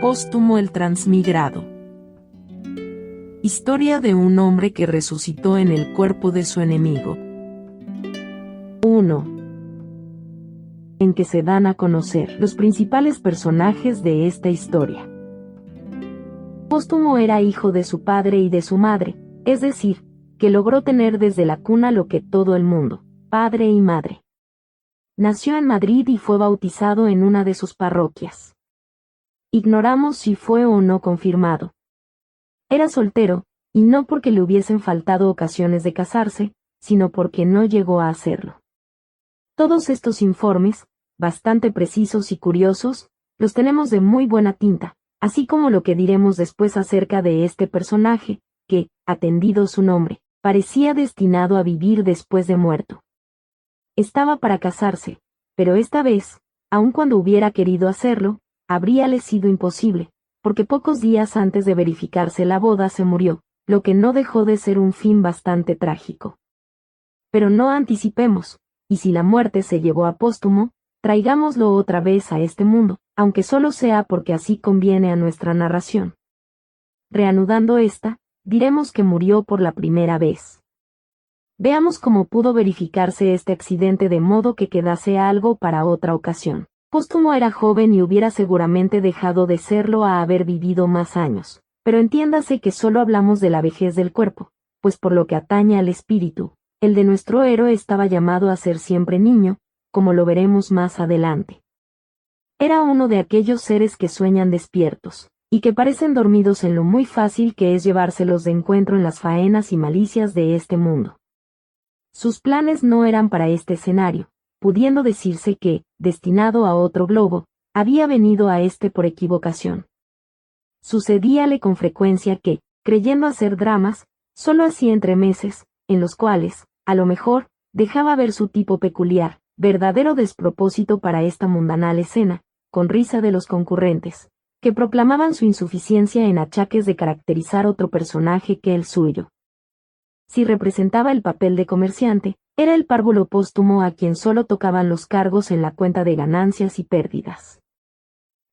Póstumo el transmigrado. Historia de un hombre que resucitó en el cuerpo de su enemigo. 1. En que se dan a conocer los principales personajes de esta historia. Póstumo era hijo de su padre y de su madre, es decir, que logró tener desde la cuna lo que todo el mundo, padre y madre. Nació en Madrid y fue bautizado en una de sus parroquias. Ignoramos si fue o no confirmado. Era soltero, y no porque le hubiesen faltado ocasiones de casarse, sino porque no llegó a hacerlo. Todos estos informes, bastante precisos y curiosos, los tenemos de muy buena tinta, así como lo que diremos después acerca de este personaje, que, atendido su nombre, parecía destinado a vivir después de muerto. Estaba para casarse, pero esta vez, aun cuando hubiera querido hacerlo, habríale sido imposible, porque pocos días antes de verificarse la boda se murió, lo que no dejó de ser un fin bastante trágico. Pero no anticipemos, y si la muerte se llevó a Póstumo, traigámoslo otra vez a este mundo, aunque solo sea porque así conviene a nuestra narración. Reanudando esta, diremos que murió por la primera vez. Veamos cómo pudo verificarse este accidente de modo que quedase algo para otra ocasión. Póstumo era joven y hubiera seguramente dejado de serlo a haber vivido más años, pero entiéndase que solo hablamos de la vejez del cuerpo, pues por lo que atañe al espíritu, el de nuestro héroe estaba llamado a ser siempre niño, como lo veremos más adelante. Era uno de aquellos seres que sueñan despiertos, y que parecen dormidos en lo muy fácil que es llevárselos de encuentro en las faenas y malicias de este mundo. Sus planes no eran para este escenario, pudiendo decirse que, destinado a otro globo, había venido a este por equivocación. Sucedíale con frecuencia que, creyendo hacer dramas, solo hacía entremeses, en los cuales, a lo mejor, dejaba ver su tipo peculiar, verdadero despropósito para esta mundanal escena, con risa de los concurrentes, que proclamaban su insuficiencia en achaques de caracterizar otro personaje que el suyo. Si representaba el papel de comerciante, era el párvulo póstumo a quien solo tocaban los cargos en la cuenta de ganancias y pérdidas.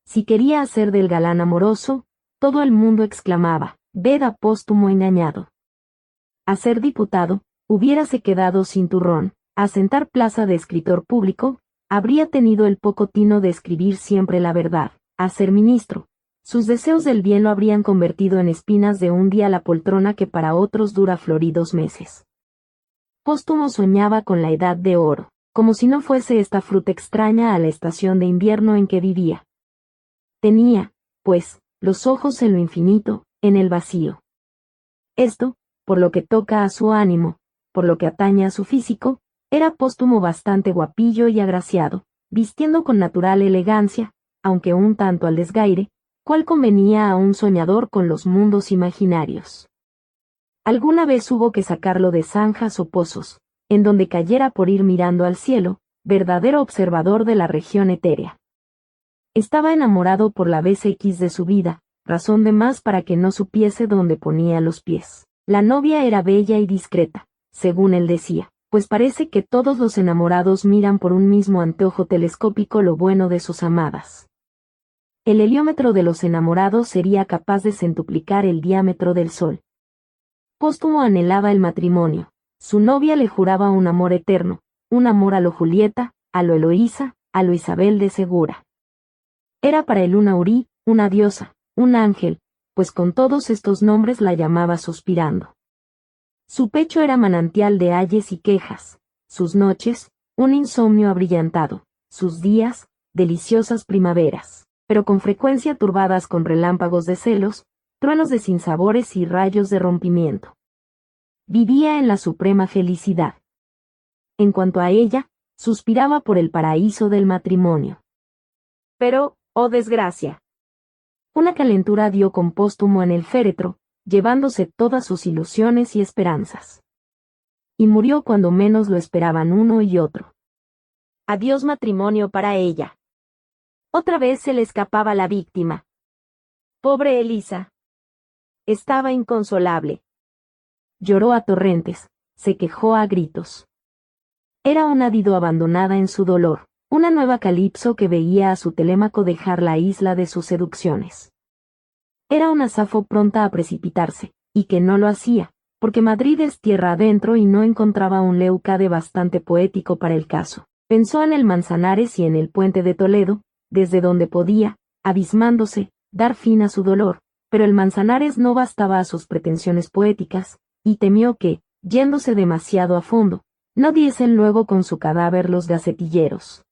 Si quería hacer del galán amoroso, todo el mundo exclamaba, «Ved a Póstumo engañado». A ser diputado, hubiérase quedado sin turrón, a sentar plaza de escritor público, habría tenido el poco tino de escribir siempre la verdad, a ser ministro. Sus deseos del bien lo habrían convertido en espinas de un día la poltrona que para otros dura floridos meses. Póstumo soñaba con la edad de oro, como si no fuese esta fruta extraña a la estación de invierno en que vivía. Tenía, pues, los ojos en lo infinito, en el vacío. Esto, por lo que toca a su ánimo, por lo que atañe a su físico, era Póstumo bastante guapillo y agraciado, vistiendo con natural elegancia, aunque un tanto al desgaire, cual convenía a un soñador con los mundos imaginarios. Alguna vez hubo que sacarlo de zanjas o pozos, en donde cayera por ir mirando al cielo, verdadero observador de la región etérea. Estaba enamorado por la vez X de su vida, razón de más para que no supiese dónde ponía los pies. La novia era bella y discreta, según él decía, pues parece que todos los enamorados miran por un mismo anteojo telescópico lo bueno de sus amadas. El heliómetro de los enamorados sería capaz de centuplicar el diámetro del Sol. Póstumo anhelaba el matrimonio. Su novia le juraba un amor eterno, un amor a lo Julieta, a lo Eloísa, a lo Isabel de Segura. Era para él una Hurí, una diosa, un ángel, pues con todos estos nombres la llamaba suspirando. Su pecho era manantial de ayes y quejas, sus noches, un insomnio abrillantado, sus días, deliciosas primaveras, pero con frecuencia turbadas con relámpagos de celos, truenos de sinsabores y rayos de rompimiento. Vivía en la suprema felicidad. En cuanto a ella, suspiraba por el paraíso del matrimonio. Pero, oh desgracia. Una calentura dio con Póstumo en el féretro, llevándose todas sus ilusiones y esperanzas. Y murió cuando menos lo esperaban uno y otro. Adiós matrimonio para ella. Otra vez se le escapaba la víctima. Pobre Elisa. Estaba inconsolable. Lloró a torrentes, se quejó a gritos. Era una Dido abandonada en su dolor, una nueva Calipso que veía a su Telémaco dejar la isla de sus seducciones. Era una Safo pronta a precipitarse, y que no lo hacía, porque Madrid es tierra adentro y no encontraba un Leucade bastante poético para el caso. Pensó en el Manzanares y en el puente de Toledo, desde donde podía, abismándose, dar fin a su dolor, pero el Manzanares no bastaba a sus pretensiones poéticas, y temió que, yéndose demasiado a fondo, no diesen luego con su cadáver los gacetilleros.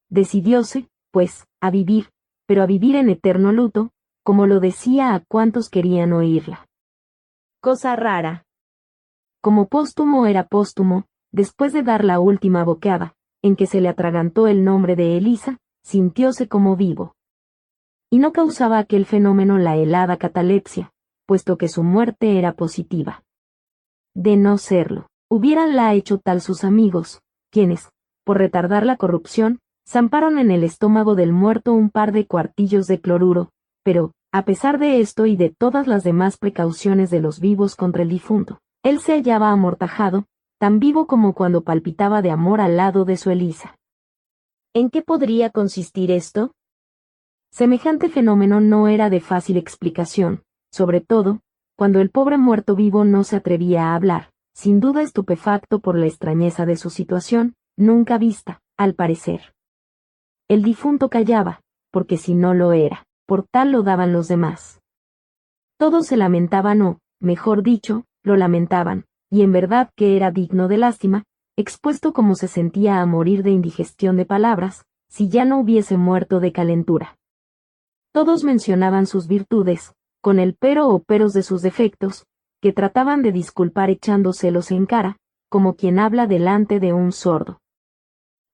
Decidióse, pues, a vivir, pero a vivir en eterno luto, como lo decía a cuantos querían oírla. Cosa rara. Como póstumo era póstumo, después de dar la última boqueada, en que se le atragantó el nombre de Elisa, sintióse como vivo. Y no causaba aquel fenómeno la helada catalepsia, puesto que su muerte era positiva. De no serlo, hubiéranla hecho tal sus amigos, quienes, por retardar la corrupción, zamparon en el estómago del muerto un par de cuartillos de cloruro, pero, a pesar de esto y de todas las demás precauciones de los vivos contra el difunto, él se hallaba amortajado, tan vivo como cuando palpitaba de amor al lado de su Elisa. ¿En qué podría consistir esto? Semejante fenómeno no era de fácil explicación, sobre todo, cuando el pobre muerto vivo no se atrevía a hablar, sin duda estupefacto por la extrañeza de su situación, nunca vista, al parecer. El difunto callaba, porque si no lo era, por tal lo daban los demás. Todos se lamentaban o, mejor dicho, lo lamentaban, y en verdad que era digno de lástima, expuesto como se sentía a morir de indigestión de palabras, si ya no hubiese muerto de calentura. Todos mencionaban sus virtudes, con el pero o peros de sus defectos, que trataban de disculpar echándoselos en cara, como quien habla delante de un sordo.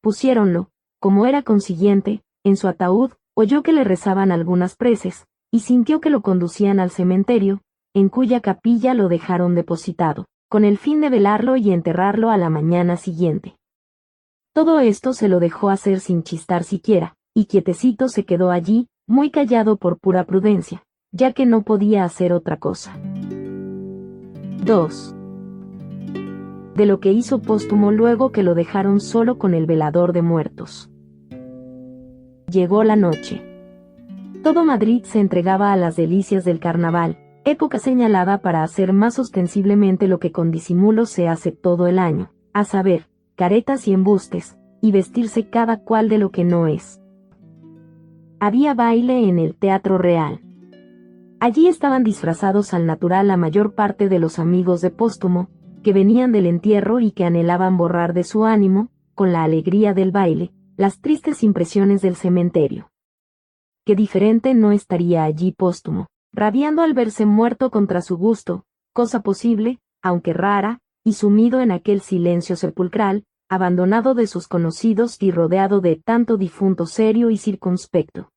Pusiéronlo, como era consiguiente, en su ataúd, oyó que le rezaban algunas preces, y sintió que lo conducían al cementerio, en cuya capilla lo dejaron depositado, con el fin de velarlo y enterrarlo a la mañana siguiente. Todo esto se lo dejó hacer sin chistar siquiera, y quietecito se quedó allí, muy callado por pura prudencia, ya que no podía hacer otra cosa. 2. De lo que hizo póstumo luego que lo dejaron solo con el velador de muertos. Llegó la noche. Todo Madrid se entregaba a las delicias del carnaval, época señalada para hacer más ostensiblemente lo que con disimulo se hace todo el año, a saber, caretas y embustes, y vestirse cada cual de lo que no es. Había baile en el Teatro Real. Allí estaban disfrazados al natural la mayor parte de los amigos de Póstumo, que venían del entierro y que anhelaban borrar de su ánimo, con la alegría del baile, las tristes impresiones del cementerio. Qué diferente no estaría allí Póstumo, rabiando al verse muerto contra su gusto, cosa posible, aunque rara, y sumido en aquel silencio sepulcral, abandonado de sus conocidos y rodeado de tanto difunto serio y circunspecto.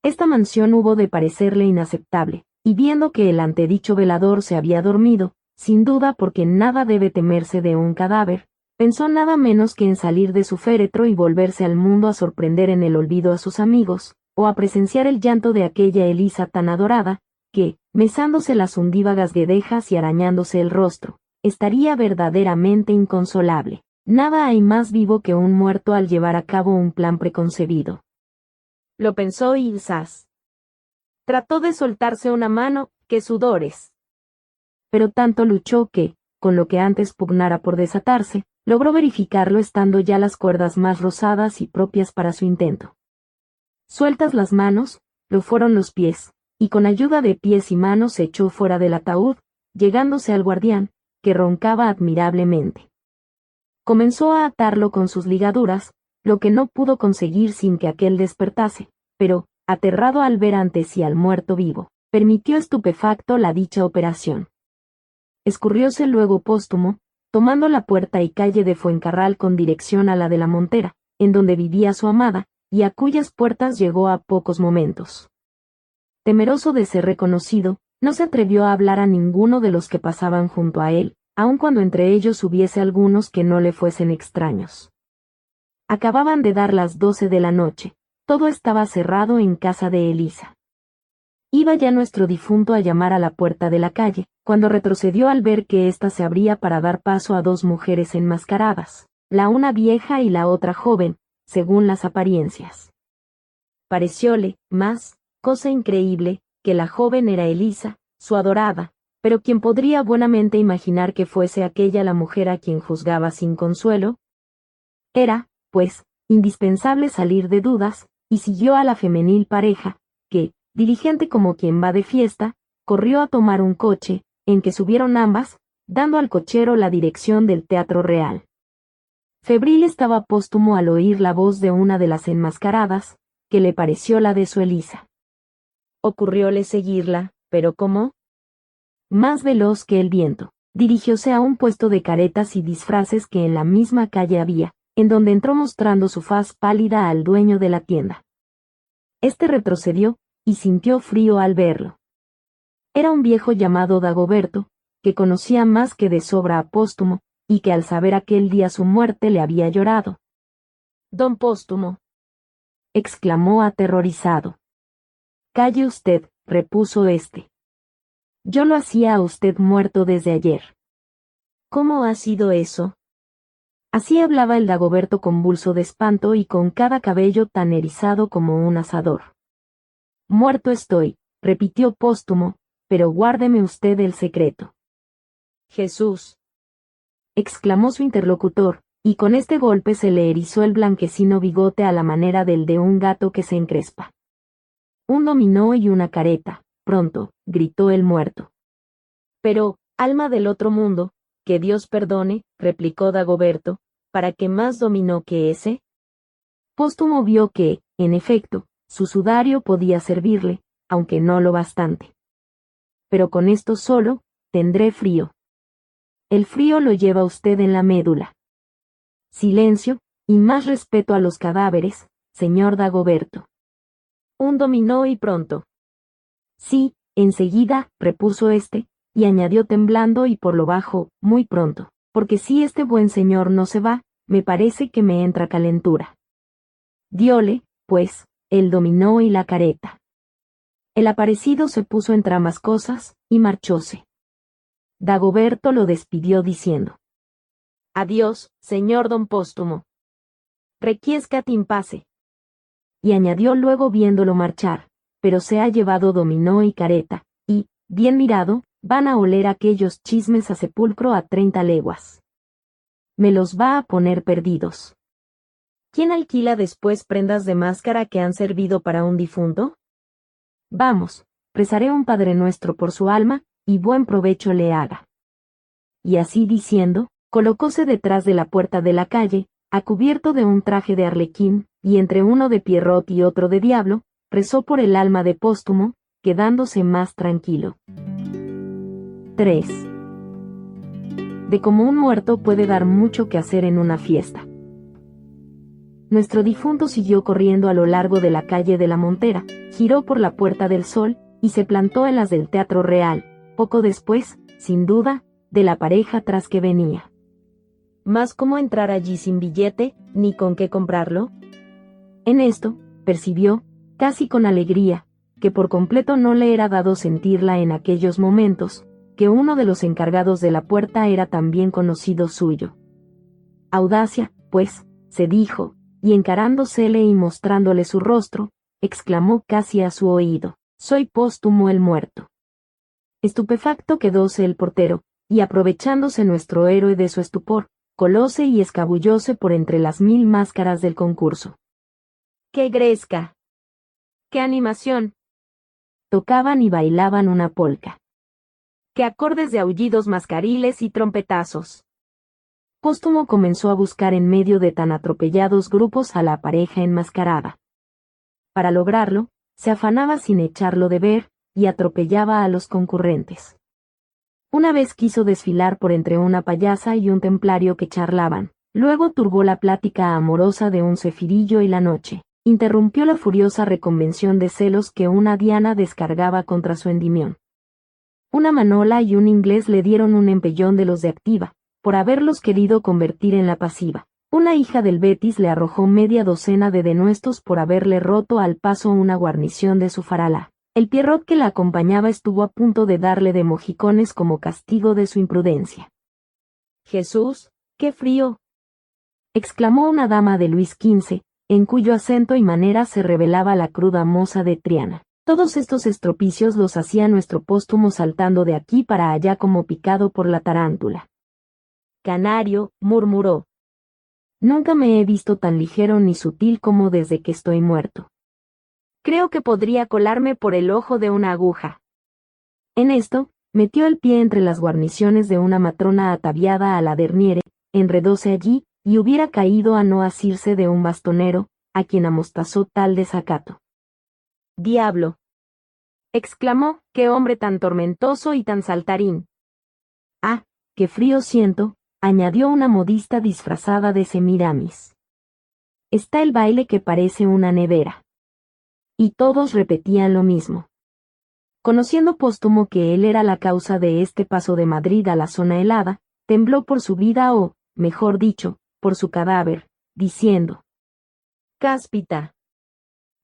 Esta mansión hubo de parecerle inaceptable, y viendo que el antedicho velador se había dormido, sin duda porque nada debe temerse de un cadáver, pensó nada menos que en salir de su féretro y volverse al mundo a sorprender en el olvido a sus amigos, o a presenciar el llanto de aquella Elisa tan adorada, que, mesándose las undívagas guedejas y arañándose el rostro, estaría verdaderamente inconsolable. Nada hay más vivo que un muerto al llevar a cabo un plan preconcebido. Lo pensó Ilsas. Trató de soltarse una mano, ¡qué sudores! Pero tanto luchó que, con lo que antes pugnara por desatarse, logró verificarlo estando ya las cuerdas más rosadas y propias para su intento. Sueltas las manos, lo fueron los pies, y con ayuda de pies y manos se echó fuera del ataúd, llegándose al guardián, que roncaba admirablemente. Comenzó a atarlo con sus ligaduras, lo que no pudo conseguir sin que aquél despertase, pero, aterrado al ver ante sí al muerto vivo, permitió estupefacto la dicha operación. Escurrióse luego Póstumo, tomando la puerta y calle de Fuencarral con dirección a la de la Montera, en donde vivía su amada, y a cuyas puertas llegó a pocos momentos. Temeroso de ser reconocido, no se atrevió a hablar a ninguno de los que pasaban junto a él, aun cuando entre ellos hubiese algunos que no le fuesen extraños. Acababan de dar las 12 de la noche, todo estaba cerrado en casa de Elisa. Iba ya nuestro difunto a llamar a la puerta de la calle, cuando retrocedió al ver que ésta se abría para dar paso a dos mujeres enmascaradas, la una vieja y la otra joven, según las apariencias. Parecióle, más, cosa increíble, que la joven era Elisa, su adorada, pero ¿quién podría buenamente imaginar que fuese aquella la mujer a quien juzgaba sin consuelo? Era, pues, indispensable salir de dudas, y siguió a la femenil pareja, que, diligente como quien va de fiesta, corrió a tomar un coche, en que subieron ambas, dando al cochero la dirección del Teatro Real. Febril estaba Póstumo al oír la voz de una de las enmascaradas, que le pareció la de su Elisa. Ocurrióle seguirla, pero ¿cómo? Más veloz que el viento, dirigióse a un puesto de caretas y disfraces que en la misma calle había, en donde entró mostrando su faz pálida al dueño de la tienda. Este retrocedió, y sintió frío al verlo. Era un viejo llamado Dagoberto, que conocía más que de sobra a Póstumo, y que al saber aquel día su muerte le había llorado. «Don Póstumo», exclamó aterrorizado. «Calle usted», repuso éste. «Yo lo hacía a usted muerto desde ayer». «¿Cómo ha sido eso?». Así hablaba el Dagoberto convulso de espanto y con cada cabello tan erizado como un asador. «Muerto estoy», repitió Póstumo, «pero guárdeme usted el secreto». «Jesús», exclamó su interlocutor, y con este golpe se le erizó el blanquecino bigote a la manera del de un gato que se encrespa. «Un dominó y una careta, pronto», gritó el muerto. «Pero, alma del otro mundo, que Dios perdone», replicó Dagoberto, «¿para qué más dominó que ese?». Póstumo vio que, en efecto, su sudario podía servirle, aunque no lo bastante. «Pero con esto solo, tendré frío». «El frío lo lleva usted en la médula». «Silencio, y más respeto a los cadáveres, señor Dagoberto». «Un dominó y pronto». «Sí, enseguida», repuso éste, y añadió temblando y por lo bajo, «muy pronto, porque si este buen señor no se va, me parece que me entra calentura». Diole, pues, el dominó y la careta. El aparecido se puso entre ambas cosas, y marchóse. Dagoberto lo despidió diciendo: «Adiós, señor don Póstumo. Requiescat in pace». Y añadió luego viéndolo marchar: «pero se ha llevado dominó y careta, y, bien mirado, van a oler aquellos chismes a sepulcro a 30 leguas. Me los va a poner perdidos». ¿Quién alquila después prendas de máscara que han servido para un difunto? Vamos, rezaré un Padre Nuestro por su alma, y buen provecho le haga. Y así diciendo, colocóse detrás de la puerta de la calle, a cubierto de un traje de arlequín, y entre uno de Pierrot y otro de diablo, rezó por el alma de Póstumo, quedándose más tranquilo. 3. De cómo un muerto puede dar mucho que hacer en una fiesta. Nuestro difunto siguió corriendo a lo largo de la calle de la Montera, giró por la Puerta del Sol, y se plantó en las del Teatro Real, poco después, sin duda, de la pareja tras que venía. Mas ¿cómo entrar allí sin billete, ni con qué comprarlo? En esto, percibió, casi con alegría, que por completo no le era dado sentirla en aquellos momentos, que uno de los encargados de la puerta era también conocido suyo. Audacia, pues, se dijo, y encarándosele y mostrándole su rostro, exclamó casi a su oído: «Soy Póstumo el muerto». Estupefacto quedóse el portero, y aprovechándose nuestro héroe de su estupor, colóse y escabullóse por entre las 1000 máscaras del concurso. ¡Qué gresca! ¡Qué animación! Tocaban y bailaban una polca. ¡Qué acordes de aullidos mascariles y trompetazos! Póstumo comenzó a buscar en medio de tan atropellados grupos a la pareja enmascarada. Para lograrlo, se afanaba sin echarlo de ver, y atropellaba a los concurrentes. Una vez quiso desfilar por entre una payasa y un templario que charlaban, luego turbó la plática amorosa de un cefirillo y la noche, interrumpió la furiosa reconvención de celos que una diana descargaba contra su Endimión. Una manola y un inglés le dieron un empellón de los de activa, por haberlos querido convertir en la pasiva. Una hija del Betis le arrojó media docena de denuestos por haberle roto al paso una guarnición de su farala. El Pierrot que la acompañaba estuvo a punto de darle de mojicones como castigo de su imprudencia. «Jesús, qué frío», exclamó una dama de Luis XV, en cuyo acento y manera se revelaba la cruda moza de Triana. Todos estos estropicios los hacía nuestro Póstumo saltando de aquí para allá como picado por la tarántula. Canario, murmuró. Nunca me he visto tan ligero ni sutil como desde que estoy muerto. Creo que podría colarme por el ojo de una aguja. En esto, metió el pie entre las guarniciones de una matrona ataviada a la derniere, enredóse allí, y hubiera caído a no asirse de un bastonero, a quien amostazó tal desacato. «¡Diablo!», exclamó, «qué hombre tan tormentoso y tan saltarín». «Ah, qué frío siento», añadió una modista disfrazada de Semiramis. «Está el baile que parece una nevera». Y todos repetían lo mismo. Conociendo Póstumo que él era la causa de este paso de Madrid a la zona helada, tembló por su vida o, mejor dicho, por su cadáver, diciendo: «Cáspita.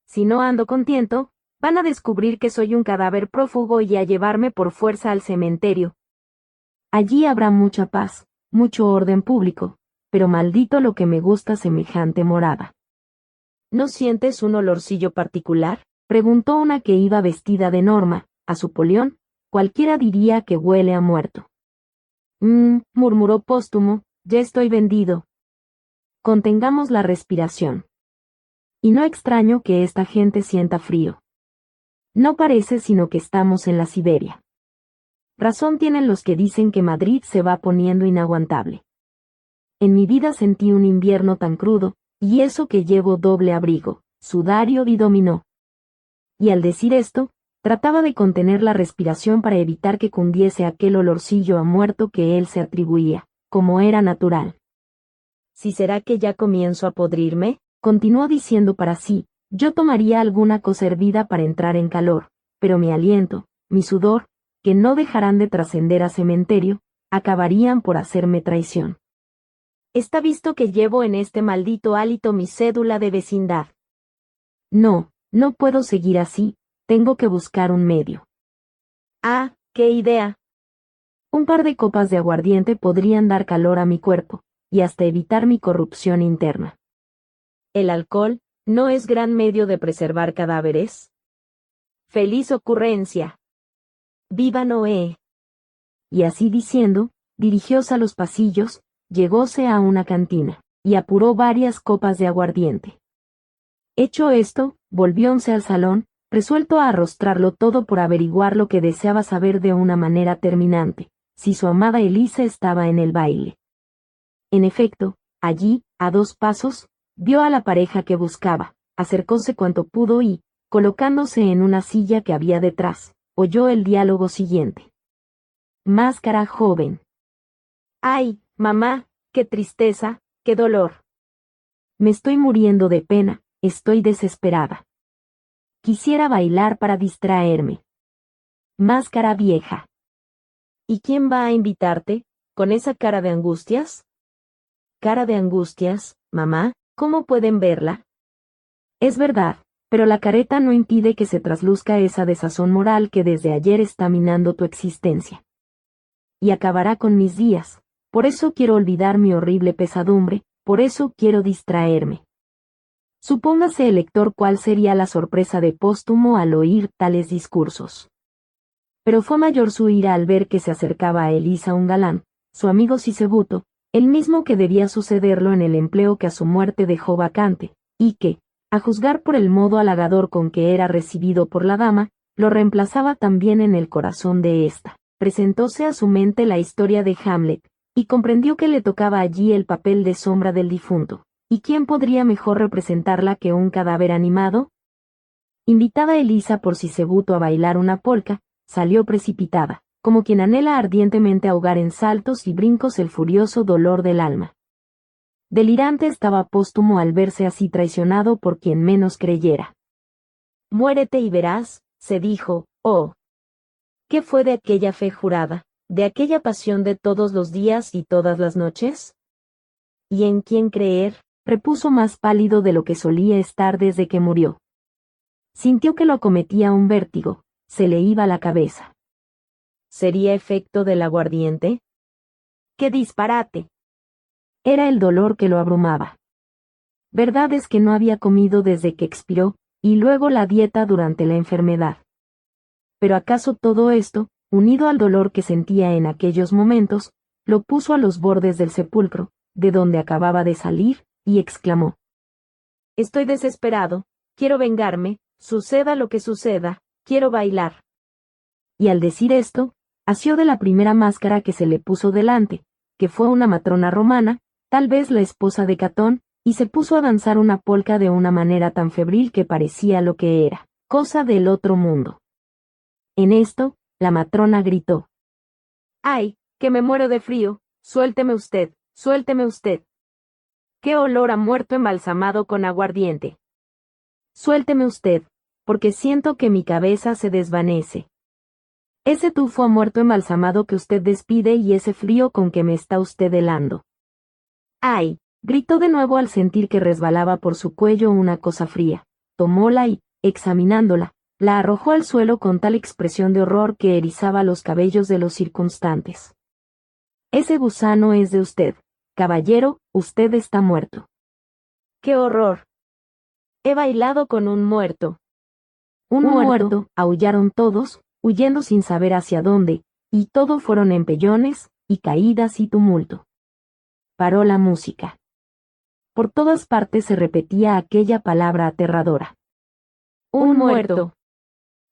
Si no ando contento, van a descubrir que soy un cadáver prófugo y a llevarme por fuerza al cementerio. Allí habrá mucha paz, mucho orden público, pero maldito lo que me gusta semejante morada». «¿No sientes un olorcillo particular?», preguntó una que iba vestida de Norma. «A su polión, cualquiera diría que huele a muerto». Murmuró Póstumo, «ya estoy vendido. Contengamos la respiración. Y no extraño que esta gente sienta frío. No parece sino que estamos en la Siberia. Razón tienen los que dicen que Madrid se va poniendo inaguantable. En mi vida sentí un invierno tan crudo, y eso que llevo doble abrigo, sudario y dominó». Y al decir esto, trataba de contener la respiración para evitar que cundiese aquel olorcillo a muerto que él se atribuía, como era natural. «¿Si será que ya comienzo a podrirme?», continuó diciendo para sí, «yo tomaría alguna cosa hervida para entrar en calor, pero mi aliento, mi sudor, que no dejarán de trascender a cementerio, acabarían por hacerme traición. Está visto que llevo en este maldito hálito mi cédula de vecindad. No, no puedo seguir así, tengo que buscar un medio». «Ah, qué idea». «Un par de copas de aguardiente podrían dar calor a mi cuerpo, y hasta evitar mi corrupción interna». «¿El alcohol no es gran medio de preservar cadáveres?». «Feliz ocurrencia». «Viva Noé». Y así diciendo, dirigióse a los pasillos, llegóse a una cantina, y apuró varias copas de aguardiente. Hecho esto, volvióse al salón, resuelto a arrostrarlo todo por averiguar lo que deseaba saber de una manera terminante, si su amada Elisa estaba en el baile. En efecto, allí, a 2 pasos, vio a la pareja que buscaba, acercóse cuanto pudo y, colocándose en una silla que había detrás, oyó el diálogo siguiente. «Máscara joven. Ay, mamá, qué tristeza, qué dolor. Me estoy muriendo de pena, estoy desesperada. Quisiera bailar para distraerme. Máscara vieja. ¿Y quién va a invitarte, con esa cara de angustias?». «¿Cara de angustias, mamá? ¿Cómo pueden verla?». «Es verdad, pero la careta no impide que se trasluzca esa desazón moral que desde ayer está minando tu existencia. Y acabará con mis días, por eso quiero olvidar mi horrible pesadumbre, por eso quiero distraerme». Supóngase el lector cuál sería la sorpresa de Póstumo al oír tales discursos. Pero fue mayor su ira al ver que se acercaba a Elisa un galán, su amigo Sisebuto, el mismo que debía sucederlo en el empleo que a su muerte dejó vacante, y que, a juzgar por el modo halagador con que era recibido por la dama, lo reemplazaba también en el corazón de ésta. Presentóse a su mente la historia de Hamlet, y comprendió que le tocaba allí el papel de sombra del difunto. ¿Y quién podría mejor representarla que un cadáver animado? Invitada Elisa por Sisebuto a bailar una polca, salió precipitada, como quien anhela ardientemente ahogar en saltos y brincos el furioso dolor del alma. Delirante estaba Póstumo al verse así traicionado por quien menos creyera. «Muérete y verás», se dijo, «oh. ¿Qué fue de aquella fe jurada, de aquella pasión de todos los días y todas las noches? ¿Y en quién creer?», repuso más pálido de lo que solía estar desde que murió. Sintió que lo acometía un vértigo, se le iba la cabeza. ¿Sería efecto del aguardiente? ¡Qué disparate! Era el dolor que lo abrumaba. Verdad es que no había comido desde que expiró, y luego la dieta durante la enfermedad. Pero acaso todo esto, unido al dolor que sentía en aquellos momentos, lo puso a los bordes del sepulcro, de donde acababa de salir, y exclamó: «Estoy desesperado, quiero vengarme, suceda lo que suceda, quiero bailar». Y al decir esto, asió de la primera máscara que se le puso delante, que fue una matrona romana, tal vez la esposa de Catón, y se puso a danzar una polca de una manera tan febril que parecía lo que era, cosa del otro mundo. En esto, la matrona gritó: «¡Ay, que me muero de frío! ¡Suélteme usted, suélteme usted! ¡Qué olor a muerto embalsamado con aguardiente! Suélteme usted, porque siento que mi cabeza se desvanece. Ese tufo a muerto embalsamado que usted despide y ese frío con que me está usted helando». «¡Ay!», gritó de nuevo al sentir que resbalaba por su cuello una cosa fría. Tomóla y, examinándola, la arrojó al suelo con tal expresión de horror que erizaba los cabellos de los circunstantes. «Ese gusano es de usted, caballero, usted está muerto». «¡Qué horror! He bailado con un muerto». «Un muerto», aullaron todos, huyendo sin saber hacia dónde, y todo fueron empellones, y caídas y tumulto. Paró la música. Por todas partes se repetía aquella palabra aterradora: «Un muerto».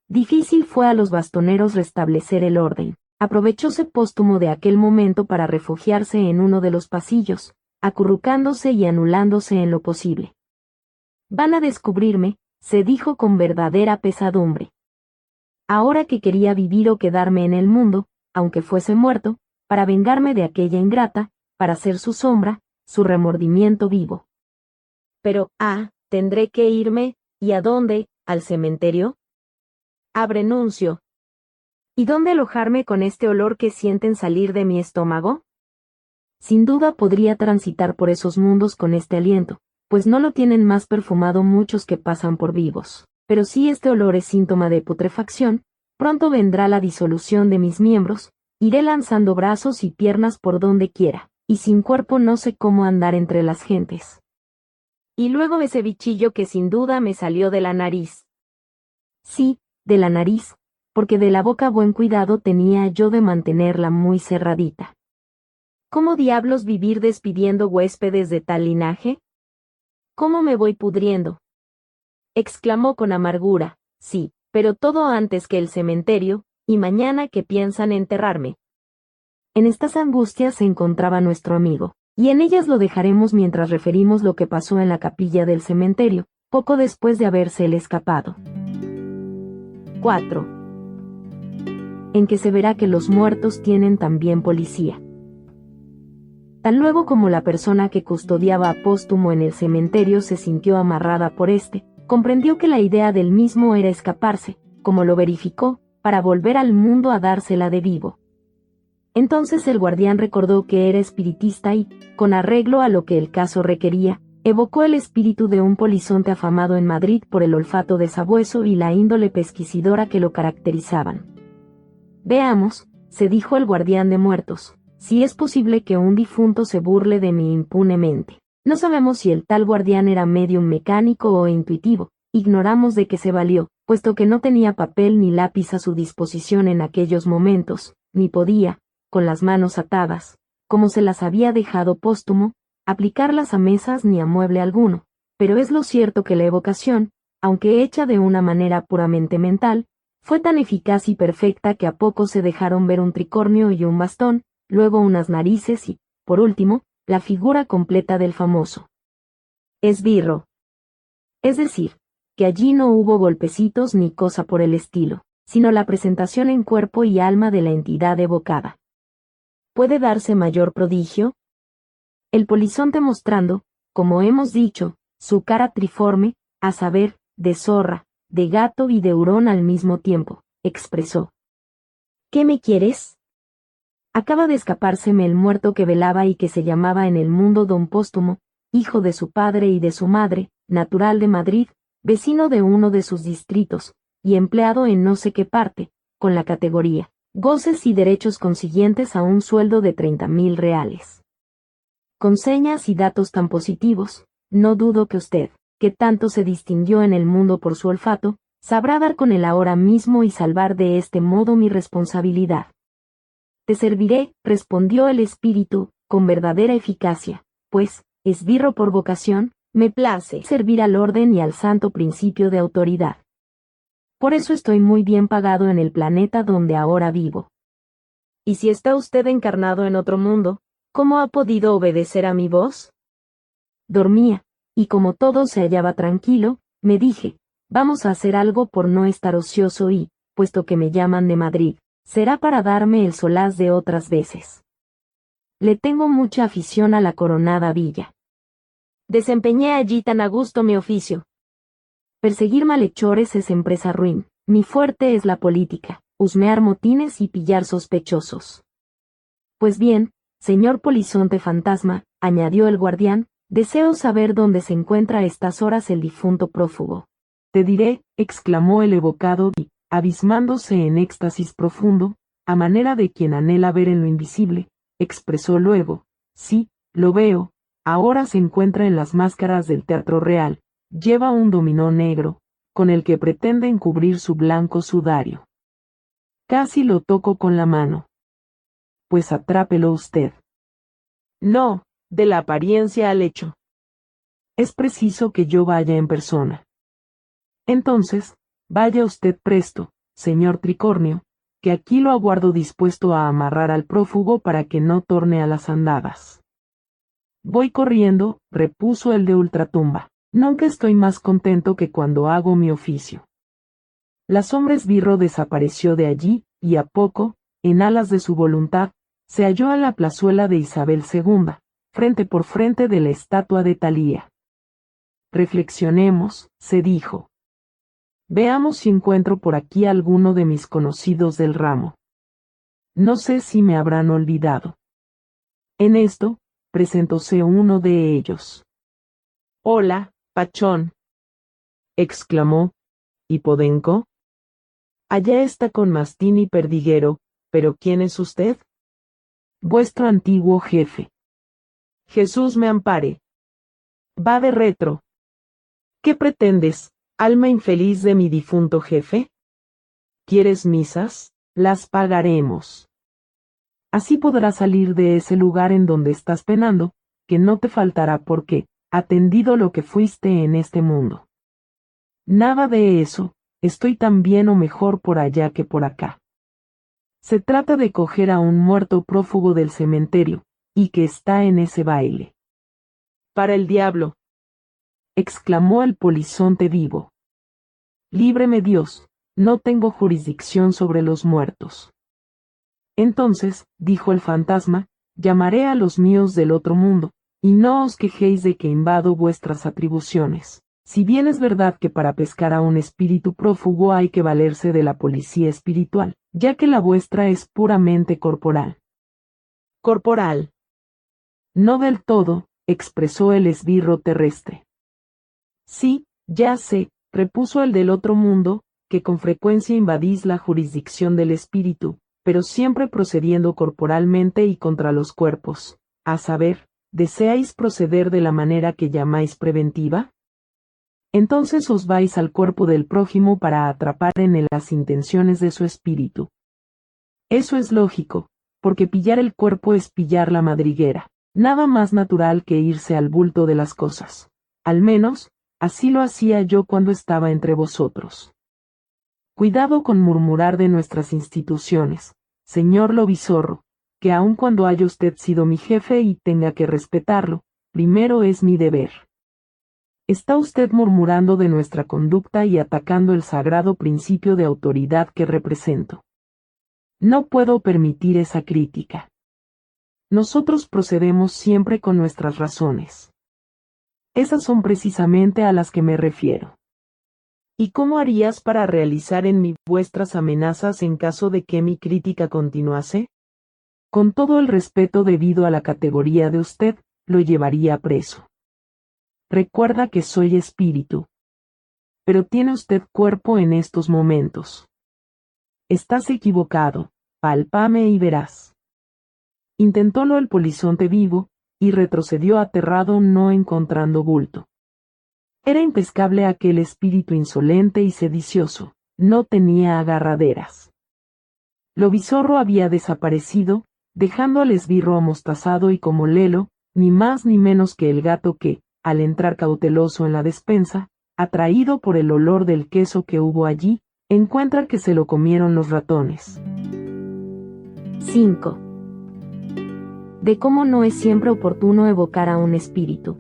Difícil fue a los bastoneros restablecer el orden. Aprovechóse Póstumo de aquel momento para refugiarse en uno de los pasillos, acurrucándose y anulándose en lo posible. «Van a descubrirme», se dijo con verdadera pesadumbre. Ahora que quería vivir o quedarme en el mundo, aunque fuese muerto, para vengarme de aquella ingrata, para ser su sombra, su remordimiento vivo. Pero, tendré que irme, ¿y a dónde? ¿Al cementerio? Renuncio. ¿Y dónde alojarme con este olor que sienten salir de mi estómago? Sin duda podría transitar por esos mundos con este aliento, pues no lo tienen más perfumado muchos que pasan por vivos. Pero si este olor es síntoma de putrefacción, pronto vendrá la disolución de mis miembros, iré lanzando brazos y piernas por donde quiera, y sin cuerpo no sé cómo andar entre las gentes. Y luego ese bichillo que sin duda me salió de la nariz. Sí, de la nariz, porque de la boca buen cuidado tenía yo de mantenerla muy cerradita. ¿Cómo diablos vivir despidiendo huéspedes de tal linaje? ¿Cómo me voy pudriendo?», exclamó con amargura. «Sí, pero todo antes que el cementerio, y mañana que piensan enterrarme». En estas angustias se encontraba nuestro amigo, y en ellas lo dejaremos mientras referimos lo que pasó en la capilla del cementerio, poco después de habérsele escapado. 4. En que se verá que los muertos tienen también policía. Tan luego como la persona que custodiaba a Póstumo en el cementerio se sintió amarrada por éste, comprendió que la idea del mismo era escaparse, como lo verificó, para volver al mundo a dársela de vivo. Entonces el guardián recordó que era espiritista y, con arreglo a lo que el caso requería, evocó el espíritu de un polizonte afamado en Madrid por el olfato de sabueso y la índole pesquisidora que lo caracterizaban. «Veamos», se dijo el guardián de muertos, «si es posible que un difunto se burle de mí impunemente». No sabemos si el tal guardián era medium mecánico o intuitivo, ignoramos de qué se valió, puesto que no tenía papel ni lápiz a su disposición en aquellos momentos, ni podía, con las manos atadas, como se las había dejado Póstumo, aplicarlas a mesas ni a mueble alguno, pero es lo cierto que la evocación, aunque hecha de una manera puramente mental, fue tan eficaz y perfecta que a poco se dejaron ver un tricornio y un bastón, luego unas narices y, por último, la figura completa del famoso esbirro. Es decir, que allí no hubo golpecitos ni cosa por el estilo, sino la presentación en cuerpo y alma de la entidad evocada. ¿Puede darse mayor prodigio? El polizonte mostrando, como hemos dicho, su cara triforme, a saber, de zorra, de gato y de hurón al mismo tiempo, expresó: «¿Qué me quieres? Acaba de escapárseme el muerto que velaba y que se llamaba en el mundo don Póstumo, hijo de su padre y de su madre, natural de Madrid, vecino de uno de sus distritos, y empleado en no sé qué parte, con la categoría, goces y derechos consiguientes a un sueldo de 30.000 reales. Con señas y datos tan positivos, no dudo que usted, que tanto se distinguió en el mundo por su olfato, Sabrá dar con él ahora mismo y salvar de este modo mi responsabilidad. Te serviré, respondió el espíritu, con verdadera eficacia, pues, esbirro por vocación, me place servir al orden y al santo principio de autoridad. Por eso estoy muy bien pagado en el planeta donde ahora vivo. ¿Y si está usted encarnado en otro mundo, cómo ha podido obedecer a mi voz? Dormía, y como todo se hallaba tranquilo, me dije, vamos a hacer algo por no estar ocioso y, puesto que me llaman de Madrid, será para darme el solaz de otras veces. Le tengo mucha afición a la coronada villa. Desempeñé allí tan a gusto mi oficio. Perseguir malhechores es empresa ruin, mi fuerte es la política, husmear motines y pillar sospechosos. Pues bien, señor polizonte fantasma, añadió el guardián, deseo saber dónde se encuentra a estas horas el difunto prófugo. Te diré, exclamó el evocado y, abismándose en éxtasis profundo, a manera de quien anhela ver en lo invisible, expresó luego, sí, lo veo, ahora se encuentra en las máscaras del Teatro Real, lleva un dominó negro, con el que pretende encubrir su blanco sudario. Casi lo toco con la mano. Pues atrápelo usted. No, de la apariencia al hecho. Es preciso que yo vaya en persona. Entonces, vaya usted presto, señor Tricornio, que aquí lo aguardo dispuesto a amarrar al prófugo para que no torne a las andadas. Voy corriendo, repuso el de ultratumba. Nunca estoy más contento que cuando hago mi oficio. La sombra esbirro desapareció de allí, y a poco, en alas de su voluntad, se halló a la plazuela de Isabel II, frente por frente de la estatua de Thalía. Reflexionemos, se dijo. Veamos si encuentro por aquí alguno de mis conocidos del ramo. No sé si me habrán olvidado. En esto, presentóse uno de ellos. Hola, Pachón, exclamó. ¿Y Podenco? allá está con Mastín y Perdiguero, pero ¿quién es usted? Vuestro antiguo jefe. Jesús me ampare. Va de retro. ¿Qué pretendes, alma infeliz de mi difunto jefe? ¿Quieres misas? Las pagaremos. Así podrás salir de ese lugar en donde estás penando, que no te faltará porque, atendido lo que fuiste en este mundo. Nada de eso, estoy tan bien o mejor por allá que por acá. Se trata de coger a un muerto prófugo del cementerio, y que está en ese baile. Para el diablo, exclamó el polizonte vivo. Líbreme Dios, no tengo jurisdicción sobre los muertos. Entonces, dijo el fantasma, llamaré a los míos del otro mundo, y no os quejéis de que invado vuestras atribuciones. Si bien es verdad que para pescar a un espíritu prófugo hay que valerse de la policía espiritual, ya que la vuestra es puramente corporal. corporal, No del todo, expresó el esbirro terrestre. Sí, ya sé, repuso el del otro mundo, que con frecuencia invadís la jurisdicción del espíritu, pero siempre procediendo corporalmente y contra los cuerpos. A saber, ¿deseáis proceder de la manera que llamáis preventiva? Entonces os vais al cuerpo del prójimo para atrapar en él las intenciones de su espíritu. Eso es lógico, porque pillar el cuerpo es pillar la madriguera, nada más natural que irse al bulto de las cosas. Al menos, así lo hacía yo cuando estaba entre vosotros. Cuidado con murmurar de nuestras instituciones, señor Lobizorro, que aun cuando haya usted sido mi jefe y tenga que respetarlo, primero es mi deber. Está usted murmurando de nuestra conducta y atacando el sagrado principio de autoridad que represento. No puedo permitir esa crítica. Nosotros procedemos siempre con nuestras razones. Esas son precisamente a las que me refiero. ¿Y cómo harías para realizar en mí vuestras amenazas en caso de que mi crítica continuase? Con todo el respeto debido a la categoría de usted, lo llevaría preso. Recuerda que soy espíritu. Pero tiene usted cuerpo en estos momentos. Estás equivocado, pálpame y verás. Intentólo el polizonte vivo, y retrocedió aterrado no encontrando bulto. Era impescable aquel espíritu insolente y sedicioso, no tenía agarraderas. Lo bizarro había desaparecido, dejando al esbirro amostazado y como lelo, ni más ni menos que el gato que, al entrar cauteloso en la despensa, atraído por el olor del queso que hubo allí, encuentra que se lo comieron los ratones. 5. De cómo no es siempre oportuno evocar a un espíritu.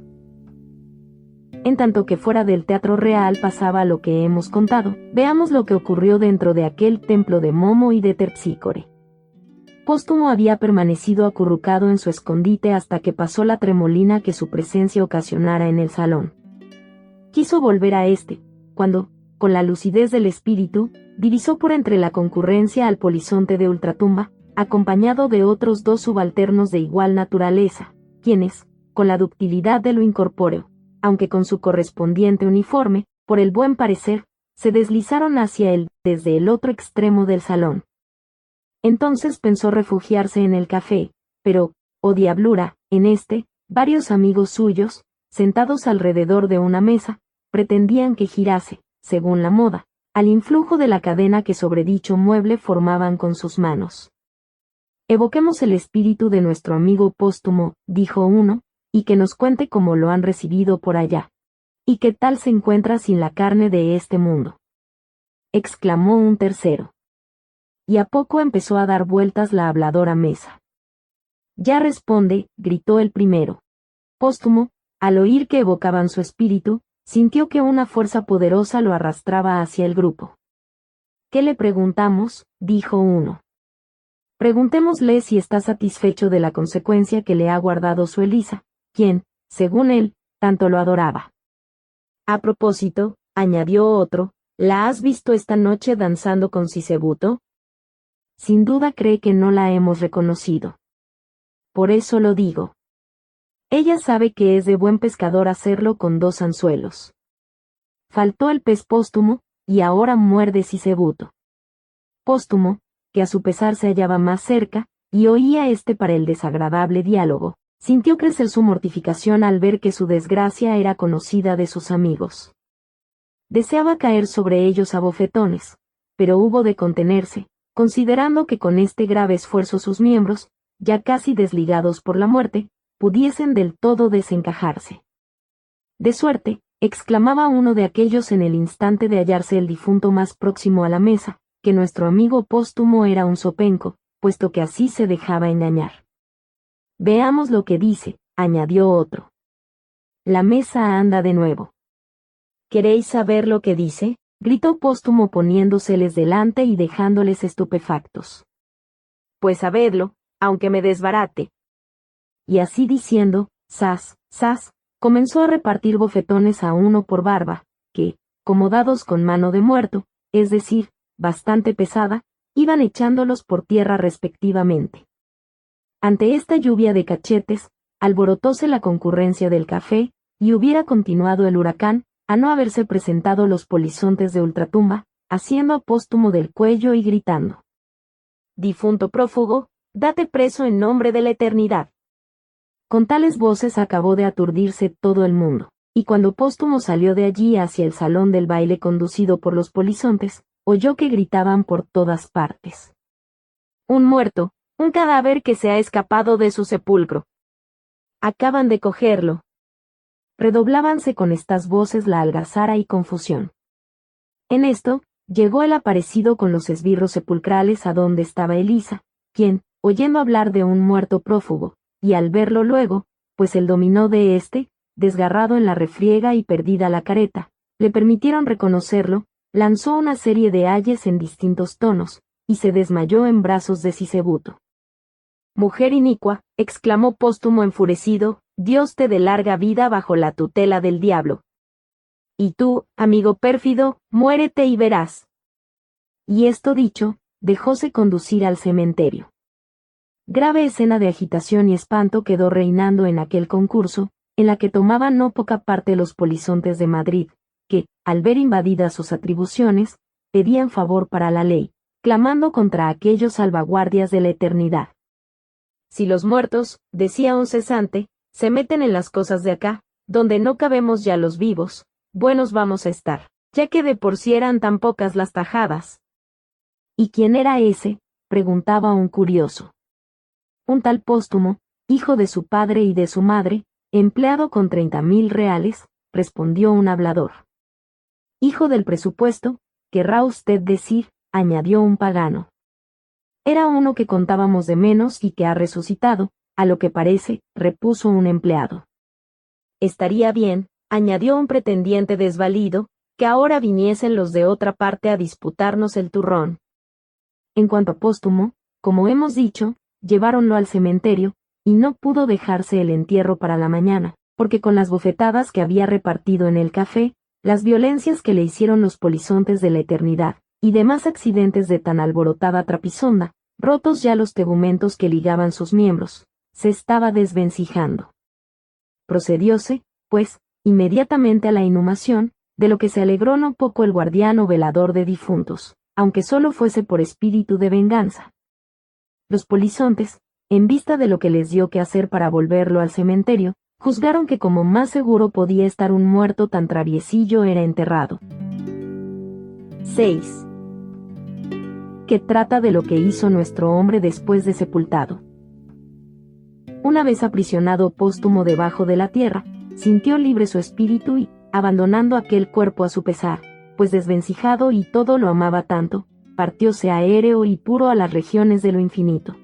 En tanto que fuera del teatro real pasaba lo que hemos contado, veamos lo que ocurrió dentro de aquel templo de Momo y de Terpsícore. Póstumo había permanecido acurrucado en su escondite hasta que pasó la tremolina que su presencia ocasionara en el salón. Quiso volver a cuando, con la lucidez del espíritu, divisó por entre la concurrencia al polizonte de ultratumba, acompañado de otros 2 subalternos de igual naturaleza, quienes, con la ductilidad de lo incorpóreo, aunque con su correspondiente uniforme, por el buen parecer, se deslizaron hacia él, desde el otro extremo del salón. Entonces pensó refugiarse en el café, pero, oh diablura, en varios amigos suyos, sentados alrededor de una mesa, pretendían que girase, según la moda, al influjo de la cadena que sobre dicho mueble formaban con sus manos. Evoquemos el espíritu de nuestro amigo Póstumo, dijo uno, y que nos cuente cómo lo han recibido por allá. ¿Y qué tal se encuentra sin la carne de este mundo?, exclamó un tercero. Y a poco empezó a dar vueltas la habladora mesa. Ya responde, gritó el primero. Póstumo, al oír que evocaban su espíritu, sintió que una fuerza poderosa lo arrastraba hacia el grupo. ¿Qué le preguntamos?, dijo uno. Preguntémosle si está satisfecho de la consecuencia que le ha guardado su Elisa, quien, según él, tanto lo adoraba. A propósito, añadió otro, ¿la has visto esta noche danzando con Sisebuto? Sin duda cree que no la hemos reconocido. Por eso lo digo. Ella sabe que es de buen pescador hacerlo con 2 anzuelos. Faltó el pez Póstumo, y ahora muerde Sisebuto. Póstumo, que a su pesar se hallaba más cerca, y oía para el desagradable diálogo, sintió crecer su mortificación al ver que su desgracia era conocida de sus amigos. Deseaba caer sobre ellos a bofetones, pero hubo de contenerse, considerando que con grave esfuerzo sus miembros, ya casi desligados por la muerte, pudiesen del todo desencajarse. De suerte, exclamaba uno de aquellos en el instante de hallarse el difunto más próximo a la mesa, que nuestro amigo Póstumo era un zopenco, puesto que así se dejaba engañar. Veamos lo que dice, añadió otro. La mesa anda de nuevo. ¿Queréis saber lo que dice?, gritó Póstumo poniéndoseles delante y dejándoles estupefactos. Pues sabedlo, aunque me desbarate. Y así diciendo, zas, zas, comenzó a repartir bofetones a uno por barba, que, como dados con mano de muerto, es decir, bastante pesada, iban echándolos por tierra respectivamente. Ante esta lluvia de cachetes, alborotóse la concurrencia del café, y hubiera continuado el huracán, a no haberse presentado los polizontes de ultratumba, haciendo a Póstumo del cuello y gritando: «Difunto prófugo, date preso en nombre de la eternidad». Con tales voces acabó de aturdirse todo el mundo, y cuando Póstumo salió de allí hacia el salón del baile conducido por los polizontes, oyó que gritaban por todas partes: «Un muerto, un cadáver que se ha escapado de su sepulcro. Acaban de cogerlo». Redoblábanse con estas voces la algazara y confusión. En esto, llegó el aparecido con los esbirros sepulcrales a donde estaba Elisa, quien, oyendo hablar de un muerto prófugo, y al verlo luego, pues el dominó de desgarrado en la refriega y perdida la careta, le permitieron reconocerlo, lanzó una serie de ayes en distintos tonos, y se desmayó en brazos de Sisebuto. «Mujer inicua», exclamó Póstumo enfurecido, «Dios te dé larga vida bajo la tutela del diablo. Y tú, amigo pérfido, muérete y verás». Y esto dicho, dejóse conducir al cementerio. Grave escena de agitación y espanto quedó reinando en aquel concurso, en la que tomaban no poca parte los polizontes de Madrid, que, al ver invadidas sus atribuciones, pedían favor para la ley, clamando contra aquellos salvaguardias de la eternidad. «Si los muertos», decía un cesante, «se meten en las cosas de acá, donde no cabemos ya los vivos, buenos vamos a estar, ya que de por sí eran tan pocas las tajadas. ¿Y quién era ese?, preguntaba un curioso. Un tal Póstumo, hijo de su padre y de su madre, empleado con 30.000 reales, respondió un hablador. Hijo del presupuesto, querrá usted decir, añadió un pagano. Era uno que contábamos de menos y que ha resucitado, a lo que parece, repuso un empleado. Estaría bien, añadió un pretendiente desvalido, que ahora viniesen los de otra parte a disputarnos el turrón. En cuanto a Póstumo, como hemos dicho, lleváronlo al cementerio, y no pudo dejarse el entierro para la mañana, porque con las bofetadas que había repartido en el café, las violencias que le hicieron los polizontes de la eternidad, y demás accidentes de tan alborotada trapisonda, rotos ya los tegumentos que ligaban sus miembros, se estaba desvencijando. Procedióse, pues, inmediatamente a la inhumación, de lo que se alegró no poco el guardián o velador de difuntos, aunque solo fuese por espíritu de venganza. Los polizontes, en vista de lo que les dio que hacer para volverlo al cementerio, juzgaron que como más seguro podía estar un muerto tan traviesillo era enterrado. 6. Que trata de lo que hizo nuestro hombre después de sepultado. Una vez aprisionado Póstumo debajo de la tierra, sintió libre su espíritu y, abandonando aquel cuerpo a su pesar, pues desvencijado y todo lo amaba tanto, partióse aéreo y puro a las regiones de lo infinito.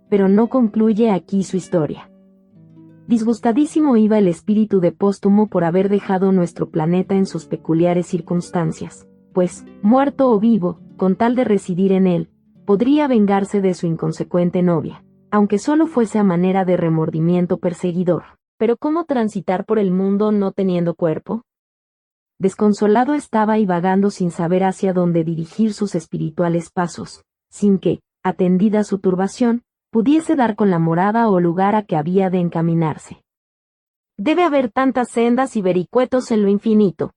Pero no concluye aquí su historia. Disgustadísimo iba el espíritu de Póstumo por haber dejado nuestro planeta en sus peculiares circunstancias, pues, muerto o vivo, con tal de residir en él, podría vengarse de su inconsecuente novia, aunque solo fuese a manera de remordimiento perseguidor. Pero ¿cómo transitar por el mundo no teniendo cuerpo? Desconsolado estaba y vagando sin saber hacia dónde dirigir sus espirituales pasos, sin que, atendida su turbación, pudiese dar con la morada o lugar a que había de encaminarse. Debe haber tantas sendas y vericuetos en lo infinito.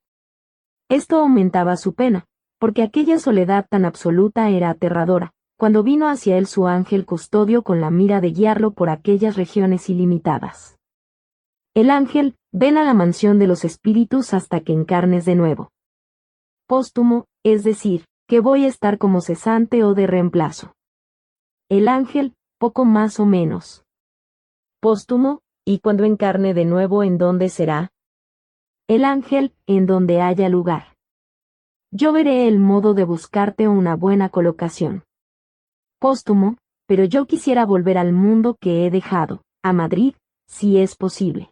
Esto aumentaba su pena, porque aquella soledad tan absoluta era aterradora, cuando vino hacia él su ángel custodio con la mira de guiarlo por aquellas regiones ilimitadas. El ángel, ven a la mansión de los espíritus hasta que encarnes de nuevo. Póstumo, es decir, que voy a estar como cesante o de reemplazo. El ángel, poco más o menos. Póstumo, ¿y cuando encarne de nuevo en dónde será? El ángel, en donde haya lugar. Yo veré el modo de buscarte una buena colocación. Póstumo, pero yo quisiera volver al mundo que he dejado, a Madrid, si es posible.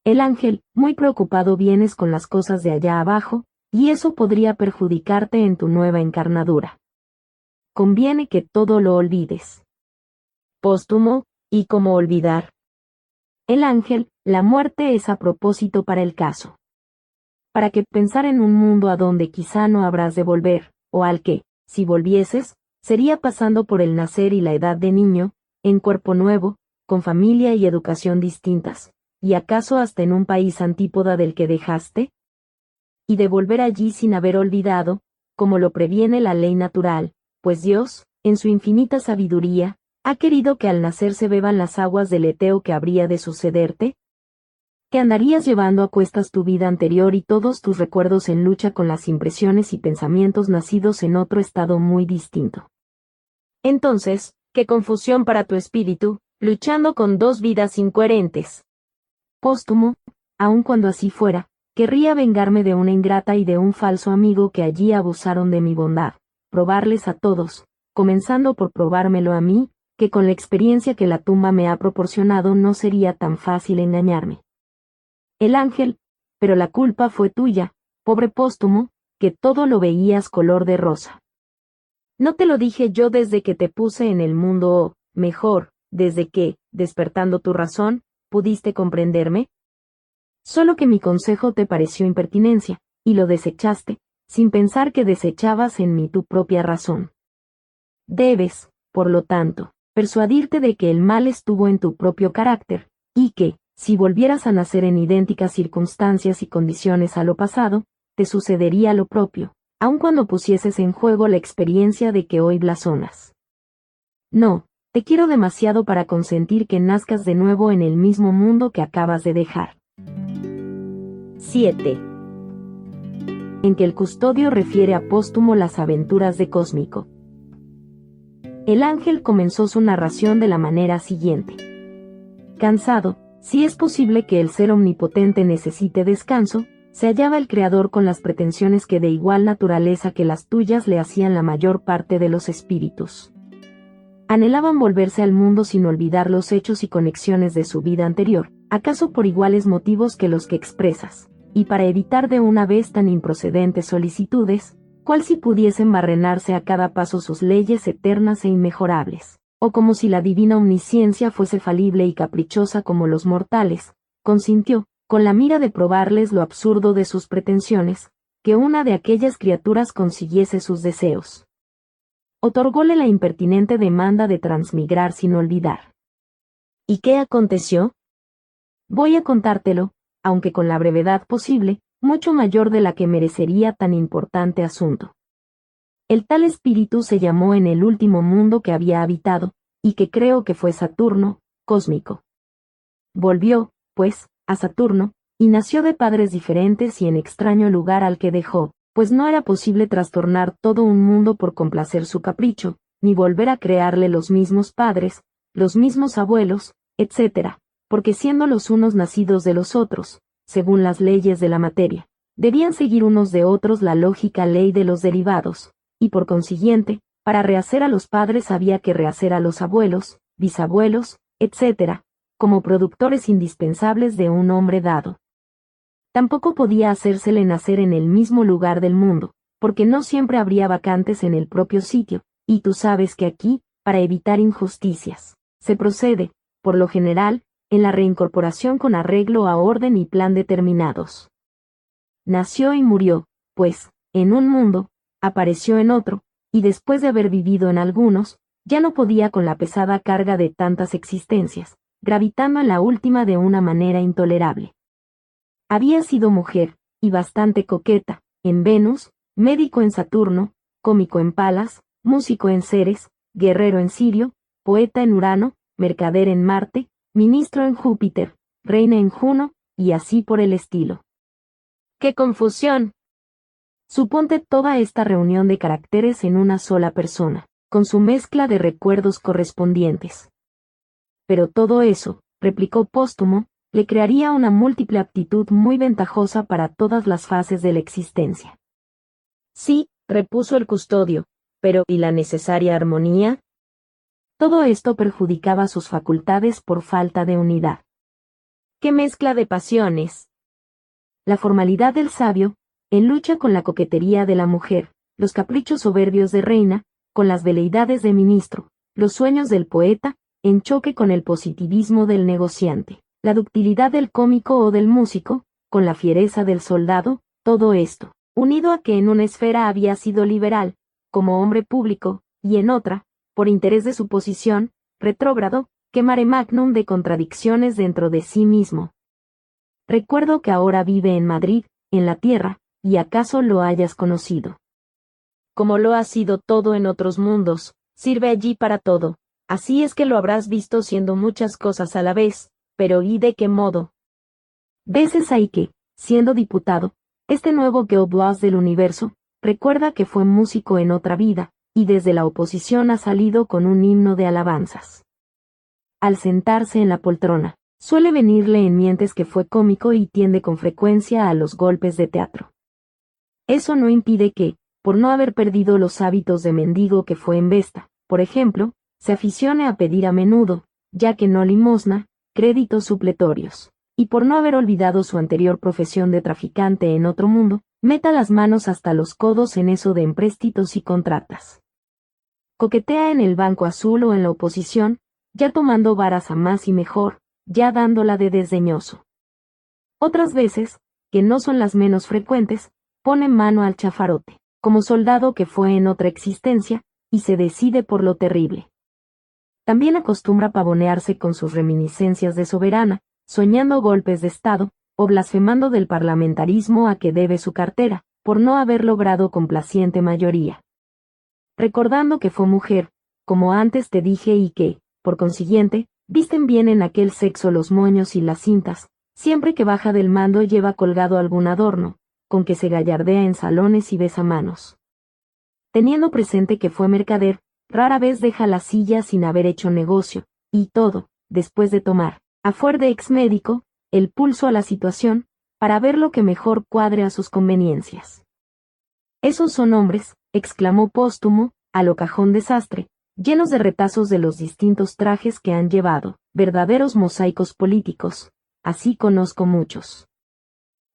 El ángel, muy preocupado vienes con las cosas de allá abajo, y eso podría perjudicarte en tu nueva encarnadura. Conviene que todo lo olvides. Póstumo, ¿y cómo olvidar? El ángel, la muerte es a propósito para el caso. Para que pensar en un mundo a donde quizá no habrás de volver, o al que, si volvieses, sería pasando por el nacer y la edad de niño, en cuerpo nuevo, con familia y educación distintas, y acaso hasta en un país antípoda del que dejaste, y de volver allí sin haber olvidado, como lo previene la ley natural, pues Dios, en su infinita sabiduría, ha querido que al nacer se beban las aguas del Eteo que habría de sucederte, que andarías llevando a cuestas tu vida anterior y todos tus recuerdos en lucha con las impresiones y pensamientos nacidos en otro estado muy distinto. Entonces, qué confusión para tu espíritu, luchando con dos vidas incoherentes. Póstumo, aun cuando así fuera, querría vengarme de una ingrata y de un falso amigo que allí abusaron de mi bondad, probarles a todos, comenzando por probármelo a mí, que con la experiencia que la tumba me ha proporcionado no sería tan fácil engañarme. El ángel, pero la culpa fue tuya, pobre Póstumo, que todo lo veías color de rosa. ¿No te lo dije yo desde que te puse en el mundo o, mejor, desde que, despertando tu razón, pudiste comprenderme? Solo que mi consejo te pareció impertinencia, y lo desechaste, sin pensar que desechabas en mí tu propia razón. Debes, por lo tanto, persuadirte de que el mal estuvo en tu propio carácter, y que, si volvieras a nacer en idénticas circunstancias y condiciones a lo pasado, te sucedería lo propio, aun cuando pusieses en juego la experiencia de que hoy blasonas. No, te quiero demasiado para consentir que nazcas de nuevo en el mismo mundo que acabas de dejar. 7. en que el custodio refiere a póstumo las aventuras de Cósmico. El ángel comenzó su narración de la manera siguiente. Cansado, si es posible que el ser omnipotente necesite descanso, se hallaba el Creador con las pretensiones que de igual naturaleza que las tuyas le hacían la mayor parte de los espíritus. Anhelaban volverse al mundo sin olvidar los hechos y conexiones de su vida anterior, acaso por iguales motivos que los que expresas, y para evitar de una vez tan improcedentes solicitudes, cual si pudiesen barrenarse a cada paso sus leyes eternas e inmejorables, o como si la divina omnisciencia fuese falible y caprichosa como los mortales, consintió, con la mira de probarles lo absurdo de sus pretensiones, que una de aquellas criaturas consiguiese sus deseos. Otorgóle la impertinente demanda de transmigrar sin olvidar. ¿Y qué aconteció? Voy a contártelo, aunque con la brevedad posible, mucho mayor de la que merecería tan importante asunto. El tal espíritu se llamó en el último mundo que había habitado, y que creo que fue Saturno, Cósmico. Volvió, pues, a Saturno, y nació de padres diferentes y en extraño lugar al que dejó, pues no era posible trastornar todo un mundo por complacer su capricho, ni volver a crearle los mismos padres, los mismos abuelos, etc., porque siendo los unos nacidos de los otros, según las leyes de la materia, debían seguir unos de otros la lógica ley de los derivados, y por consiguiente, para rehacer a los padres había que rehacer a los abuelos, bisabuelos, etc., como productores indispensables de un hombre dado. Tampoco podía hacérsele nacer en el mismo lugar del mundo, porque no siempre habría vacantes en el propio sitio, y tú sabes que aquí, para evitar injusticias, se procede, por lo general, en la reincorporación con arreglo a orden y plan determinados. Nació y murió, pues, en un mundo, apareció en otro, y después de haber vivido en algunos, ya no podía con la pesada carga de tantas existencias, gravitando en la última de una manera intolerable. Había sido mujer, y bastante coqueta, en Venus, médico en Saturno, cómico en Palas, músico en Ceres, guerrero en Sirio, poeta en Urano, mercader en Marte, ministro en Júpiter, reina en Juno, y así por el estilo. ¡Qué confusión! Suponte toda esta reunión de caracteres en una sola persona, con su mezcla de recuerdos correspondientes. Pero todo eso, replicó Póstumo, le crearía una múltiple aptitud muy ventajosa para todas las fases de la existencia. Sí, repuso el custodio, pero ¿y la necesaria armonía? Todo esto perjudicaba sus facultades por falta de unidad. ¡Qué mezcla de pasiones! La formalidad del sabio, en lucha con la coquetería de la mujer, los caprichos soberbios de reina, con las veleidades de ministro, los sueños del poeta, en choque con el positivismo del negociante, la ductilidad del cómico o del músico, con la fiereza del soldado, todo esto, unido a que en una esfera había sido liberal, como hombre público, y en otra, por interés de su posición, retrógrado, que mare magnum de contradicciones dentro de sí mismo. Recuerdo que ahora vive en Madrid, en la tierra, y acaso lo hayas conocido. Como lo ha sido todo en otros mundos, sirve allí para todo, así es que lo habrás visto siendo muchas cosas a la vez, pero ¿y de qué modo? Veces hay que, siendo diputado, este nuevo Gil Blas del universo, recuerda que fue músico en otra vida, y desde la oposición ha salido con un himno de alabanzas. Al sentarse en la poltrona, suele venirle en mientes que fue cómico y tiende con frecuencia a los golpes de teatro. Eso no impide que, por no haber perdido los hábitos de mendigo que fue en Vesta, por ejemplo, se aficione a pedir a menudo, ya que no limosna, créditos supletorios, y por no haber olvidado su anterior profesión de traficante en otro mundo, meta las manos hasta los codos en eso de empréstitos y contratas. Coquetea en el banco azul o en la oposición, ya tomando varas a más y mejor, ya dándola de desdeñoso. Otras veces, que no son las menos frecuentes, pone mano al chafarote, como soldado que fue en otra existencia, y se decide por lo terrible. También acostumbra pavonearse con sus reminiscencias de soberana, soñando golpes de Estado, o blasfemando del parlamentarismo a que debe su cartera, por no haber logrado complaciente mayoría. Recordando que fue mujer, como antes te dije y que, por consiguiente, visten bien en aquel sexo los moños y las cintas, siempre que baja del mando lleva colgado algún adorno, con que se gallardea en salones y besamanos. Teniendo presente que fue mercader, rara vez deja la silla sin haber hecho negocio, y todo, después de tomar, a fuer de ex médico, el pulso a la situación, para ver lo que mejor cuadre a sus conveniencias. Esos son hombres, exclamó Póstumo, a lo cajón desastre, llenos de retazos de los distintos trajes que han llevado, verdaderos mosaicos políticos, así conozco muchos.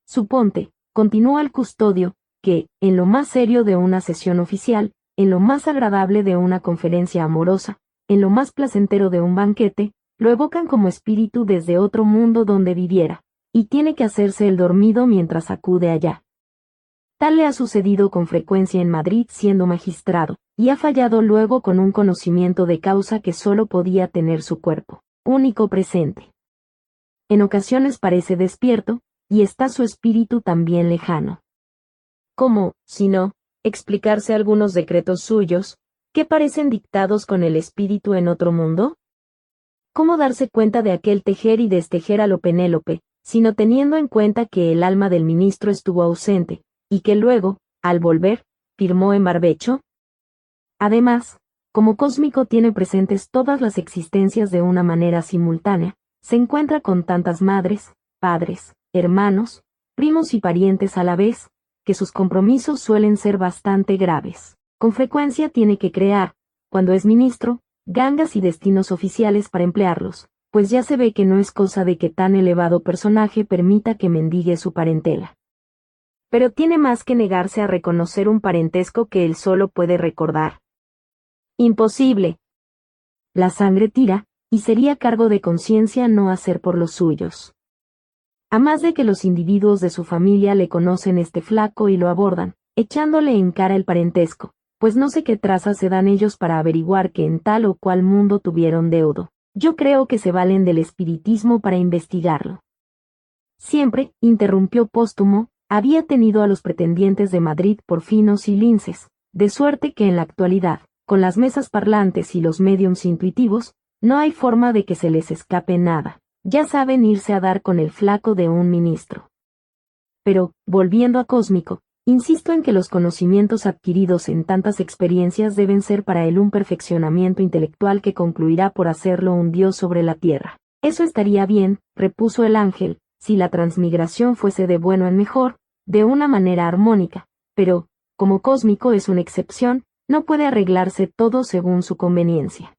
Suponte, continúa el custodio, que, en lo más serio de una sesión oficial, en lo más agradable de una conferencia amorosa, en lo más placentero de un banquete, lo evocan como espíritu desde otro mundo donde viviera, y tiene que hacerse el dormido mientras acude allá. Tal le ha sucedido con frecuencia en Madrid siendo magistrado, y ha fallado luego con un conocimiento de causa que sólo podía tener su cuerpo, único presente. En ocasiones parece despierto, y está su espíritu también lejano. ¿Cómo, si no, explicarse algunos decretos suyos, que parecen dictados con el espíritu en otro mundo? ¿Cómo darse cuenta de aquel tejer y destejer a lo Penélope, sino teniendo en cuenta que el alma del ministro estuvo ausente, y que luego, al volver, firmó en barbecho? Además, como cósmico tiene presentes todas las existencias de una manera simultánea, se encuentra con tantas madres, padres, hermanos, primos y parientes a la vez, que sus compromisos suelen ser bastante graves. Con frecuencia tiene que crear, cuando es ministro, gangas y destinos oficiales para emplearlos, pues ya se ve que no es cosa de que tan elevado personaje permita que mendigue su parentela. Pero tiene más que negarse a reconocer un parentesco que él solo puede recordar. Imposible. La sangre tira, y sería cargo de conciencia no hacer por los suyos. A más de que los individuos de su familia le conocen este flaco y lo abordan, echándole en cara el parentesco, pues no sé qué trazas se dan ellos para averiguar que en tal o cual mundo tuvieron deudo. Yo creo que se valen del espiritismo para investigarlo. Siempre, interrumpió Póstumo, había tenido a los pretendientes de Madrid por finos y linces, de suerte que en la actualidad, con las mesas parlantes y los médiums intuitivos, no hay forma de que se les escape nada. Ya saben irse a dar con el flaco de un ministro. Pero, volviendo a cósmico, insisto en que los conocimientos adquiridos en tantas experiencias deben ser para él un perfeccionamiento intelectual que concluirá por hacerlo un dios sobre la tierra. Eso estaría bien, repuso el ángel, si la transmigración fuese de bueno en mejor, de una manera armónica, pero, como cósmico es una excepción, no puede arreglarse todo según su conveniencia.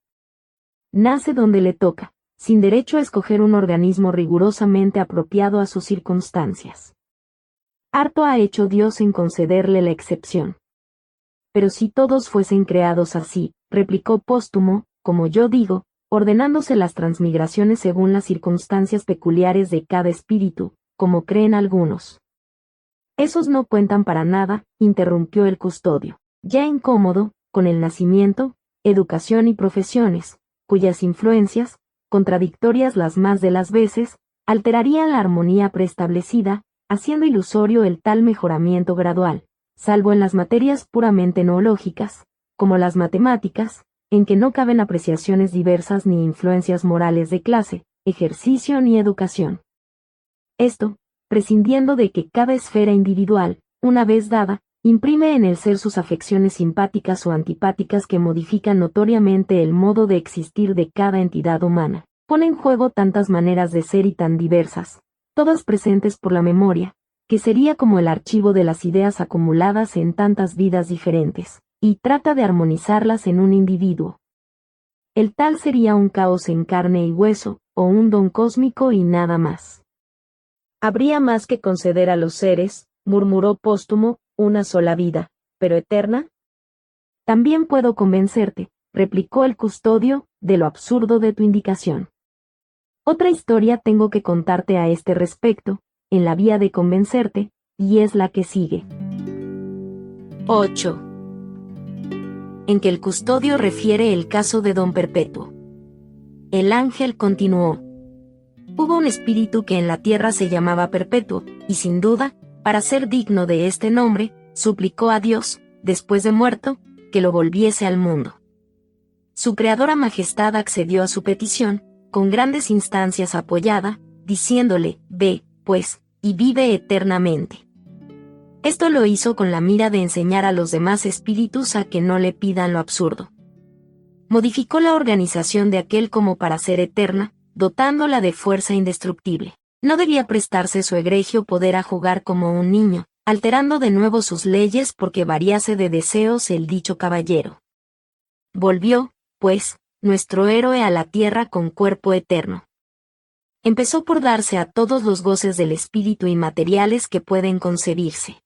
Nace donde le toca, sin derecho a escoger un organismo rigurosamente apropiado a sus circunstancias. Harto ha hecho Dios en concederle la excepción. Pero si todos fuesen creados así, replicó Póstumo, como yo digo, ordenándose las transmigraciones según las circunstancias peculiares de cada espíritu, como creen algunos. Esos no cuentan para nada, interrumpió el custodio, ya incómodo, con el nacimiento, educación y profesiones, cuyas influencias, contradictorias las más de las veces, alterarían la armonía preestablecida, haciendo ilusorio el tal mejoramiento gradual, salvo en las materias puramente noológicas, como las matemáticas, en que no caben apreciaciones diversas ni influencias morales de clase, ejercicio ni educación. Esto, prescindiendo de que cada esfera individual, una vez dada, imprime en el ser sus afecciones simpáticas o antipáticas que modifican notoriamente el modo de existir de cada entidad humana. Pone en juego tantas maneras de ser y tan diversas, todas presentes por la memoria, que sería como el archivo de las ideas acumuladas en tantas vidas diferentes, y trata de armonizarlas en un individuo. El tal sería un caos en carne y hueso, o un don cósmico y nada más. Habría más que conceder a los seres, murmuró Póstumo, una sola vida, pero eterna. También puedo convencerte, replicó el custodio, de lo absurdo de tu indicación. Otra historia tengo que contarte a este respecto, en la vía de convencerte, y es la que sigue. 8. En que el custodio refiere el caso de don Perpetuo. El ángel continuó. Hubo un espíritu que en la tierra se llamaba Perpetuo, y sin duda, para ser digno de este nombre, suplicó a Dios, después de muerto, que lo volviese al mundo. Su creadora majestad accedió a su petición, con grandes instancias apoyada, diciéndole, ve, pues, y vive eternamente. Esto lo hizo con la mira de enseñar a los demás espíritus a que no le pidan lo absurdo. Modificó la organización de aquel como para ser eterna, dotándola de fuerza indestructible. No debía prestarse su egregio poder a jugar como un niño, alterando de nuevo sus leyes porque variase de deseos el dicho caballero. Volvió, pues, nuestro héroe a la tierra con cuerpo eterno. Empezó por darse a todos los goces del espíritu inmateriales que pueden concebirse.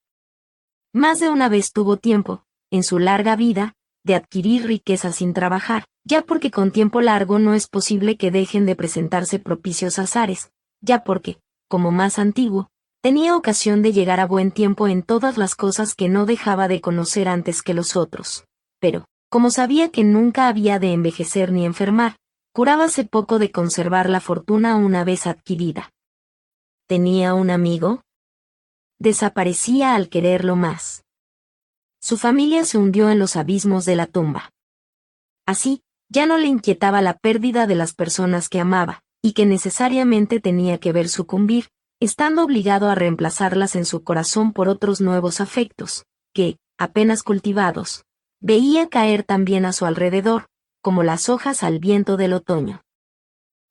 Más de una vez tuvo tiempo, en su larga vida, de adquirir riqueza sin trabajar, ya porque con tiempo largo no es posible que dejen de presentarse propicios azares, ya porque, como más antiguo, tenía ocasión de llegar a buen tiempo en todas las cosas que no dejaba de conocer antes que los otros. Pero, como sabía que nunca había de envejecer ni enfermar, curábase poco de conservar la fortuna una vez adquirida. ¿Tenía un amigo? Desaparecía al quererlo más. Su familia se hundió en los abismos de la tumba. Así, ya no le inquietaba la pérdida de las personas que amaba, y que necesariamente tenía que ver sucumbir, estando obligado a reemplazarlas en su corazón por otros nuevos afectos, que, apenas cultivados, veía caer también a su alrededor, como las hojas al viento del otoño.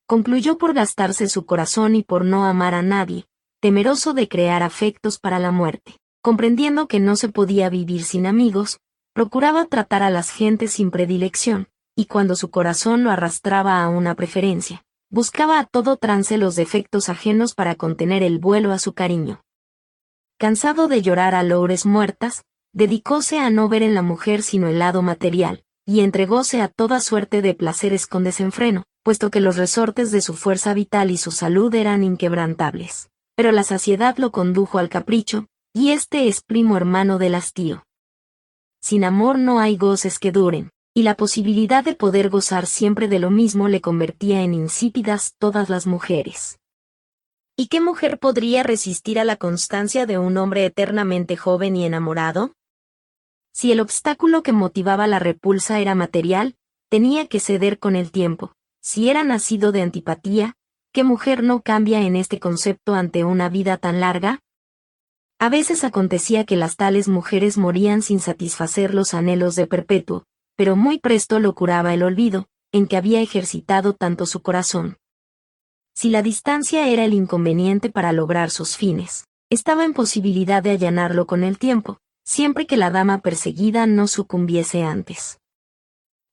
Concluyó por gastarse su corazón y por no amar a nadie, temeroso de crear afectos para la muerte. Comprendiendo que no se podía vivir sin amigos, procuraba tratar a las gentes sin predilección, y cuando su corazón lo arrastraba a una preferencia, buscaba a todo trance los defectos ajenos para contener el vuelo a su cariño. Cansado de llorar a loures muertas, dedicóse a no ver en la mujer sino el lado material, y entregóse a toda suerte de placeres con desenfreno, puesto que los resortes de su fuerza vital y su salud eran inquebrantables. Pero la saciedad lo condujo al capricho, y este es primo hermano del hastío. Sin amor no hay goces que duren, y la posibilidad de poder gozar siempre de lo mismo le convertía en insípidas todas las mujeres. ¿Y qué mujer podría resistir a la constancia de un hombre eternamente joven y enamorado? Si el obstáculo que motivaba la repulsa era material, tenía que ceder con el tiempo. Si era nacido de antipatía, ¿qué mujer no cambia en este concepto ante una vida tan larga? A veces acontecía que las tales mujeres morían sin satisfacer los anhelos de Perpetuo, pero muy presto lo curaba el olvido, en que había ejercitado tanto su corazón. Si la distancia era el inconveniente para lograr sus fines, estaba en posibilidad de allanarlo con el tiempo, siempre que la dama perseguida no sucumbiese antes.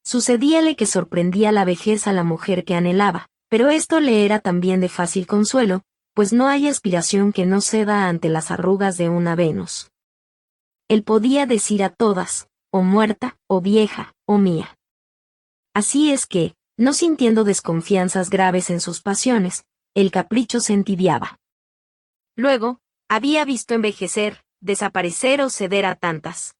Sucedíale que sorprendía la vejez a la mujer que anhelaba, pero esto le era también de fácil consuelo, pues no hay aspiración que no ceda ante las arrugas de una Venus. Él podía decir a todas, o muerta, o vieja, o mía. Así es que, no sintiendo desconfianzas graves en sus pasiones, el capricho se entibiaba. Luego, había visto envejecer, desaparecer o ceder a tantas.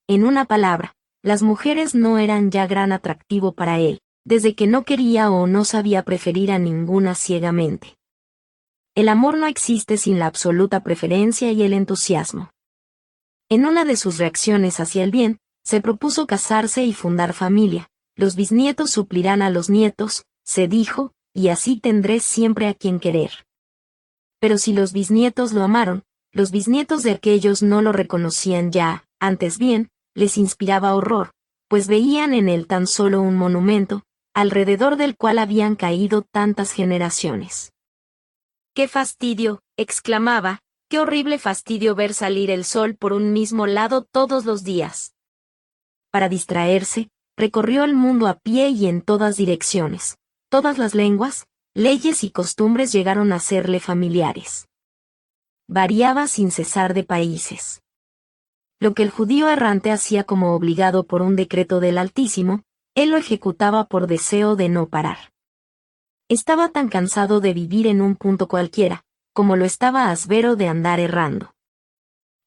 En una palabra, las mujeres no eran ya gran atractivo para él, desde que no quería o no sabía preferir a ninguna ciegamente. El amor no existe sin la absoluta preferencia y el entusiasmo. En una de sus reacciones hacia el bien, se propuso casarse y fundar familia. Los bisnietos suplirán a los nietos, se dijo, y así tendré siempre a quien querer. Pero si los bisnietos lo amaron, los bisnietos de aquellos no lo reconocían ya, antes bien, les inspiraba horror, pues veían en él tan solo un monumento, alrededor del cual habían caído tantas generaciones. ¡Qué fastidio!, exclamaba, ¡qué horrible fastidio ver salir el sol por un mismo lado todos los días! Para distraerse, recorrió el mundo a pie y en todas direcciones. Todas las lenguas, leyes y costumbres llegaron a serle familiares. Variaba sin cesar de países. Lo que el judío errante hacía como obligado por un decreto del Altísimo, él lo ejecutaba por deseo de no parar. Estaba tan cansado de vivir en un punto cualquiera, como lo estaba Asbero de andar errando.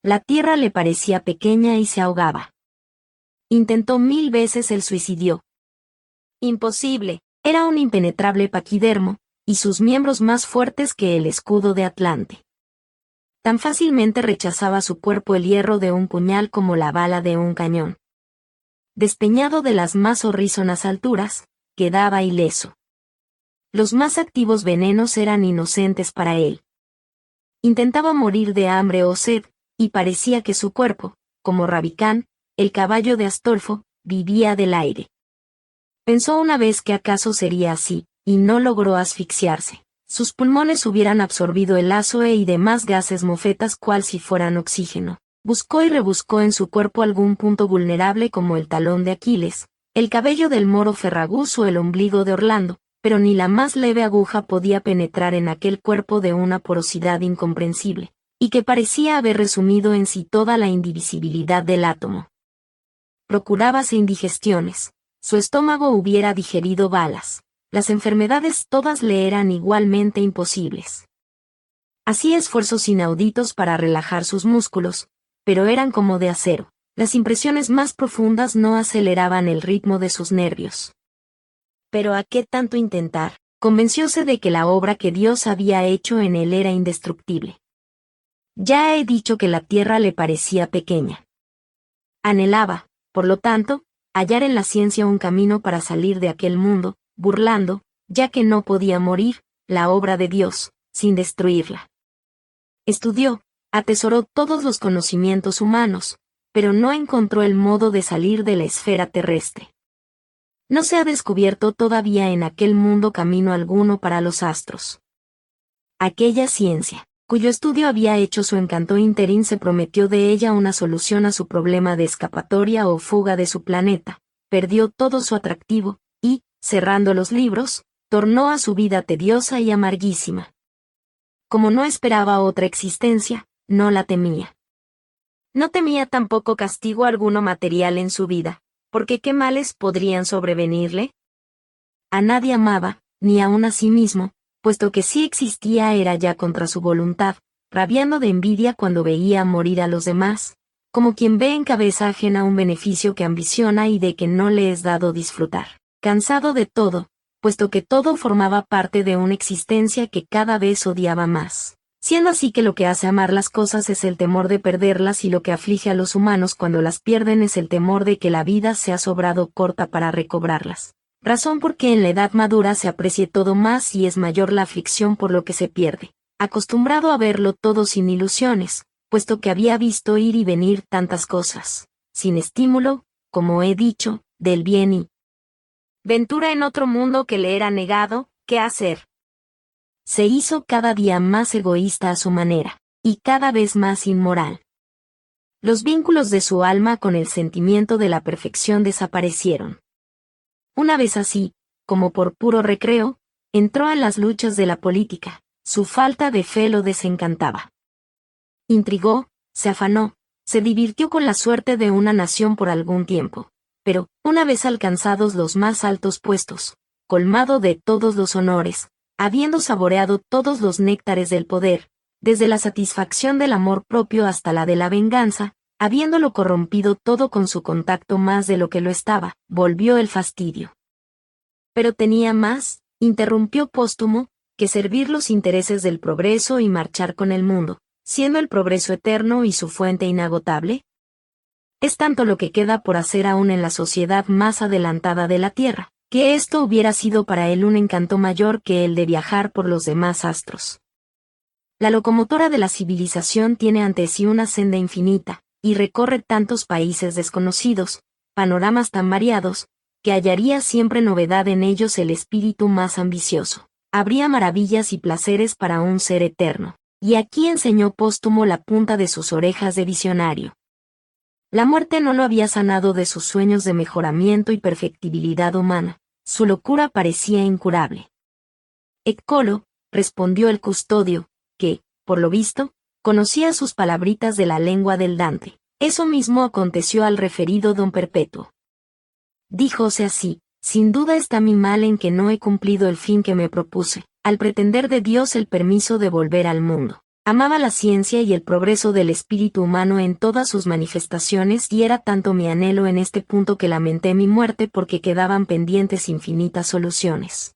La tierra le parecía pequeña y se ahogaba. Intentó 1000 veces el suicidio. Imposible, era un impenetrable paquidermo, y sus miembros más fuertes que el escudo de Atlante. Tan fácilmente rechazaba su cuerpo el hierro de un puñal como la bala de un cañón. Despeñado de las más horrísonas alturas, quedaba ileso. Los más activos venenos eran inocentes para él. Intentaba morir de hambre o sed, y parecía que su cuerpo, como Rabicán, el caballo de Astolfo, vivía del aire. Pensó una vez que acaso sería así, y no logró asfixiarse. Sus pulmones hubieran absorbido el azoe y demás gases mofetas cual si fueran oxígeno. Buscó y rebuscó en su cuerpo algún punto vulnerable como el talón de Aquiles, el cabello del moro Ferragus o el ombligo de Orlando, pero ni la más leve aguja podía penetrar en aquel cuerpo de una porosidad incomprensible, y que parecía haber resumido en sí toda la indivisibilidad del átomo. Procurábase indigestiones. Su estómago hubiera digerido balas. Las enfermedades todas le eran igualmente imposibles. Hacía esfuerzos inauditos para relajar sus músculos, pero eran como de acero. Las impresiones más profundas no aceleraban el ritmo de sus nervios. Pero ¿a qué tanto intentar? Convencióse de que la obra que Dios había hecho en él era indestructible. Ya he dicho que la tierra le parecía pequeña. Anhelaba, por lo tanto, hallar en la ciencia un camino para salir de aquel mundo, burlando, ya que no podía morir, la obra de Dios, sin destruirla. Estudió, atesoró todos los conocimientos humanos, pero no encontró el modo de salir de la esfera terrestre. No se ha descubierto todavía en aquel mundo camino alguno para los astros. Aquella ciencia, cuyo estudio había hecho su encanto interín, se prometió de ella una solución a su problema de escapatoria o fuga de su planeta, perdió todo su atractivo, y, cerrando los libros, tornó a su vida tediosa y amarguísima. Como no esperaba otra existencia, no la temía. No temía tampoco castigo alguno material en su vida, porque ¿qué males podrían sobrevenirle? A nadie amaba, ni aun a sí mismo, puesto que si existía era ya contra su voluntad, rabiando de envidia cuando veía morir a los demás, como quien ve en cabeza ajena un beneficio que ambiciona y de que no le es dado disfrutar. Cansado de todo, puesto que todo formaba parte de una existencia que cada vez odiaba más. Siendo así que lo que hace amar las cosas es el temor de perderlas y lo que aflige a los humanos cuando las pierden es el temor de que la vida sea sobrado corta para recobrarlas. Razón porque en la edad madura se aprecie todo más y es mayor la aflicción por lo que se pierde. Acostumbrado a verlo todo sin ilusiones, puesto que había visto ir y venir tantas cosas, sin estímulo, como he dicho, del bien y ventura en otro mundo que le era negado, ¿qué hacer? Se hizo cada día más egoísta a su manera, y cada vez más inmoral. Los vínculos de su alma con el sentimiento de la perfección desaparecieron. Una vez así, como por puro recreo, entró en las luchas de la política, su falta de fe lo desencantaba. Intrigó, se afanó, se divirtió con la suerte de una nación por algún tiempo, pero, una vez alcanzados los más altos puestos, colmado de todos los honores, habiendo saboreado todos los néctares del poder, desde la satisfacción del amor propio hasta la de la venganza, habiéndolo corrompido todo con su contacto más de lo que lo estaba, volvió el fastidio. Pero tenía más, interrumpió Póstumo, que servir los intereses del progreso y marchar con el mundo, siendo el progreso eterno y su fuente inagotable. Es tanto lo que queda por hacer aún en la sociedad más adelantada de la Tierra, que esto hubiera sido para él un encanto mayor que el de viajar por los demás astros. La locomotora de la civilización tiene ante sí una senda infinita, y recorre tantos países desconocidos, panoramas tan variados, que hallaría siempre novedad en ellos el espíritu más ambicioso. Habría maravillas y placeres para un ser eterno. Y aquí enseñó Póstumo la punta de sus orejas de visionario. La muerte no lo había sanado de sus sueños de mejoramiento y perfectibilidad humana. Su locura parecía incurable. Eccolo, respondió el custodio, que, por lo visto, conocía sus palabritas de la lengua del Dante. Eso mismo aconteció al referido don Perpetuo. Díjose así, sin duda está mi mal en que no he cumplido el fin que me propuse, al pretender de Dios el permiso de volver al mundo. Amaba la ciencia y el progreso del espíritu humano en todas sus manifestaciones y era tanto mi anhelo en este punto que lamenté mi muerte porque quedaban pendientes infinitas soluciones.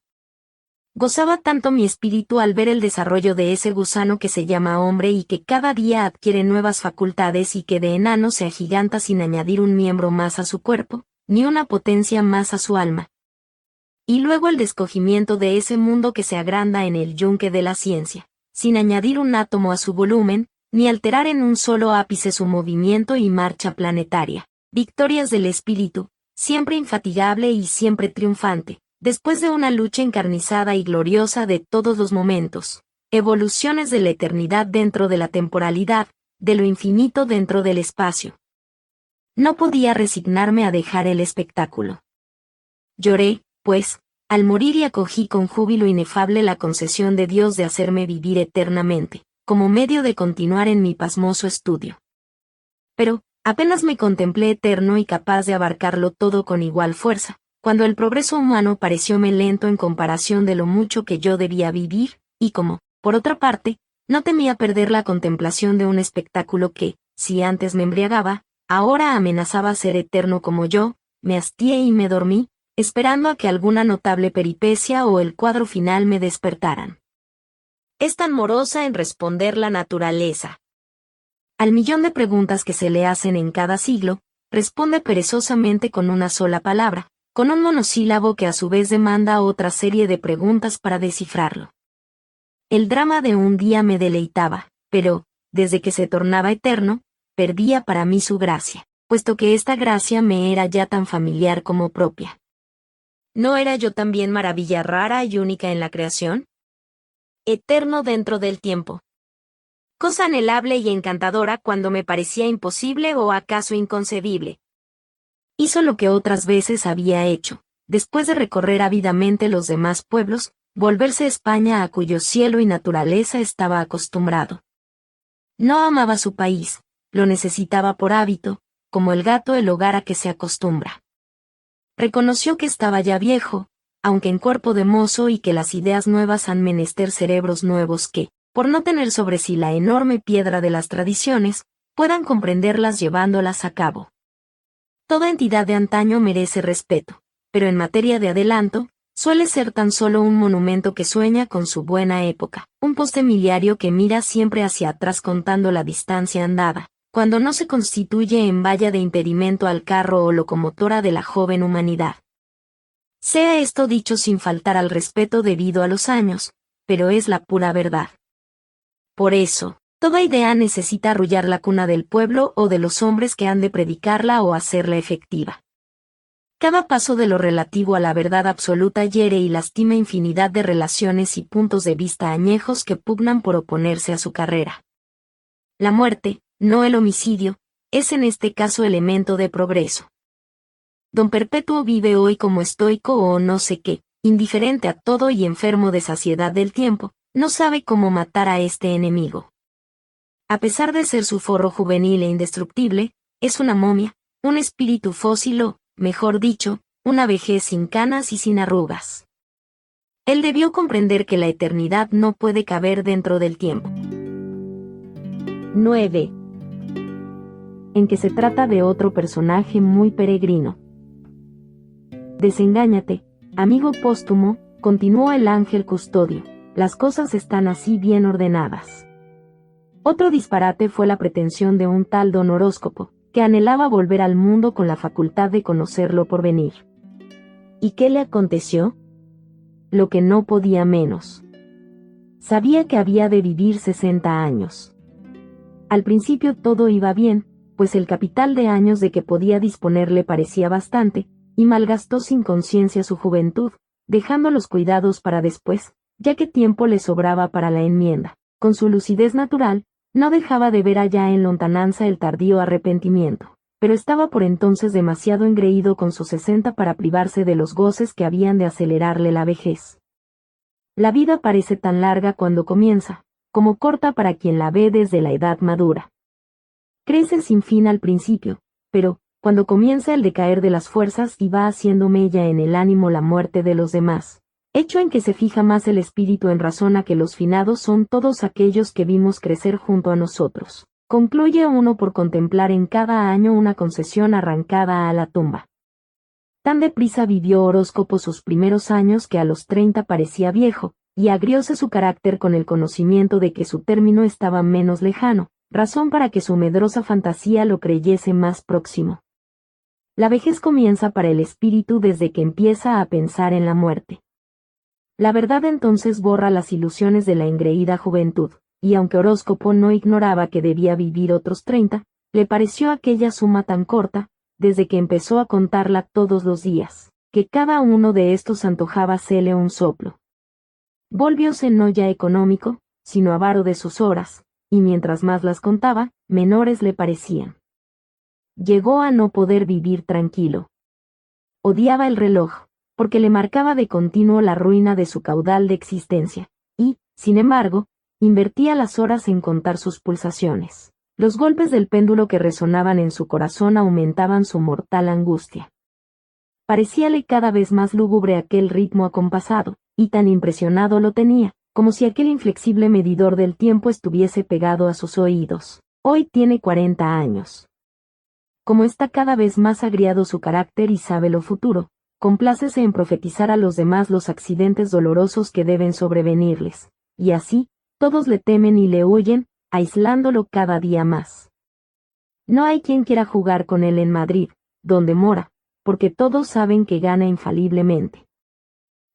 Gozaba tanto mi espíritu al ver el desarrollo de ese gusano que se llama hombre y que cada día adquiere nuevas facultades y que de enano se agiganta sin añadir un miembro más a su cuerpo, ni una potencia más a su alma. Y luego el descogimiento de ese mundo que se agranda en el yunque de la ciencia, sin añadir un átomo a su volumen, ni alterar en un solo ápice su movimiento y marcha planetaria. Victorias del espíritu, siempre infatigable y siempre triunfante, después de una lucha encarnizada y gloriosa de todos los momentos. Evoluciones de la eternidad dentro de la temporalidad, de lo infinito dentro del espacio. No podía resignarme a dejar el espectáculo. Lloré, pues, al morir y acogí con júbilo inefable la concesión de Dios de hacerme vivir eternamente, como medio de continuar en mi pasmoso estudio. Pero, apenas me contemplé eterno y capaz de abarcarlo todo con igual fuerza, cuando el progreso humano parecióme lento en comparación de lo mucho que yo debía vivir, y como, por otra parte, no temía perder la contemplación de un espectáculo que, si antes me embriagaba, ahora amenazaba ser eterno como yo, me hastié y me dormí, esperando a que alguna notable peripecia o el cuadro final me despertaran. Es tan morosa en responder la naturaleza. Al millón de preguntas que se le hacen en cada siglo, responde perezosamente con una sola palabra, con un monosílabo que a su vez demanda otra serie de preguntas para descifrarlo. El drama de un día me deleitaba, pero, desde que se tornaba eterno, perdía para mí su gracia, puesto que esta gracia me era ya tan familiar como propia. ¿No era yo también maravilla rara y única en la creación? Eterno dentro del tiempo. Cosa anhelable y encantadora cuando me parecía imposible o acaso inconcebible. Hizo lo que otras veces había hecho, después de recorrer ávidamente los demás pueblos, volverse a España a cuyo cielo y naturaleza estaba acostumbrado. No amaba su país, lo necesitaba por hábito, como el gato el hogar a que se acostumbra. Reconoció que estaba ya viejo, aunque en cuerpo de mozo, y que las ideas nuevas han menester cerebros nuevos que, por no tener sobre sí la enorme piedra de las tradiciones, puedan comprenderlas llevándolas a cabo. Toda entidad de antaño merece respeto, pero en materia de adelanto, suele ser tan solo un monumento que sueña con su buena época, un poste miliario que mira siempre hacia atrás contando la distancia andada, cuando no se constituye en valla de impedimento al carro o locomotora de la joven humanidad. Sea esto dicho sin faltar al respeto debido a los años, pero es la pura verdad. Por eso, toda idea necesita arrullar la cuna del pueblo o de los hombres que han de predicarla o hacerla efectiva. Cada paso de lo relativo a la verdad absoluta hiere y lastima infinidad de relaciones y puntos de vista añejos que pugnan por oponerse a su carrera. La muerte, no el homicidio, es en este caso elemento de progreso. Don Perpetuo vive hoy como estoico o no sé qué, indiferente a todo y enfermo de saciedad del tiempo, no sabe cómo matar a este enemigo. A pesar de ser su forro juvenil e indestructible, es una momia, un espíritu fósil o, mejor dicho, una vejez sin canas y sin arrugas. Él debió comprender que la eternidad no puede caber dentro del tiempo. 9. En que se trata de otro personaje muy peregrino. Desengáñate, amigo póstumo, continuó el ángel custodio, las cosas están así bien ordenadas. Otro disparate fue la pretensión de un tal don Horóscopo, que anhelaba volver al mundo con la facultad de conocerlo por venir. ¿Y qué le aconteció? Lo que no podía menos. Sabía que había de vivir 60 años. Al principio todo iba bien, pues el capital de años de que podía disponer le parecía bastante, y malgastó sin conciencia su juventud, dejando los cuidados para después, ya que tiempo le sobraba para la enmienda. Con su lucidez natural, no dejaba de ver allá en lontananza el tardío arrepentimiento, pero estaba por entonces demasiado engreído con sus 60 para privarse de los goces que habían de acelerarle la vejez. La vida parece tan larga cuando comienza, como corta para quien la ve desde la edad madura. Crece sin fin al principio, pero, cuando comienza el decaer de las fuerzas y va haciendo mella en el ánimo la muerte de los demás, hecho en que se fija más el espíritu en razón a que los finados son todos aquellos que vimos crecer junto a nosotros. Concluye uno por contemplar en cada año una concesión arrancada a la tumba. Tan deprisa vivió Horóscopo sus primeros años que a los 30 parecía viejo, y agrióse su carácter con el conocimiento de que su término estaba menos lejano, razón para que su medrosa fantasía lo creyese más próximo. La vejez comienza para el espíritu desde que empieza a pensar en la muerte. La verdad entonces borra las ilusiones de la engreída juventud, y aunque Horóscopo no ignoraba que debía vivir otros 30, le pareció aquella suma tan corta, desde que empezó a contarla todos los días, que cada uno de estos antojaba serle un soplo. Volvióse no ya económico, sino avaro de sus horas, y mientras más las contaba, menores le parecían. Llegó a no poder vivir tranquilo. Odiaba el reloj, porque le marcaba de continuo la ruina de su caudal de existencia, y, sin embargo, invertía las horas en contar sus pulsaciones. Los golpes del péndulo que resonaban en su corazón aumentaban su mortal angustia. Parecíale cada vez más lúgubre aquel ritmo acompasado, y tan impresionado lo tenía, como si aquel inflexible medidor del tiempo estuviese pegado a sus oídos. Hoy tiene 40 años. Como está cada vez más agriado su carácter y sabe lo futuro, complácese en profetizar a los demás los accidentes dolorosos que deben sobrevenirles, y así, todos le temen y le huyen, aislándolo cada día más. No hay quien quiera jugar con él en Madrid, donde mora, porque todos saben que gana infaliblemente.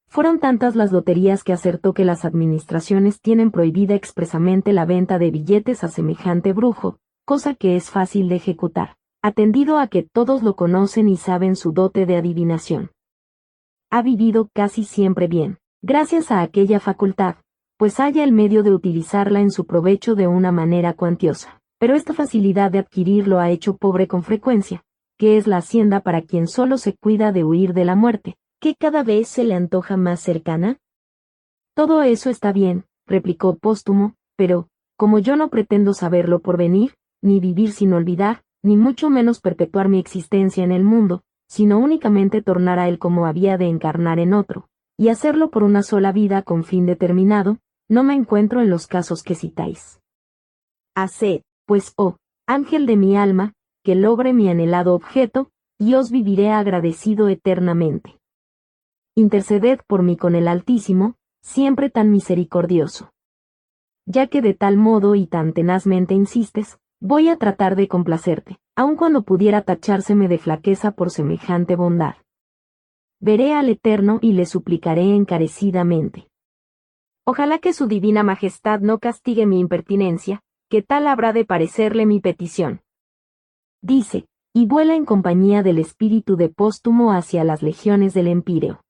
Fueron tantas las loterías que acertó que las administraciones tienen prohibida expresamente la venta de billetes a semejante brujo, cosa que es fácil de ejecutar, atendido a que todos lo conocen y saben su dote de adivinación. Ha vivido casi siempre bien, gracias a aquella facultad, pues halla el medio de utilizarla en su provecho de una manera cuantiosa, pero esta facilidad de adquirir lo ha hecho pobre con frecuencia, que es la hacienda para quien solo se cuida de huir de la muerte, que cada vez se le antoja más cercana. Todo eso está bien, replicó Póstumo, pero, como yo no pretendo saberlo por venir, ni vivir sin olvidar, ni mucho menos perpetuar mi existencia en el mundo, sino únicamente tornar a él como había de encarnar en otro, y hacerlo por una sola vida con fin determinado, no me encuentro en los casos que citáis. Haced, pues, oh, ángel de mi alma, que logre mi anhelado objeto, y os viviré agradecido eternamente. Interceded por mí con el Altísimo, siempre tan misericordioso. Ya que de tal modo y tan tenazmente insistes, voy a tratar de complacerte, aun cuando pudiera tachárseme de flaqueza por semejante bondad. Veré al Eterno y le suplicaré encarecidamente. Ojalá que su divina majestad no castigue mi impertinencia, que tal habrá de parecerle mi petición. Dice, y vuela en compañía del espíritu de Póstumo hacia las legiones del Empíreo.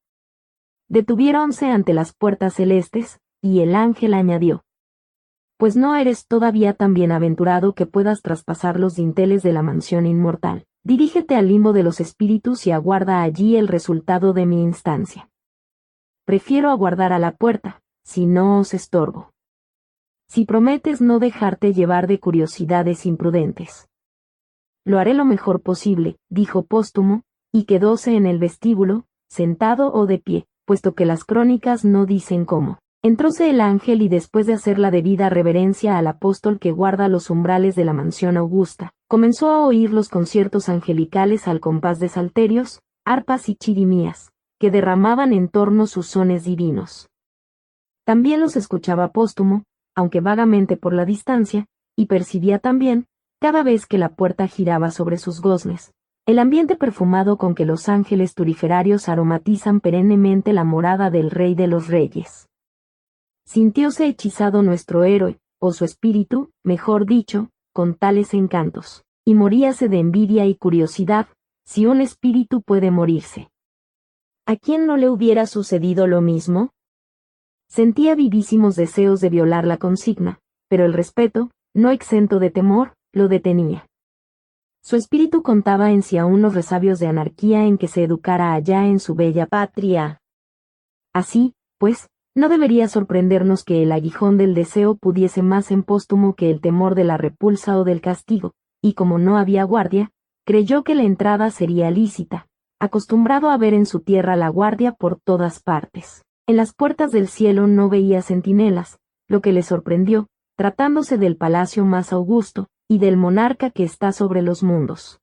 Detuviéronse ante las puertas celestes, y el ángel añadió: pues no eres todavía tan bienaventurado que puedas traspasar los dinteles de la mansión inmortal. Dirígete al limbo de los espíritus y aguarda allí el resultado de mi instancia. Prefiero aguardar a la puerta, si no os estorbo. Si prometes no dejarte llevar de curiosidades imprudentes. Lo haré lo mejor posible, dijo Póstumo, y quedóse en el vestíbulo, sentado o de pie, puesto que las crónicas no dicen cómo. Entróse el ángel y después de hacer la debida reverencia al apóstol que guarda los umbrales de la mansión augusta, comenzó a oír los conciertos angelicales al compás de salterios, arpas y chirimías, que derramaban en torno sus sones divinos. También los escuchaba Póstumo, aunque vagamente por la distancia, y percibía también, cada vez que la puerta giraba sobre sus goznes, el ambiente perfumado con que los ángeles turiferarios aromatizan perennemente la morada del Rey de los Reyes. Sintióse hechizado nuestro héroe, o su espíritu, mejor dicho, con tales encantos, y moríase de envidia y curiosidad, si un espíritu puede morirse. ¿A quién no le hubiera sucedido lo mismo? Sentía vivísimos deseos de violar la consigna, pero el respeto, no exento de temor, lo detenía. Su espíritu contaba en sí aún los resabios de anarquía en que se educara allá en su bella patria. Así, pues, no debería sorprendernos que el aguijón del deseo pudiese más en Póstumo que el temor de la repulsa o del castigo, y como no había guardia, creyó que la entrada sería lícita, acostumbrado a ver en su tierra la guardia por todas partes. En las puertas del cielo no veía centinelas, lo que le sorprendió, tratándose del palacio más augusto, y del monarca que está sobre los mundos.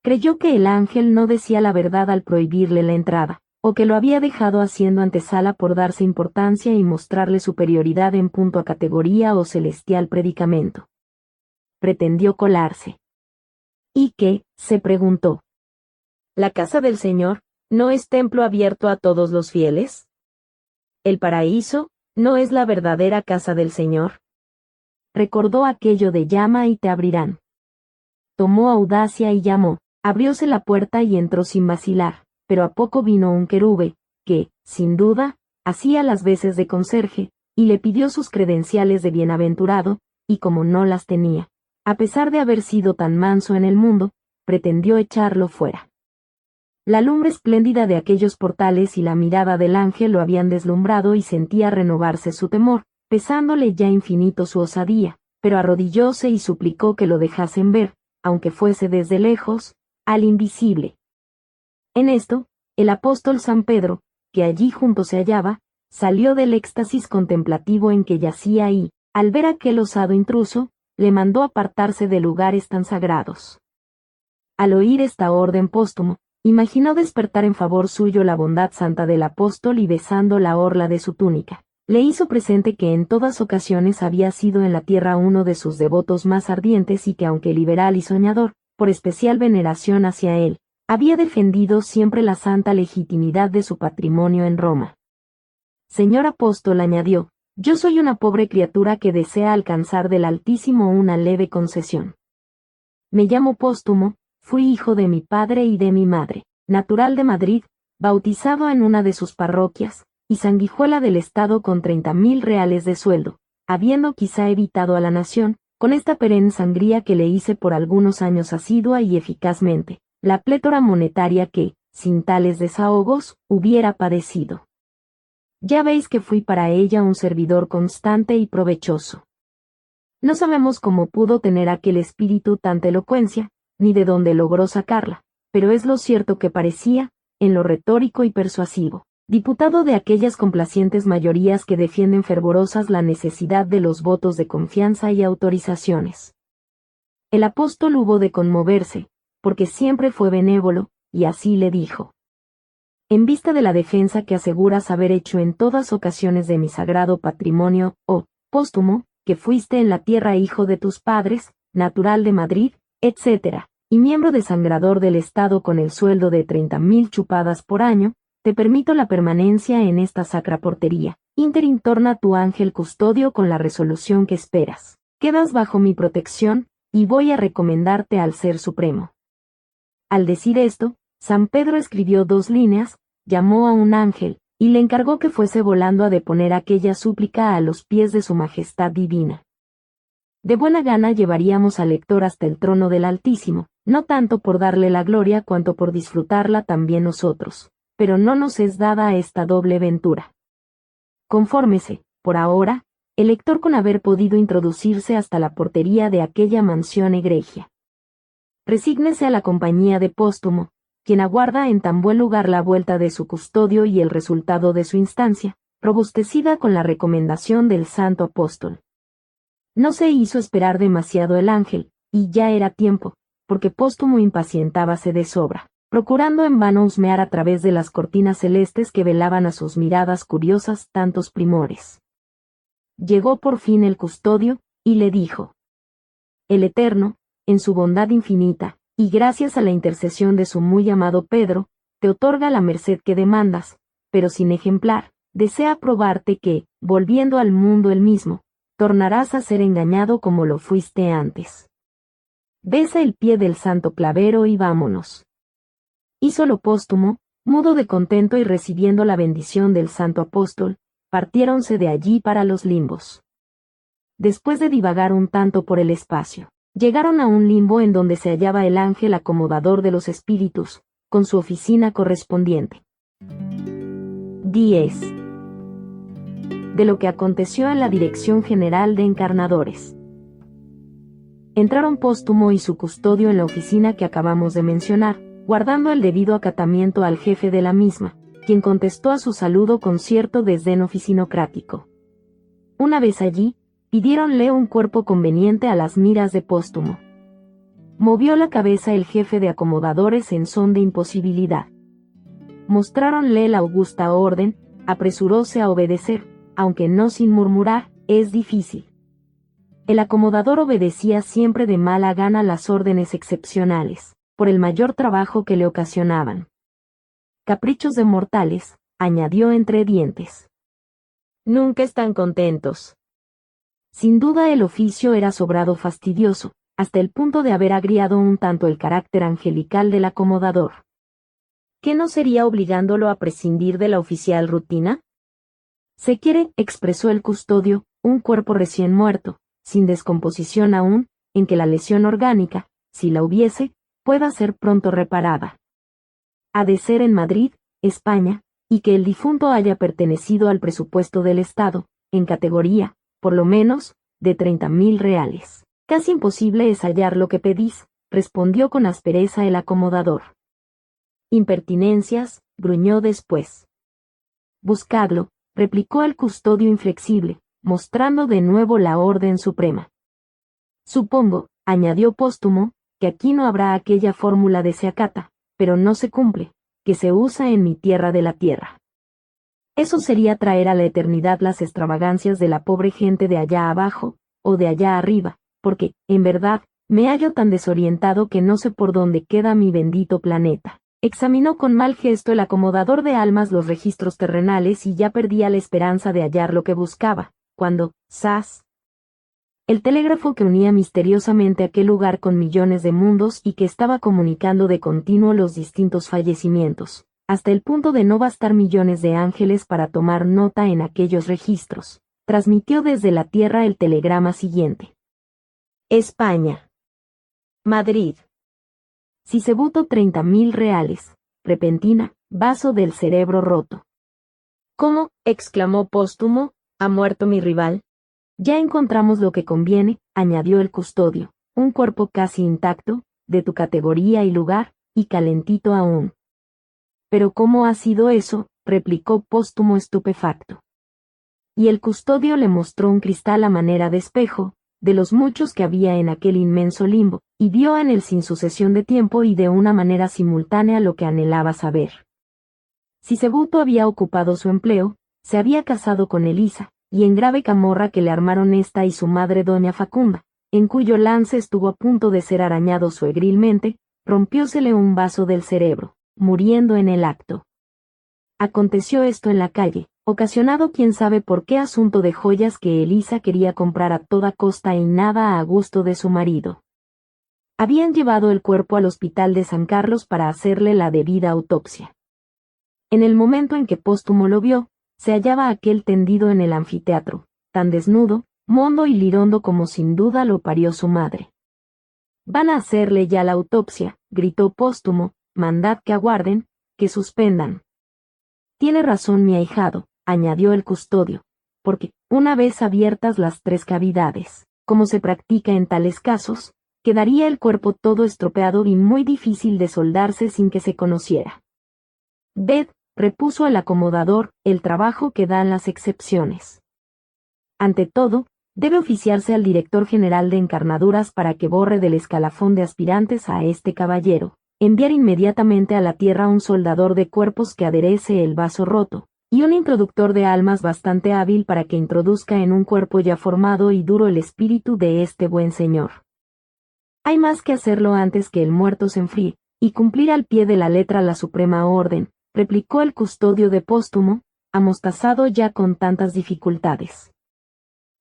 Creyó que el ángel no decía la verdad al prohibirle la entrada, o que lo había dejado haciendo antesala por darse importancia y mostrarle superioridad en punto a categoría o celestial predicamento. Pretendió colarse. ¿Y qué?, se preguntó. ¿La casa del Señor no es templo abierto a todos los fieles? ¿El paraíso no es la verdadera casa del Señor? recordó aquello de llama y te abrirán. Tomó audacia y llamó, abrióse la puerta y entró sin vacilar, pero a poco vino un querube, que, sin duda, hacía las veces de conserje, y le pidió sus credenciales de bienaventurado, y como no las tenía, a pesar de haber sido tan manso en el mundo, pretendió echarlo fuera. La lumbre espléndida de aquellos portales y la mirada del ángel lo habían deslumbrado y sentía renovarse su temor, pesándole ya infinito su osadía, pero arrodillóse y suplicó que lo dejasen ver, aunque fuese desde lejos, al invisible. En esto, el apóstol San Pedro, que allí junto se hallaba, salió del éxtasis contemplativo en que yacía y, al ver aquel osado intruso, le mandó apartarse de lugares tan sagrados. Al oír esta orden póstumo, imaginó despertar en favor suyo la bondad santa del apóstol y besando la orla de su túnica, le hizo presente que en todas ocasiones había sido en la tierra uno de sus devotos más ardientes y que aunque liberal y soñador, por especial veneración hacia él, había defendido siempre la santa legitimidad de su patrimonio en Roma. Señor apóstol, añadió, yo soy una pobre criatura que desea alcanzar del Altísimo una leve concesión. Me llamo Póstumo, fui hijo de mi padre y de mi madre, natural de Madrid, bautizado en una de sus parroquias, y sanguijuela del Estado con 30.000 reales de sueldo, habiendo quizá evitado a la nación, con esta perenne sangría que le hice por algunos años asidua y eficazmente, la plétora monetaria que, sin tales desahogos, hubiera padecido. Ya veis que fui para ella un servidor constante y provechoso. No sabemos cómo pudo tener aquel espíritu tanta elocuencia, ni de dónde logró sacarla, pero es lo cierto que parecía, en lo retórico y persuasivo, diputado de aquellas complacientes mayorías que defienden fervorosas la necesidad de los votos de confianza y autorizaciones. El apóstol hubo de conmoverse, porque siempre fue benévolo, y así le dijo. En vista de la defensa que aseguras haber hecho en todas ocasiones de mi sagrado patrimonio, oh, Póstumo, que fuiste en la tierra hijo de tus padres, natural de Madrid, etc., y miembro desangrador del Estado con el sueldo de 30.000 chupadas por año, te permito la permanencia en esta sacra portería, interim torna tu ángel custodio con la resolución que esperas. Quedas bajo mi protección, y voy a recomendarte al Ser Supremo. Al decir esto, San Pedro escribió 2 líneas, llamó a un ángel, y le encargó que fuese volando a deponer aquella súplica a los pies de su majestad divina. De buena gana llevaríamos al lector hasta el trono del Altísimo, no tanto por darle la gloria cuanto por disfrutarla también nosotros, pero no nos es dada esta doble ventura. Confórmese, por ahora, el lector con haber podido introducirse hasta la portería de aquella mansión egregia. Resígnese a la compañía de Póstumo, quien aguarda en tan buen lugar la vuelta de su custodio y el resultado de su instancia, robustecida con la recomendación del santo apóstol. No se hizo esperar demasiado el ángel, y ya era tiempo, porque Póstumo impacientábase de sobra, procurando en vano husmear a través de las cortinas celestes que velaban a sus miradas curiosas tantos primores. Llegó por fin el custodio, y le dijo: El Eterno, en su bondad infinita, y gracias a la intercesión de su muy amado Pedro, te otorga la merced que demandas, pero sin ejemplar, desea probarte que, volviendo al mundo el mismo, tornarás a ser engañado como lo fuiste antes. Besa el pie del santo clavero y vámonos. Hízolo Póstumo, mudo de contento y recibiendo la bendición del santo apóstol, partiéronse de allí para los limbos. Después de divagar un tanto por el espacio, llegaron a un limbo en donde se hallaba el ángel acomodador de los espíritus, con su oficina correspondiente. 10. De lo que aconteció en la Dirección General de Encarnadores. Entraron Póstumo y su custodio en la oficina que acabamos de mencionar, guardando el debido acatamiento al jefe de la misma, quien contestó a su saludo con cierto desdén oficinocrático. Una vez allí, pidiéronle un cuerpo conveniente a las miras de Póstumo. Movió la cabeza el jefe de acomodadores en son de imposibilidad. Mostráronle la augusta orden, apresuróse a obedecer, aunque no sin murmurar, es difícil. El acomodador obedecía siempre de mala gana las órdenes excepcionales, por el mayor trabajo que le ocasionaban. Caprichos de mortales, añadió entre dientes. Nunca están contentos. Sin duda el oficio era sobrado fastidioso, hasta el punto de haber agriado un tanto el carácter angelical del acomodador. ¿Qué no sería obligándolo a prescindir de la oficial rutina? Se quiere, expresó el custodio, un cuerpo recién muerto, sin descomposición aún, en que la lesión orgánica, si la hubiese, pueda ser pronto reparada. Ha de ser en Madrid, España, y que el difunto haya pertenecido al presupuesto del Estado, en categoría, por lo menos, de 30.000 reales. Casi imposible es hallar lo que pedís, respondió con aspereza el acomodador. Impertinencias, gruñó después. Buscadlo, replicó el custodio inflexible, mostrando de nuevo la orden suprema. Supongo, añadió Póstumo, que aquí no habrá aquella fórmula de se acata, pero no se cumple, que se usa en mi tierra de la tierra. Eso sería traer a la eternidad las extravagancias de la pobre gente de allá abajo, o de allá arriba, porque, en verdad, me hallo tan desorientado que no sé por dónde queda mi bendito planeta. Examinó con mal gesto el acomodador de almas los registros terrenales y ya perdía la esperanza de hallar lo que buscaba, cuando, ¡zas!, el telégrafo que unía misteriosamente aquel lugar con millones de mundos y que estaba comunicando de continuo los distintos fallecimientos, hasta el punto de no bastar millones de ángeles para tomar nota en aquellos registros, transmitió desde la tierra el telegrama siguiente. España. Madrid. Sisebuto 30.000 reales. Repentina, vaso del cerebro roto. ¿Cómo? Exclamó Póstumo, ¿ha muerto mi rival? Ya encontramos lo que conviene, añadió el custodio, un cuerpo casi intacto, de tu categoría y lugar, y calentito aún. ¿Pero cómo ha sido eso?, replicó Póstumo estupefacto. Y el custodio le mostró un cristal a manera de espejo, de los muchos que había en aquel inmenso limbo, y vio en él sin sucesión de tiempo y de una manera simultánea lo que anhelaba saber. Sisebuto había ocupado su empleo, se había casado con Elisa, y en grave camorra que le armaron esta y su madre doña Facunda, en cuyo lance estuvo a punto de ser arañado suegrilmente, rompiósele un vaso del cerebro, muriendo en el acto. Aconteció esto en la calle, ocasionado quién sabe por qué asunto de joyas que Elisa quería comprar a toda costa y nada a gusto de su marido. Habían llevado el cuerpo al hospital de San Carlos para hacerle la debida autopsia. En el momento en que Póstumo lo vio, se hallaba aquel tendido en el anfiteatro, tan desnudo, mondo y lirondo como sin duda lo parió su madre. Van a hacerle ya la autopsia, gritó Póstumo, mandad que aguarden, que suspendan. Tiene razón mi ahijado, añadió el custodio, porque, una vez abiertas las 3 cavidades, como se practica en tales casos, quedaría el cuerpo todo estropeado y muy difícil de soldarse sin que se conociera. Ved, repuso el acomodador, el trabajo que dan las excepciones. Ante todo, debe oficiarse al director general de encarnaduras para que borre del escalafón de aspirantes a este caballero, enviar inmediatamente a la tierra un soldador de cuerpos que aderece el vaso roto, y un introductor de almas bastante hábil para que introduzca en un cuerpo ya formado y duro el espíritu de este buen señor. Hay más que hacerlo antes que el muerto se enfríe, y cumplir al pie de la letra la suprema orden, replicó el custodio de Póstumo, amostazado ya con tantas dificultades.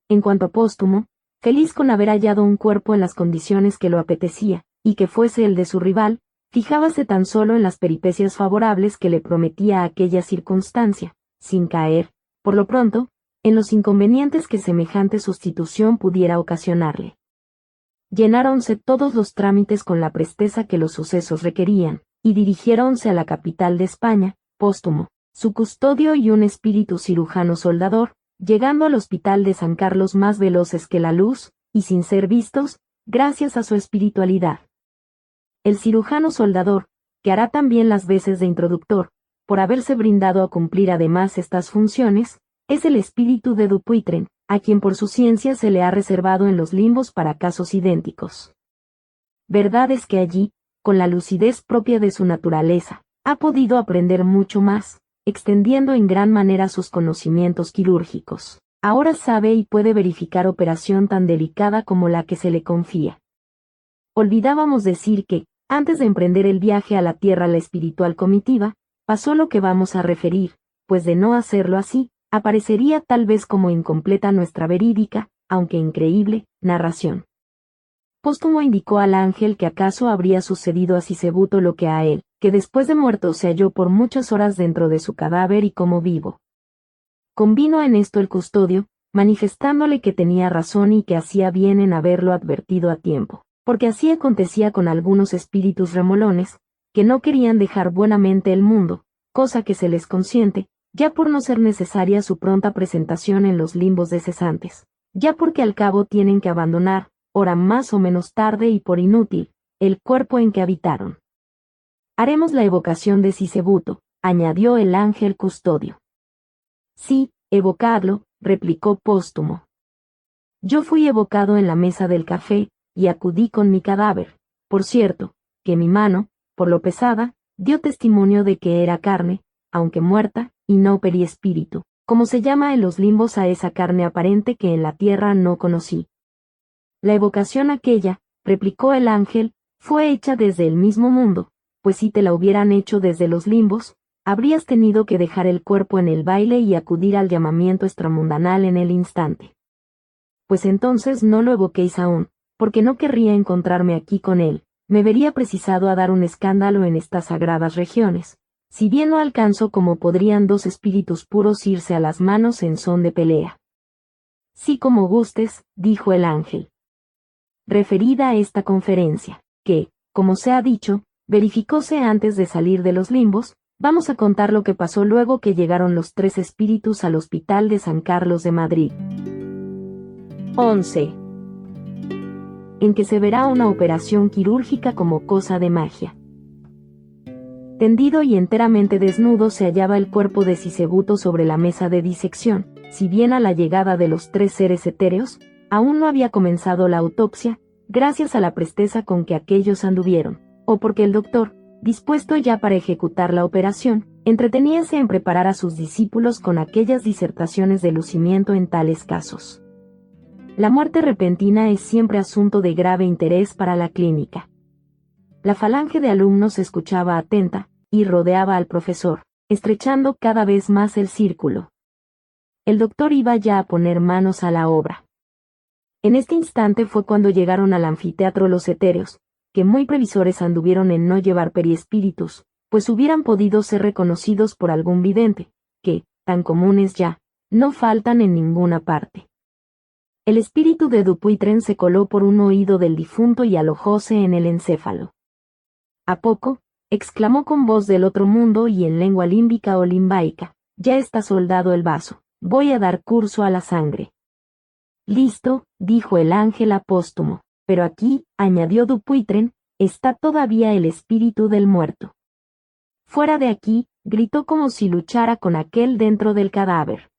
En cuanto a Póstumo, feliz con haber hallado un cuerpo en las condiciones que lo apetecía, y que fuese el de su rival, fijábase tan solo en las peripecias favorables que le prometía aquella circunstancia, sin caer, por lo pronto, en los inconvenientes que semejante sustitución pudiera ocasionarle. Llenáronse todos los trámites con la presteza que los sucesos requerían, y dirigiéronse a la capital de España, Póstumo, su custodio y un espíritu cirujano soldador, llegando al hospital de San Carlos más veloces que la luz, y sin ser vistos, gracias a su espiritualidad. El cirujano soldador, que hará también las veces de introductor, por haberse brindado a cumplir además estas funciones, es el espíritu de Dupuytren, a quien por su ciencia se le ha reservado en los limbos para casos idénticos. Verdad es que allí, con la lucidez propia de su naturaleza, ha podido aprender mucho más, extendiendo en gran manera sus conocimientos quirúrgicos. Ahora sabe y puede verificar operación tan delicada como la que se le confía. Olvidábamos decir que, antes de emprender el viaje a la tierra la espiritual comitiva, pasó lo que vamos a referir, pues de no hacerlo así, aparecería tal vez como incompleta nuestra verídica, aunque increíble, narración. Póstumo indicó al ángel que acaso habría sucedido a Sisebuto lo que a él, que después de muerto se halló por muchas horas dentro de su cadáver y como vivo. Convino en esto el custodio, manifestándole que tenía razón y que hacía bien en haberlo advertido a tiempo, porque así acontecía con algunos espíritus remolones, que no querían dejar buenamente el mundo, cosa que se les consiente, ya por no ser necesaria su pronta presentación en los limbos de cesantes, ya porque al cabo tienen que abandonar, ora más o menos tarde y por inútil, el cuerpo en que habitaron. Haremos la evocación de Sisebuto, añadió el ángel custodio. Sí, evocadlo, replicó Póstumo. Yo fui evocado en la mesa del café, y acudí con mi cadáver, por cierto, que mi mano, por lo pesada, dio testimonio de que era carne, aunque muerta, y no periespíritu, como se llama en los limbos a esa carne aparente que en la tierra no conocí. La evocación aquella, replicó el ángel, fue hecha desde el mismo mundo, pues si te la hubieran hecho desde los limbos, habrías tenido que dejar el cuerpo en el baile y acudir al llamamiento extramundanal en el instante. Pues entonces no lo evoquéis aún, porque no querría encontrarme aquí con él, me vería precisado a dar un escándalo en estas sagradas regiones, si bien no alcanzo como podrían dos espíritus puros irse a las manos en son de pelea. Sí, como gustes, dijo el ángel. Referida a esta conferencia, que, como se ha dicho, verificóse antes de salir de los limbos, vamos a contar lo que pasó luego que llegaron los tres espíritus al hospital de San Carlos de Madrid. 11. En que se verá una operación quirúrgica como cosa de magia. Tendido y enteramente desnudo se hallaba el cuerpo de Sisebuto sobre la mesa de disección, si bien a la llegada de los tres seres etéreos, aún no había comenzado la autopsia, gracias a la presteza con que aquellos anduvieron, o porque el doctor, dispuesto ya para ejecutar la operación, entreteníase en preparar a sus discípulos con aquellas disertaciones de lucimiento en tales casos. La muerte repentina es siempre asunto de grave interés para la clínica. La falange de alumnos escuchaba atenta, y rodeaba al profesor, estrechando cada vez más el círculo. El doctor iba ya a poner manos a la obra. En este instante fue cuando llegaron al anfiteatro los etéreos, que muy previsores anduvieron en no llevar periespíritus, pues hubieran podido ser reconocidos por algún vidente, que, tan comunes ya, no faltan en ninguna parte. El espíritu de Dupuytren se coló por un oído del difunto y alojóse en el encéfalo. A poco, exclamó con voz del otro mundo y en lengua límbica o limbaica, ya está soldado el vaso, voy a dar curso a la sangre. Listo, dijo el ángel a Póstumo, pero aquí, añadió Dupuytren, está todavía el espíritu del muerto. Fuera de aquí, gritó como si luchara con aquel dentro del cadáver.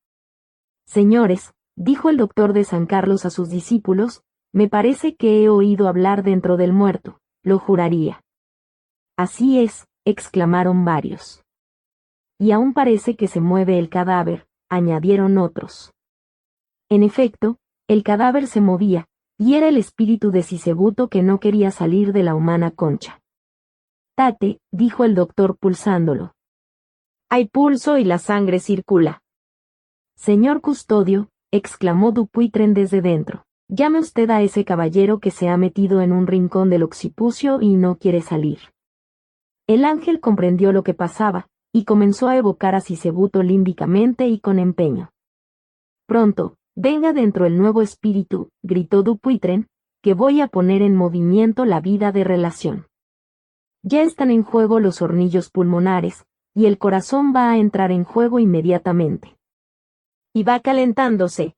Señores, dijo el doctor de San Carlos a sus discípulos, me parece que he oído hablar dentro del muerto, lo juraría. Así es, exclamaron varios. Y aún parece que se mueve el cadáver, añadieron otros. En efecto, el cadáver se movía, y era el espíritu de Sisebuto que no quería salir de la humana concha. Tate, dijo el doctor pulsándolo. Hay pulso y la sangre circula. Señor custodio, exclamó Dupuytren desde dentro, llame usted a ese caballero que se ha metido en un rincón del occipucio y no quiere salir. El ángel comprendió lo que pasaba, y comenzó a evocar a Sisebuto límbicamente y con empeño. Pronto, venga dentro el nuevo espíritu, gritó Dupuytren, que voy a poner en movimiento la vida de relación. Ya están en juego los hornillos pulmonares, y el corazón va a entrar en juego inmediatamente. Y va calentándose,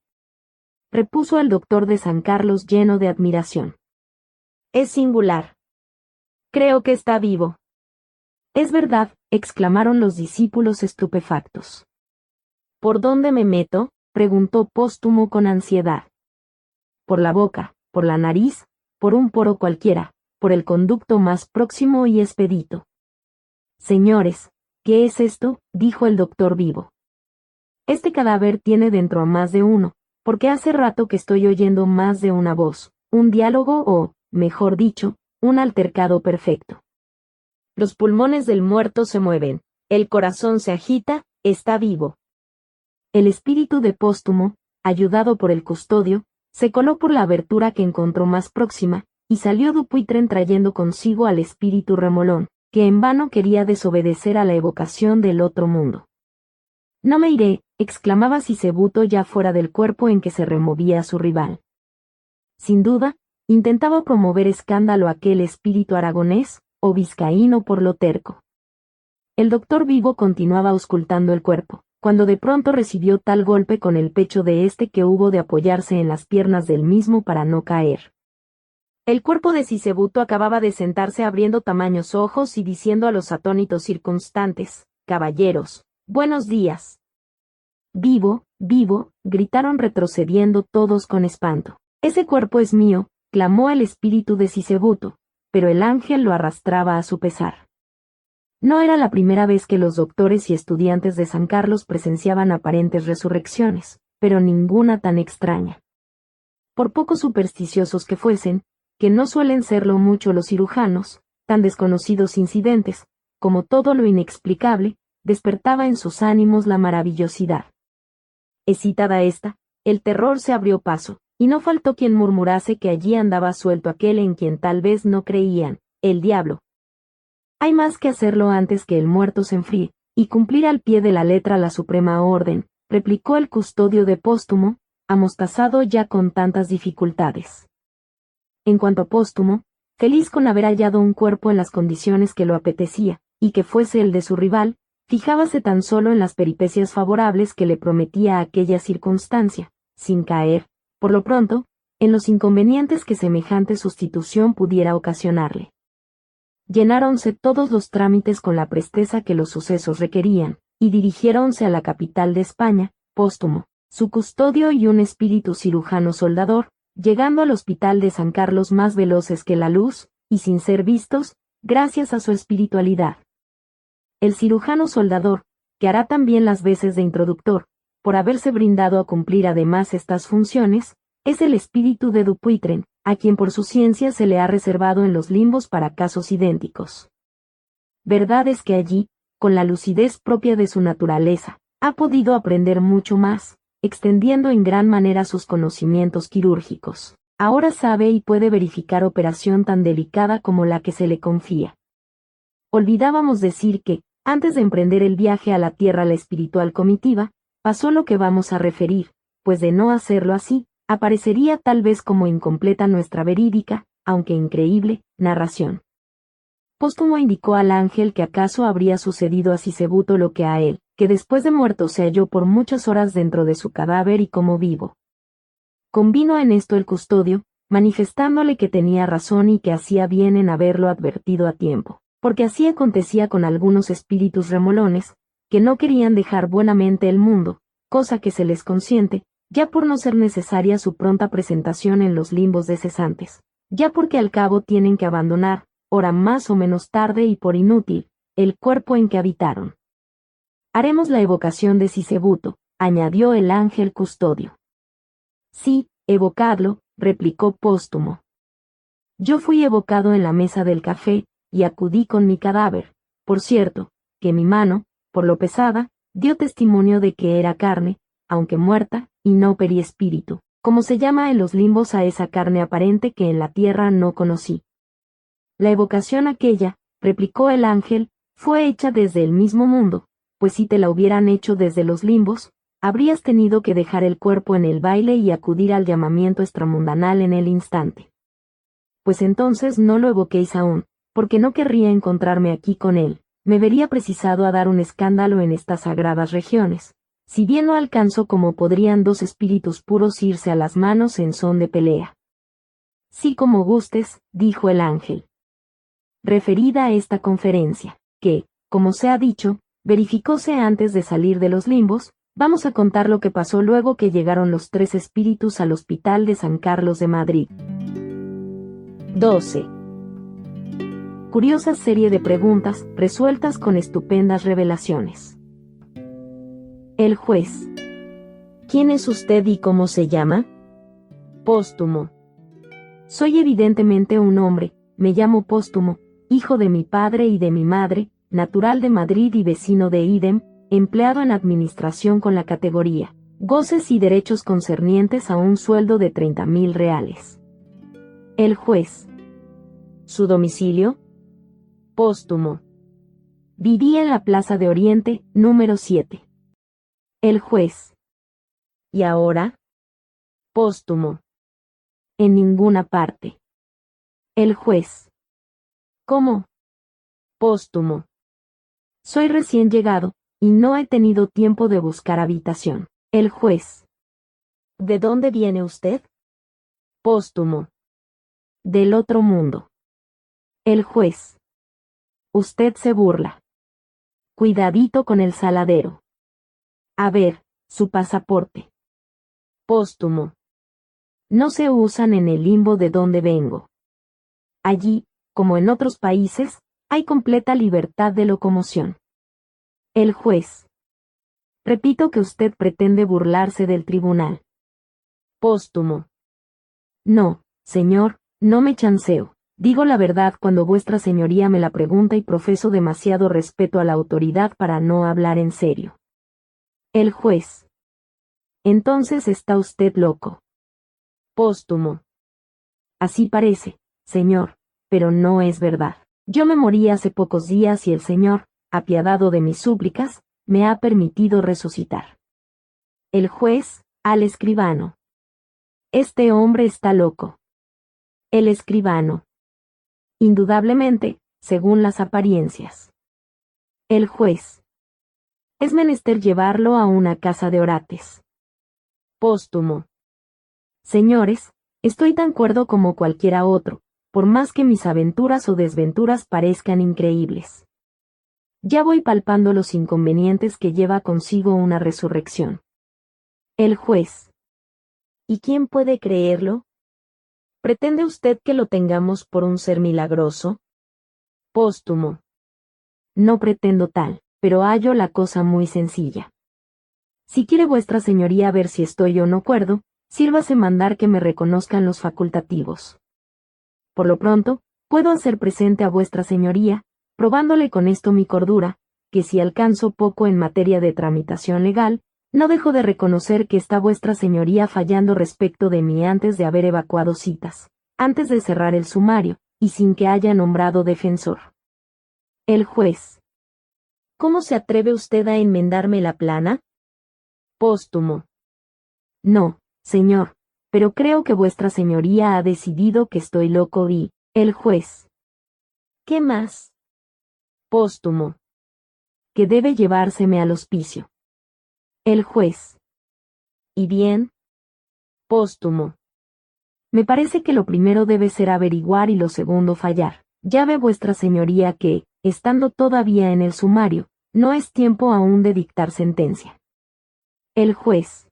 repuso el doctor de San Carlos lleno de admiración. Es singular. Creo que está vivo. Es verdad, exclamaron los discípulos estupefactos. ¿Por dónde me meto?, preguntó Póstumo con ansiedad. Por la boca, por la nariz, por un poro cualquiera, por el conducto más próximo y expedito. Señores, ¿qué es esto?, dijo el doctor vivo. Este cadáver tiene dentro a más de uno, porque hace rato que estoy oyendo más de una voz, un diálogo o, mejor dicho, un altercado perfecto. Los pulmones del muerto se mueven, el corazón se agita, está vivo. El espíritu de Póstumo, ayudado por el custodio, Se coló por la abertura que encontró más próxima, y salió Dupuytren trayendo consigo al espíritu remolón, que en vano quería desobedecer a la evocación del otro mundo. «No me iré», exclamaba Sisebuto ya fuera del cuerpo en que se removía su rival. Sin duda, intentaba promover escándalo aquel espíritu aragonés, o vizcaíno por lo terco. El doctor Vivo continuaba auscultando el cuerpo, cuando de pronto recibió tal golpe con el pecho de éste que hubo de apoyarse en las piernas del mismo para no caer. El cuerpo de Sisebuto acababa de sentarse abriendo tamaños ojos y diciendo a los atónitos circunstantes: «Caballeros, buenos días». «Vivo, vivo», gritaron retrocediendo todos con espanto. «Ese cuerpo es mío», clamó el espíritu de Sisebuto, pero el ángel lo arrastraba a su pesar. No era la primera vez que los doctores y estudiantes de San Carlos presenciaban aparentes resurrecciones, pero ninguna tan extraña. Por poco supersticiosos que fuesen, que no suelen serlo mucho los cirujanos, tan desconocidos incidentes, como todo lo inexplicable, despertaba en sus ánimos la maravillosidad. Excitada ésta, el terror se abrió paso, y no faltó quien murmurase que allí andaba suelto aquel en quien tal vez no creían, el diablo. Hay más que hacerlo antes que el muerto se enfríe, y cumplir al pie de la letra la suprema orden, replicó el custodio de Póstumo, amostazado ya con tantas dificultades. En cuanto a Póstumo, feliz con haber hallado un cuerpo en las condiciones que lo apetecía, y que fuese el de su rival, fijábase tan solo en las peripecias favorables que le prometía aquella circunstancia, sin caer, por lo pronto, en los inconvenientes que semejante sustitución pudiera ocasionarle. Llenáronse todos los trámites con la presteza que los sucesos requerían, y dirigiéronse a la capital de España, Póstumo, su custodio y un espíritu cirujano soldador, llegando al hospital de San Carlos más veloces que la luz, y sin ser vistos, gracias a su espiritualidad. El cirujano soldador, que hará también las veces de introductor, por haberse brindado a cumplir además estas funciones, es el espíritu de Dupuytren, a quien por su ciencia se le ha reservado en los limbos para casos idénticos. Verdad es que allí, con la lucidez propia de su naturaleza, ha podido aprender mucho más, extendiendo en gran manera sus conocimientos quirúrgicos. Ahora sabe y puede verificar operación tan delicada como la que se le confía. Olvidábamos decir que, antes de emprender el viaje a la tierra la espiritual comitiva, pasó lo que vamos a referir, pues de no hacerlo así, aparecería tal vez como incompleta nuestra verídica, aunque increíble, narración. Póstumo indicó al ángel que acaso habría sucedido a Sisebuto lo que a él, que después de muerto se halló por muchas horas dentro de su cadáver y como vivo. Convino en esto el custodio, manifestándole que tenía razón y que hacía bien en haberlo advertido a tiempo, porque así acontecía con algunos espíritus remolones, que no querían dejar buenamente el mundo, cosa que se les consiente, ya por no ser necesaria su pronta presentación en los limbos de cesantes, ya porque al cabo tienen que abandonar, ora más o menos tarde y por inútil, el cuerpo en que habitaron. Haremos la evocación de Sisebuto, añadió el ángel custodio. Sí, evocadlo, replicó Póstumo. Yo fui evocado en la mesa del café, y acudí con mi cadáver, por cierto, que mi mano, por lo pesada, dio testimonio de que era carne, aunque muerta, y no periespíritu, como se llama en los limbos a esa carne aparente que en la tierra no conocí. La evocación aquella, replicó el ángel, fue hecha desde el mismo mundo, pues si te la hubieran hecho desde los limbos, habrías tenido que dejar el cuerpo en el baile y acudir al llamamiento extramundanal en el instante. Pues entonces no lo evoquéis aún, porque no querría encontrarme aquí con él, me vería precisado a dar un escándalo en estas sagradas regiones, si bien no alcanzo como podrían dos espíritus puros irse a las manos en son de pelea. Sí, como gustes, dijo el ángel. Referida a esta conferencia, que, como se ha dicho, verificóse antes de salir de los limbos, vamos a contar lo que pasó luego que llegaron los tres espíritus al hospital de San Carlos de Madrid. 12. Curiosa serie de preguntas, resueltas con estupendas revelaciones. El juez. ¿Quién es usted y cómo se llama? Póstumo. Soy evidentemente un hombre, me llamo Póstumo, hijo de mi padre y de mi madre, natural de Madrid y vecino de Idem, empleado en administración con la categoría, goces y derechos concernientes a un sueldo de 30.000 reales. El juez. Su domicilio. Póstumo. Vivía en la Plaza de Oriente, número 7. El juez. ¿Y ahora? Póstumo. En ninguna parte. El juez. ¿Cómo? Póstumo. Soy recién llegado, y no he tenido tiempo de buscar habitación. El juez. ¿De dónde viene usted? Póstumo. Del otro mundo. El juez. Usted se burla. Cuidadito con el saladero. A ver, su pasaporte. Póstumo. No se usan en el limbo de donde vengo. Allí, como en otros países, hay completa libertad de locomoción. El juez. Repito que usted pretende burlarse del tribunal. Póstumo. No, señor, no me chanceo. Digo la verdad cuando vuestra señoría me la pregunta y profeso demasiado respeto a la autoridad para no hablar en serio. El juez. Entonces está usted loco. Póstumo. Así parece, señor, pero no es verdad. Yo me morí hace pocos días y el Señor, apiadado de mis súplicas, me ha permitido resucitar. El juez, al escribano. Este hombre está loco. El escribano. Indudablemente, según las apariencias. El juez. Es menester llevarlo a una casa de orates. Póstumo. Señores, estoy tan cuerdo como cualquiera otro, por más que mis aventuras o desventuras parezcan increíbles. Ya voy palpando los inconvenientes que lleva consigo una resurrección. El juez. ¿Y quién puede creerlo? ¿Pretende usted que lo tengamos por un ser milagroso? Póstumo. No pretendo tal, pero hallo la cosa muy sencilla. Si quiere vuestra señoría ver si estoy o no cuerdo, sírvase mandar que me reconozcan los facultativos. Por lo pronto, puedo hacer presente a vuestra señoría, probándole con esto mi cordura, que si alcanzo poco en materia de tramitación legal, no dejo de reconocer que está vuestra señoría fallando respecto de mí antes de haber evacuado citas, antes de cerrar el sumario, y sin que haya nombrado defensor. El juez. ¿Cómo se atreve usted a enmendarme la plana? Póstumo. No, señor, pero creo que vuestra señoría ha decidido que estoy loco y... El juez. ¿Qué más? Póstumo. Que debe llevárseme al hospicio. El juez. ¿Y bien? Póstumo. Me parece que lo primero debe ser averiguar y lo segundo fallar. Ya ve vuestra señoría que, estando todavía en el sumario, no es tiempo aún de dictar sentencia. El juez.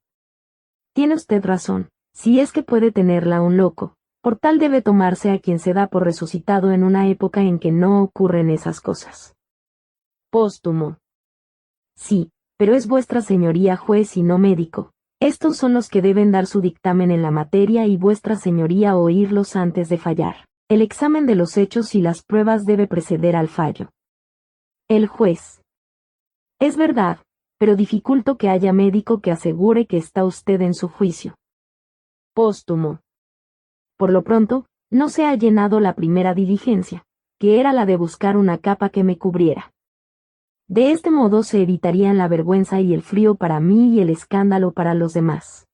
Tiene usted razón, si es que puede tenerla un loco, por tal debe tomarse a quien se da por resucitado en una época en que no ocurren esas cosas. Póstumo. Sí, pero es vuestra señoría juez y no médico. Estos son los que deben dar su dictamen en la materia y vuestra señoría oírlos antes de fallar. El examen de los hechos y las pruebas debe preceder al fallo. El juez. Es verdad, pero dificulto que haya médico que asegure que está usted en su juicio. Póstumo. Por lo pronto, no se ha llenado la primera diligencia, que era la de buscar una capa que me cubriera. De este modo se evitarían la vergüenza y el frío para mí y el escándalo para los demás.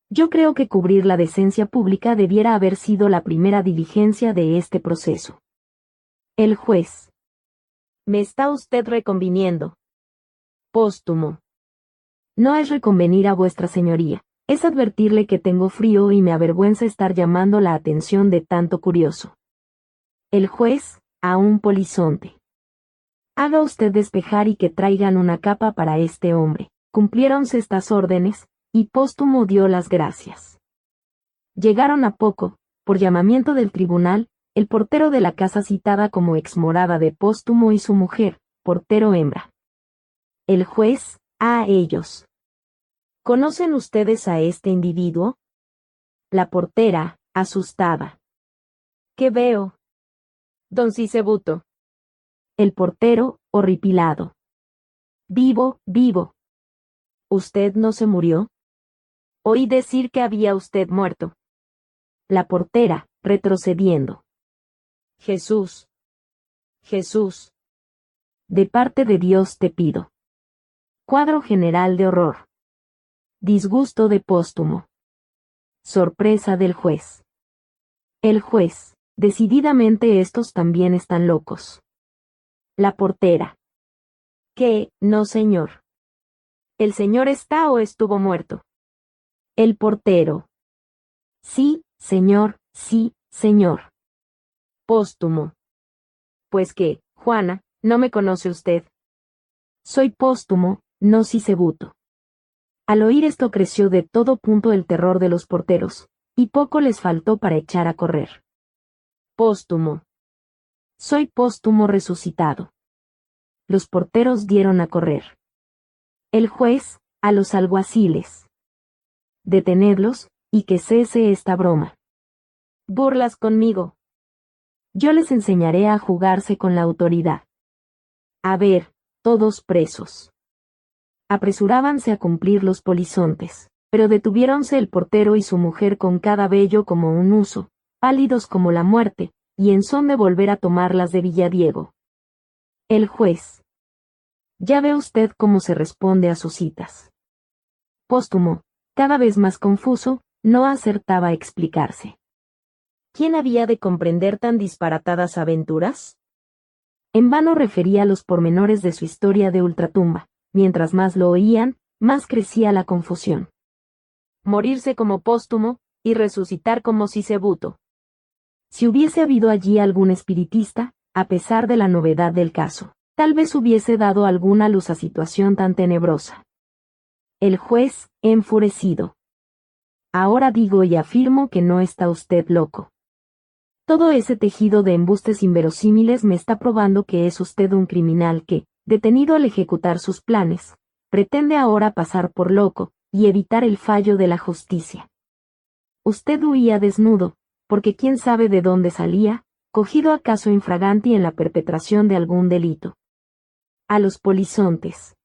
Yo creo que cubrir la decencia pública debiera haber sido la primera diligencia de este proceso. El juez. Me está usted reconviniendo. Póstumo. No es reconvenir a vuestra señoría, es advertirle que tengo frío y me avergüenza estar llamando la atención de tanto curioso. El juez, a un polizonte. Haga usted despejar y que traigan una capa para este hombre. Cumpliéronse estas órdenes, y Póstumo dio las gracias. Llegaron a poco, por llamamiento del tribunal, el portero de la casa citada como exmorada de Póstumo y su mujer, portero hembra. El juez, a ellos. ¿Conocen ustedes a este individuo? La portera, asustada. ¿Qué veo? Don Sisebuto. El portero, horripilado. Vivo, vivo. ¿Usted no se murió? Oí decir que había usted muerto. La portera, retrocediendo. Jesús. Jesús. De parte de Dios te pido. Cuadro general de horror. Disgusto de Póstumo. Sorpresa del juez. El juez, decididamente estos también están locos. La portera. ¿Qué? No, señor. ¿El señor está o estuvo muerto? El portero. Sí, señor, sí, señor. Póstumo. Pues qué, Juana, ¿no me conoce usted? Soy Póstumo, no Sisebuto. Al oír esto creció de todo punto el terror de los porteros, y poco les faltó para echar a correr. Póstumo. Soy Póstumo resucitado. Los porteros dieron a correr. El juez, a los alguaciles. Detenedlos, y que cese esta broma. Burlas conmigo. Yo les enseñaré a jugarse con la autoridad. A ver, todos presos. Apresurábanse a cumplir los polizontes, pero detuviéronse el portero y su mujer con cada vello como un huso, pálidos como la muerte, y en son de volver a tomarlas de Villadiego. El juez. Ya ve usted cómo se responde a sus citas. Póstumo, cada vez más confuso, no acertaba a explicarse. ¿Quién había de comprender tan disparatadas aventuras? En vano refería los pormenores de su historia de ultratumba. Mientras más lo oían, más crecía la confusión. Morirse como Póstumo, y resucitar como Sisebuto. Si hubiese habido allí algún espiritista, a pesar de la novedad del caso, tal vez hubiese dado alguna luz a situación tan tenebrosa. El juez, enfurecido. Ahora digo y afirmo que no está usted loco. Todo ese tejido de embustes inverosímiles me está probando que es usted un criminal que, detenido al ejecutar sus planes, pretende ahora pasar por loco, y evitar el fallo de la justicia. Usted huía desnudo, porque quién sabe de dónde salía, cogido acaso infraganti en la perpetración de algún delito. A los polizontes.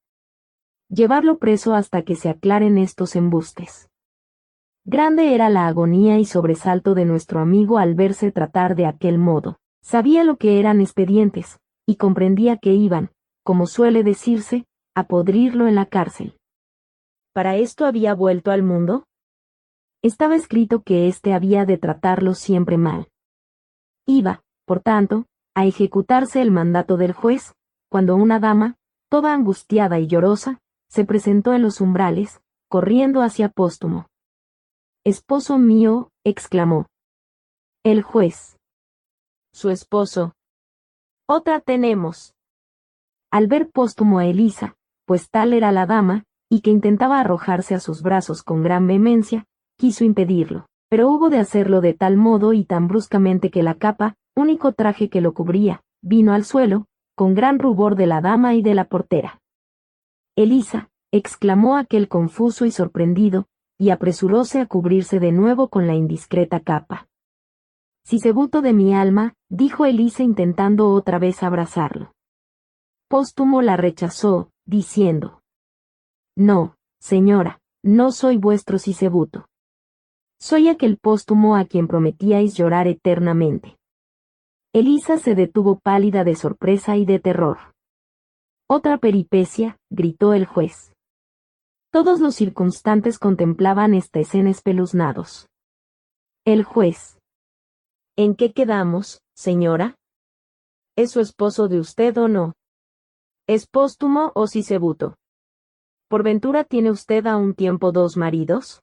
Llevarlo preso hasta que se aclaren estos embustes. Grande era la agonía y sobresalto de nuestro amigo al verse tratar de aquel modo. Sabía lo que eran expedientes, y comprendía que iban, como suele decirse, a podrirlo en la cárcel. ¿Para esto había vuelto al mundo? Estaba escrito que éste había de tratarlo siempre mal. Iba, por tanto, a ejecutarse el mandato del juez, cuando una dama, toda angustiada y llorosa, se presentó en los umbrales, corriendo hacia Póstumo. «Esposo mío», exclamó. El juez. «Su esposo. Otra tenemos». Al ver Póstumo a Elisa, pues tal era la dama, y que intentaba arrojarse a sus brazos con gran vehemencia, quiso impedirlo, pero hubo de hacerlo de tal modo y tan bruscamente que la capa, único traje que lo cubría, vino al suelo, con gran rubor de la dama y de la portera. «Elisa», exclamó aquel confuso y sorprendido, y apresuróse a cubrirse de nuevo con la indiscreta capa. «Sisebuto de mi alma», dijo Elisa intentando otra vez abrazarlo. Póstumo la rechazó, diciendo: «No, señora, no soy vuestro Sisebuto. Soy aquel Póstumo a quien prometíais llorar eternamente». Elisa se detuvo pálida de sorpresa y de terror. «Otra peripecia», gritó el juez. Todos los circunstantes contemplaban esta escena espeluznados. El juez. «¿En qué quedamos, señora? ¿Es su esposo de usted o no? ¿Es Póstumo o Sisebuto? ¿Por ventura tiene usted a un tiempo dos maridos?»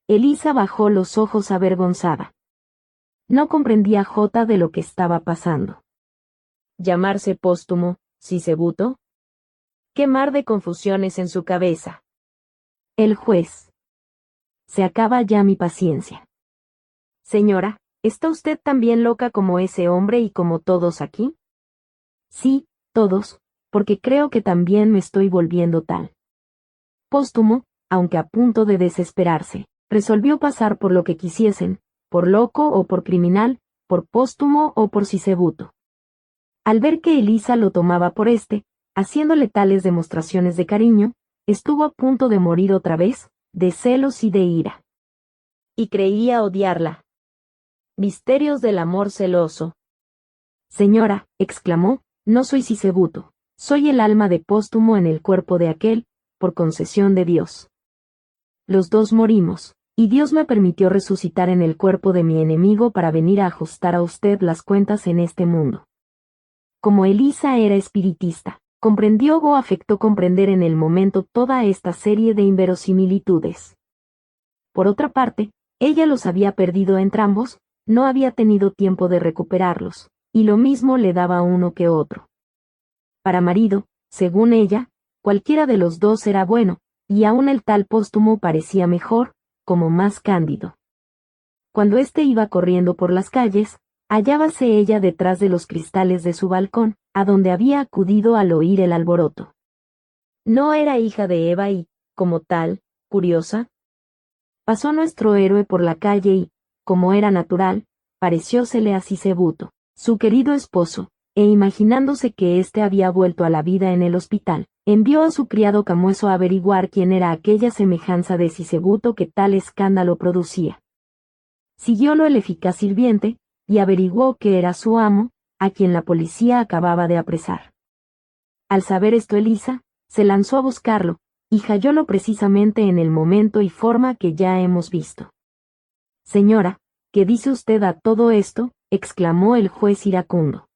Elisa bajó los ojos avergonzada. No comprendía jota de lo que estaba pasando. ¿Llamarse Póstumo, Sisebuto? ¿Qué mar de confusiones en su cabeza? El juez. Se acaba ya mi paciencia. Señora, ¿está usted también loca como ese hombre y como todos aquí? Sí, todos, porque creo que también me estoy volviendo tal. Póstumo, aunque a punto de desesperarse, resolvió pasar por lo que quisiesen, por loco o por criminal, por Póstumo o por Sisebuto. Al ver que Elisa lo tomaba por haciéndole tales demostraciones de cariño, estuvo a punto de morir otra vez, de celos y de ira. Y creía odiarla. Misterios del amor celoso. Señora, exclamó, no soy Sisebuto, soy el alma de Póstumo en el cuerpo de aquel, por concesión de Dios. Los dos morimos, y Dios me permitió resucitar en el cuerpo de mi enemigo para venir a ajustar a usted las cuentas en este mundo. Como Elisa era espiritista, comprendió o afectó comprender en el momento toda esta serie de inverosimilitudes. Por otra parte, ella los había perdido entrambos, no había tenido tiempo de recuperarlos, y lo mismo le daba uno que otro. Para marido, según ella, cualquiera de los dos era bueno, y aún el tal Póstumo parecía mejor, como más cándido. Cuando éste iba corriendo por las calles, hallábase ella detrás de los cristales de su balcón, a donde había acudido al oír el alboroto. ¿No era hija de Eva y, como tal, curiosa? Pasó nuestro héroe por la calle y, como era natural, pareciósele a Sisebuto, su querido esposo, e imaginándose que éste había vuelto a la vida en el hospital, envió a su criado Camueso a averiguar quién era aquella semejanza de Sisebuto que tal escándalo producía. Siguiólo el eficaz sirviente, y averiguó que era su amo, a quien la policía acababa de apresar. Al saber esto Elisa, se lanzó a buscarlo, y hallólo precisamente en el momento y forma que ya hemos visto. Señora, ¿qué dice usted a todo esto?, exclamó el juez iracundo.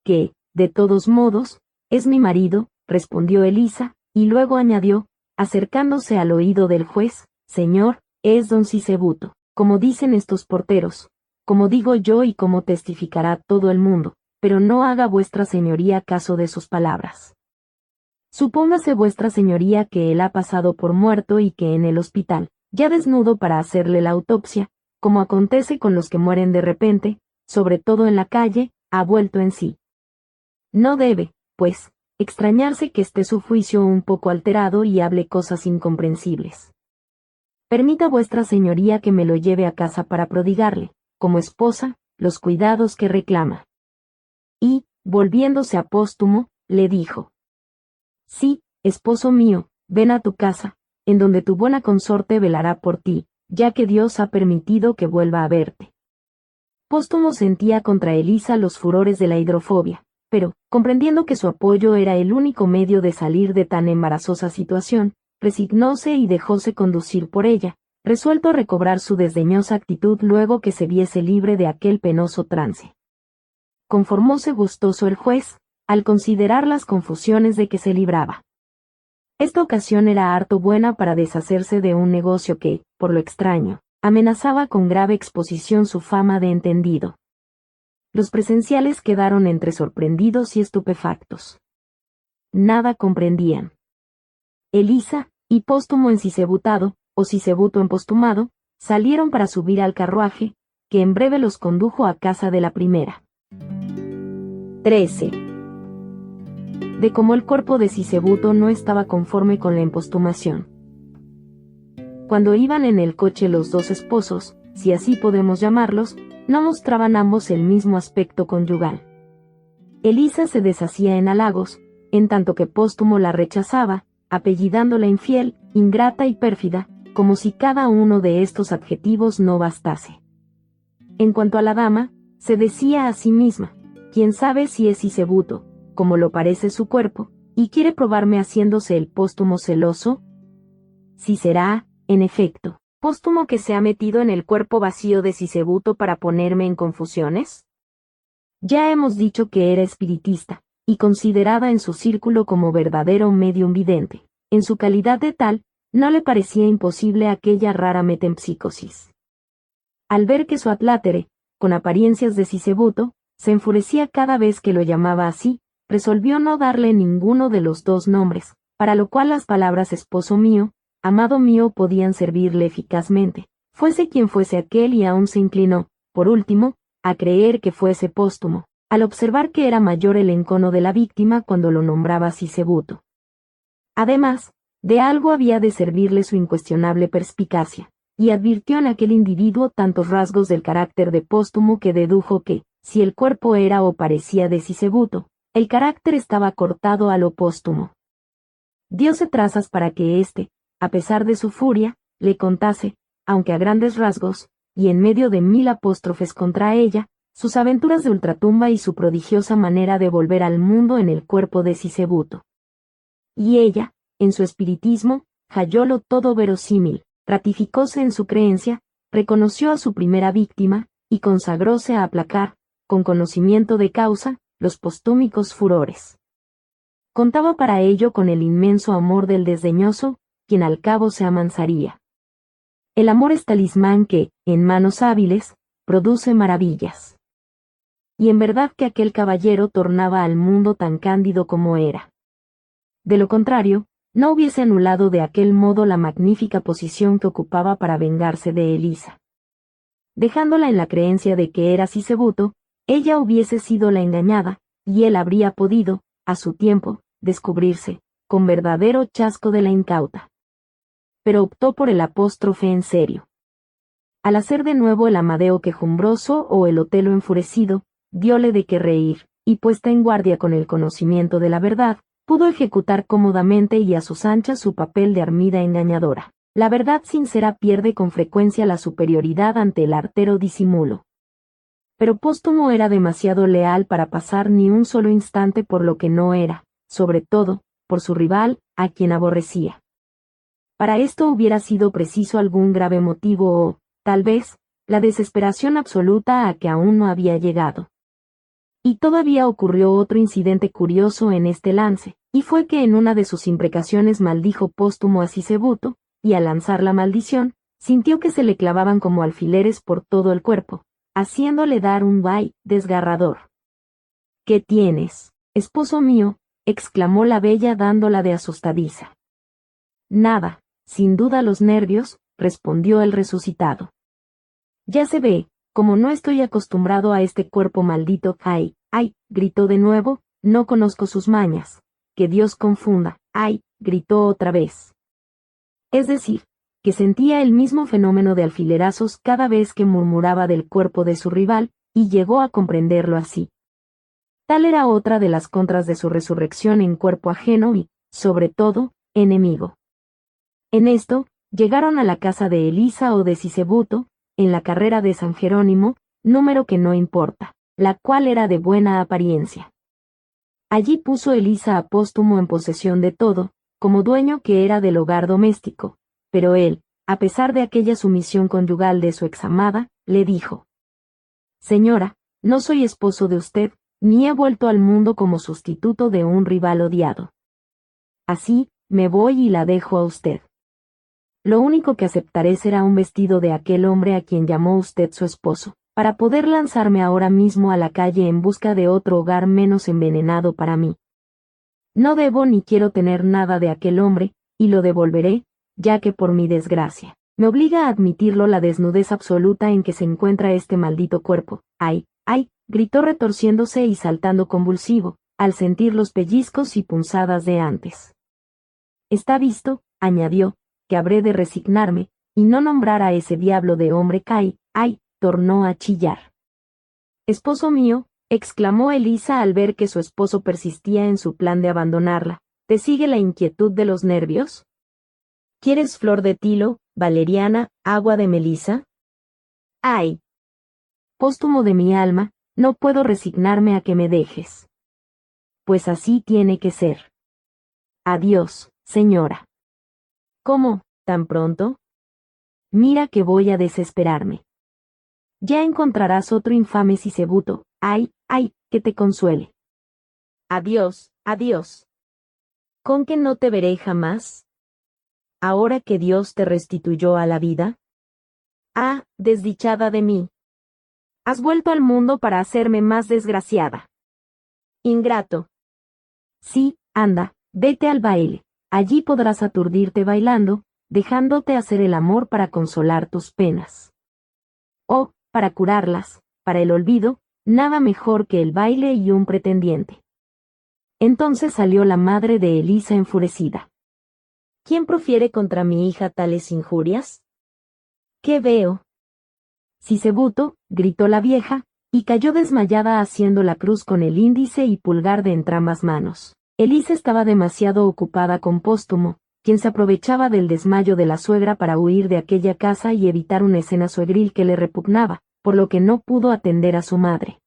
Que, de todos modos, es mi marido, respondió Elisa, y luego añadió, acercándose al oído del juez, señor, es don Sisebuto, como dicen estos porteros, como digo yo y como testificará todo el mundo, pero no haga vuestra señoría caso de sus palabras. Supóngase vuestra señoría que él ha pasado por muerto y que en el hospital, ya desnudo para hacerle la autopsia, como acontece con los que mueren de repente, sobre todo en la calle, ha vuelto en sí. No debe, pues, extrañarse que esté su juicio un poco alterado y hable cosas incomprensibles. Permita vuestra señoría que me lo lleve a casa para prodigarle, como esposa, los cuidados que reclama. Y, volviéndose a Póstumo, le dijo: sí, esposo mío, ven a tu casa, en donde tu buena consorte velará por ti, ya que Dios ha permitido que vuelva a verte. Póstumo sentía contra Elisa los furores de la hidrofobia, pero, comprendiendo que su apoyo era el único medio de salir de tan embarazosa situación, resignóse y dejóse conducir por ella, resuelto a recobrar su desdeñosa actitud luego que se viese libre de aquel penoso trance. Conformóse gustoso el juez, al considerar las confusiones de que se libraba. Esta ocasión era harto buena para deshacerse de un negocio que, por lo extraño, amenazaba con grave exposición su fama de entendido. Los presenciales quedaron entre sorprendidos y estupefactos. Nada comprendían. Elisa, y Póstumo ensisebutado, o Sisebuto empostumado, salieron para subir al carruaje, que en breve los condujo a casa de la primera. 13. De cómo el cuerpo de Sisebuto no estaba conforme con la empostumación. Cuando iban en el coche los dos esposos, si así podemos llamarlos, no mostraban ambos el mismo aspecto conyugal. Elisa se deshacía en halagos, en tanto que Póstumo la rechazaba, apellidándola infiel, ingrata y pérfida, como si cada uno de estos adjetivos no bastase. En cuanto a la dama, se decía a sí misma: quién sabe si es Sisebuto, como lo parece su cuerpo, y quiere probarme haciéndose el Póstumo celoso. Si será, en efecto, Póstumo que se ha metido en el cuerpo vacío de Sisebuto para ponerme en confusiones. Ya hemos dicho que era espiritista, y considerada en su círculo como verdadero medium vidente. En su calidad de tal, no le parecía imposible aquella rara metempsicosis. Al ver que su adlátere, con apariencias de Sisebuto, se enfurecía cada vez que lo llamaba así, resolvió no darle ninguno de los dos nombres, para lo cual las palabras esposo mío, amado mío podían servirle eficazmente, fuese quien fuese aquel, y aún se inclinó, por último, a creer que fuese Póstumo, al observar que era mayor el encono de la víctima cuando lo nombraba Sisebuto. Además, de algo había de servirle su incuestionable perspicacia, y advirtió en aquel individuo tantos rasgos del carácter de Póstumo que dedujo que, si el cuerpo era o parecía de Sisebuto, el carácter estaba cortado a lo Póstumo. Diose trazas para que éste, a pesar de su furia, le contase, aunque a grandes rasgos, y en medio de 1000 apóstrofes contra ella, sus aventuras de ultratumba y su prodigiosa manera de volver al mundo en el cuerpo de Sisebuto. Y ella, en su espiritismo, hallólo todo verosímil, ratificóse en su creencia, reconoció a su primera víctima, y consagróse a aplacar, con conocimiento de causa, los postúmicos furores. Contaba para ello con el inmenso amor del desdeñoso, quien al cabo se amansaría. El amor es talismán que, en manos hábiles, produce maravillas. Y en verdad que aquel caballero tornaba al mundo tan cándido como era. De lo contrario, no hubiese anulado de aquel modo la magnífica posición que ocupaba para vengarse de Elisa. Dejándola en la creencia de que era Sisebuto, ella hubiese sido la engañada, y él habría podido, a su tiempo, descubrirse, con verdadero chasco de la incauta. Pero optó por el apóstrofe en serio. Al hacer de nuevo el Amadeo quejumbroso o el Otelo enfurecido, diole de qué reír, y puesta en guardia con el conocimiento de la verdad, pudo ejecutar cómodamente y a sus anchas su papel de armida engañadora. La verdad sincera pierde con frecuencia la superioridad ante el artero disimulo. Pero Póstumo era demasiado leal para pasar ni un solo instante por lo que no era, sobre todo, por su rival, a quien aborrecía. Para esto hubiera sido preciso algún grave motivo o, tal vez, la desesperación absoluta a que aún no había llegado. Y todavía ocurrió otro incidente curioso en este lance, y fue que en una de sus imprecaciones maldijo Póstumo a Sisebuto, y al lanzar la maldición, sintió que se le clavaban como alfileres por todo el cuerpo, haciéndole dar un vai desgarrador. ¿Qué tienes, esposo mío?, exclamó la bella dándola de asustadiza. Nada, sin duda los nervios, respondió el resucitado. Ya se ve, como no estoy acostumbrado a este cuerpo maldito, ¡ay, ay!, gritó de nuevo, no conozco sus mañas, que Dios confunda, ¡ay!, gritó otra vez. Es decir, que sentía el mismo fenómeno de alfilerazos cada vez que murmuraba del cuerpo de su rival, y llegó a comprenderlo así. Tal era otra de las contras de su resurrección en cuerpo ajeno y, sobre todo, enemigo. En esto, llegaron a la casa de Elisa o de Sisebuto, en la carrera de San Jerónimo, número que no importa, la cual era de buena apariencia. Allí puso Elisa a Póstumo en posesión de todo, como dueño que era del hogar doméstico, pero él, a pesar de aquella sumisión conyugal de su examada, le dijo: Señora, no soy esposo de usted, ni he vuelto al mundo como sustituto de un rival odiado. Así, me voy y la dejo a usted. Lo único que aceptaré será un vestido de aquel hombre a quien llamó usted su esposo, para poder lanzarme ahora mismo a la calle en busca de otro hogar menos envenenado para mí. No debo ni quiero tener nada de aquel hombre, y lo devolveré, ya que por mi desgracia, me obliga a admitirlo la desnudez absoluta en que se encuentra este maldito cuerpo. ¡Ay, ay!, gritó retorciéndose y saltando convulsivo, al sentir los pellizcos y punzadas de antes. Está visto, añadió, que habré de resignarme, y no nombrar a ese diablo de hombre ¡ay, ay!, tornó a chillar. Esposo mío, exclamó Elisa al ver que su esposo persistía en su plan de abandonarla, ¿te sigue la inquietud de los nervios? ¿Quieres flor de tilo, valeriana, agua de melisa? ¡Ay! Póstumo de mi alma, no puedo resignarme a que me dejes. Pues así tiene que ser. Adiós, señora. ¿Cómo, tan pronto? Mira que voy a desesperarme. Ya encontrarás otro infame Sisebuto, ay, ay, que te consuele. Adiós, adiós. ¿Con que no te veré jamás? Ahora que Dios te restituyó a la vida. Ah, desdichada de mí. Has vuelto al mundo para hacerme más desgraciada. Ingrato. Sí, anda, vete al baile, allí podrás aturdirte bailando, dejándote hacer el amor para consolar tus penas. Oh, para curarlas, para el olvido, nada mejor que el baile y un pretendiente. Entonces salió la madre de Elisa enfurecida. ¿Quién profiere contra mi hija tales injurias? ¿Qué veo? Sisebuto, gritó la vieja, y cayó desmayada haciendo la cruz con el índice y pulgar de entrambas manos. Elisa estaba demasiado ocupada con Póstumo, quien se aprovechaba del desmayo de la suegra para huir de aquella casa y evitar una escena suegril que le repugnaba, por lo que no pudo atender a su madre.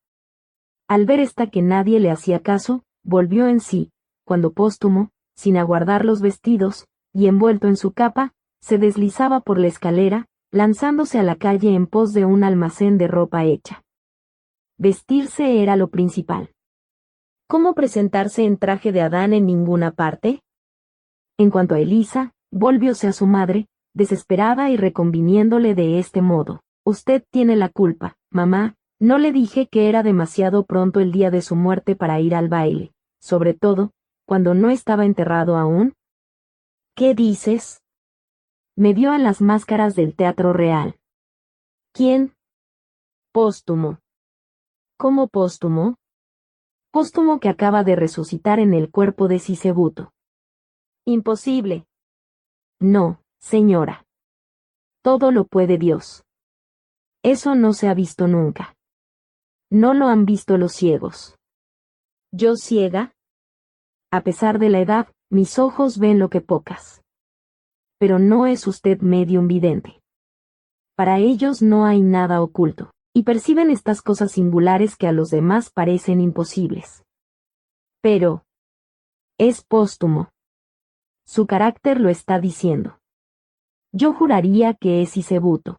Al ver esta que nadie le hacía caso, volvió en sí, cuando Póstumo, sin aguardar los vestidos, y envuelto en su capa, se deslizaba por la escalera, lanzándose a la calle en pos de un almacén de ropa hecha. Vestirse era lo principal. ¿Cómo presentarse en traje de Adán en ninguna parte? En cuanto a Elisa, volvióse a su madre, desesperada y reconviniéndole de este modo. Usted tiene la culpa, mamá, no le dije que era demasiado pronto el día de su muerte para ir al baile, sobre todo, cuando no estaba enterrado aún. ¿Qué dices? Me vio en las máscaras del Teatro Real. ¿Quién? Póstumo. ¿Cómo Póstumo? Póstumo que acaba de resucitar en el cuerpo de Sisebuto. Imposible. No, señora. Todo lo puede Dios. Eso no se ha visto nunca. No lo han visto los ciegos. ¿Yo ciega? A pesar de la edad, mis ojos ven lo que pocas. Pero no es usted medium vidente. Para ellos no hay nada oculto, y perciben estas cosas singulares que a los demás parecen imposibles. Pero es póstumo. Su carácter lo está diciendo. Yo juraría que es Sisebuto.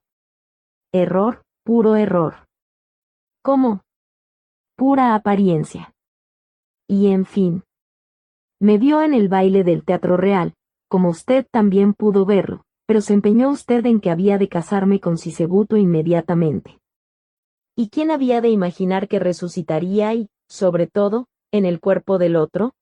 Error, puro error. ¿Cómo? Pura apariencia. Y en fin. Me vio en el baile del Teatro Real, como usted también pudo verlo, pero se empeñó usted en que había de casarme con Sisebuto inmediatamente. ¿Y quién había de imaginar que resucitaría y, sobre todo, en el cuerpo del otro?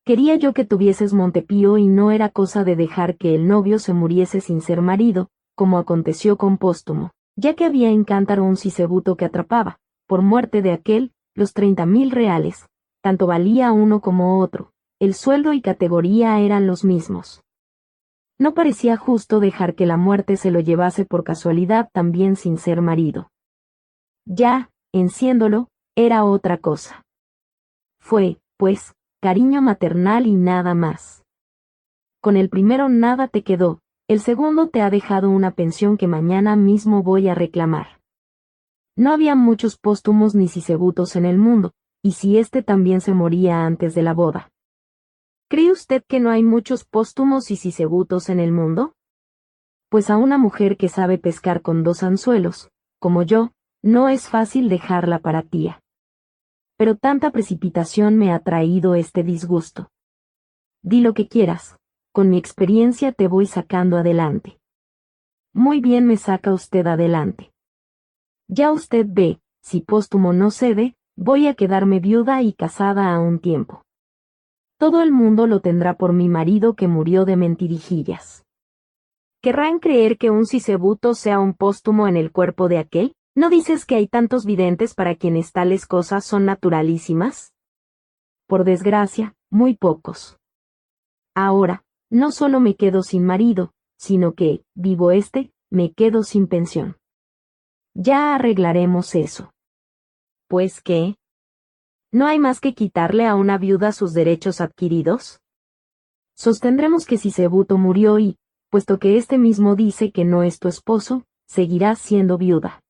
Quería yo que tuvieses Montepío y no era cosa de dejar que el novio se muriese sin ser marido, como aconteció con Póstumo, ya que había en Cántaro un Sisebuto que atrapaba, por muerte de aquel, los 30.000 reales, tanto valía uno como otro, el sueldo y categoría eran los mismos. No parecía justo dejar que la muerte se lo llevase por casualidad también sin ser marido. Ya, en siéndolo, era otra cosa. Fue, pues, cariño maternal y nada más. Con el primero nada te quedó, el segundo te ha dejado una pensión que mañana mismo voy a reclamar. No había muchos póstumos ni Sisebutos en el mundo, y si éste también se moría antes de la boda. ¿Cree usted que no hay muchos póstumos y Sisebutos en el mundo? Pues a una mujer que sabe pescar con 2 anzuelos, como yo, no es fácil dejarla para tía. Pero tanta precipitación me ha traído este disgusto. Di lo que quieras, con mi experiencia te voy sacando adelante. Muy bien me saca usted adelante. Ya usted ve, si Póstumo no cede, voy a quedarme viuda y casada a un tiempo. Todo el mundo lo tendrá por mi marido que murió de mentirijillas. ¿Querrán creer que un Sisebuto sea un Póstumo en el cuerpo de aquel? ¿No dices que hay tantos videntes para quienes tales cosas son naturalísimas? Por desgracia, muy pocos. Ahora, no solo me quedo sin marido, sino que, vivo me quedo sin pensión. Ya arreglaremos eso. ¿Pues qué? ¿No hay más que quitarle a una viuda sus derechos adquiridos? Sostendremos que Sisebuto murió y, puesto que mismo dice que no es tu esposo, seguirás siendo viuda.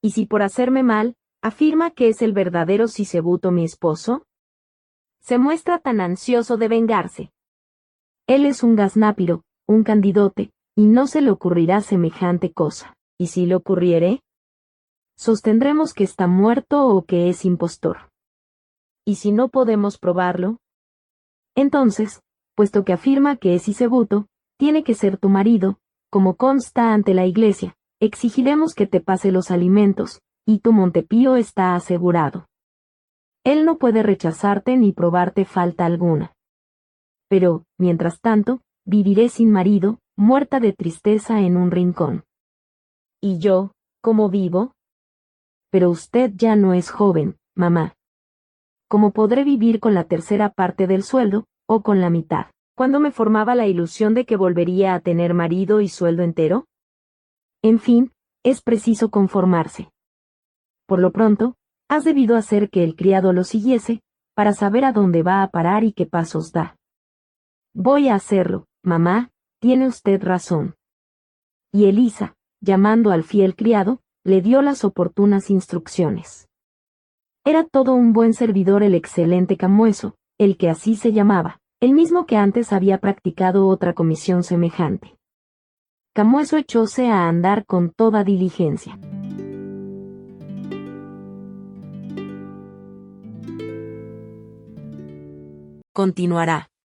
¿Y si por hacerme mal, afirma que es el verdadero Sisebuto mi esposo? Se muestra tan ansioso de vengarse. Él es un gaznápiro, un candidote, y no se le ocurrirá semejante cosa. ¿Y si le ocurriere? Sostendremos que está muerto o que es impostor. ¿Y si no podemos probarlo? Entonces, puesto que afirma que es Sisebuto, tiene que ser tu marido, como consta ante la iglesia, exigiremos que te pase los alimentos, y tu Montepío está asegurado. Él no puede rechazarte ni probarte falta alguna. Pero, mientras tanto, viviré sin marido, muerta de tristeza en un rincón. ¿Y yo, cómo vivo? Pero usted ya no es joven, mamá. ¿Cómo podré vivir con la tercera parte del sueldo, o con la mitad, cuando me formaba la ilusión de que volvería a tener marido y sueldo entero? En fin, es preciso conformarse. Por lo pronto, has debido hacer que el criado lo siguiese, para saber a dónde va a parar y qué pasos da. Voy a hacerlo, mamá, tiene usted razón. Y Elisa, llamando al fiel criado, le dio las oportunas instrucciones. Era todo un buen servidor el excelente Camueso, el que así se llamaba, el mismo que antes había practicado otra comisión semejante. Camueso echóse a andar con toda diligencia. Continuará.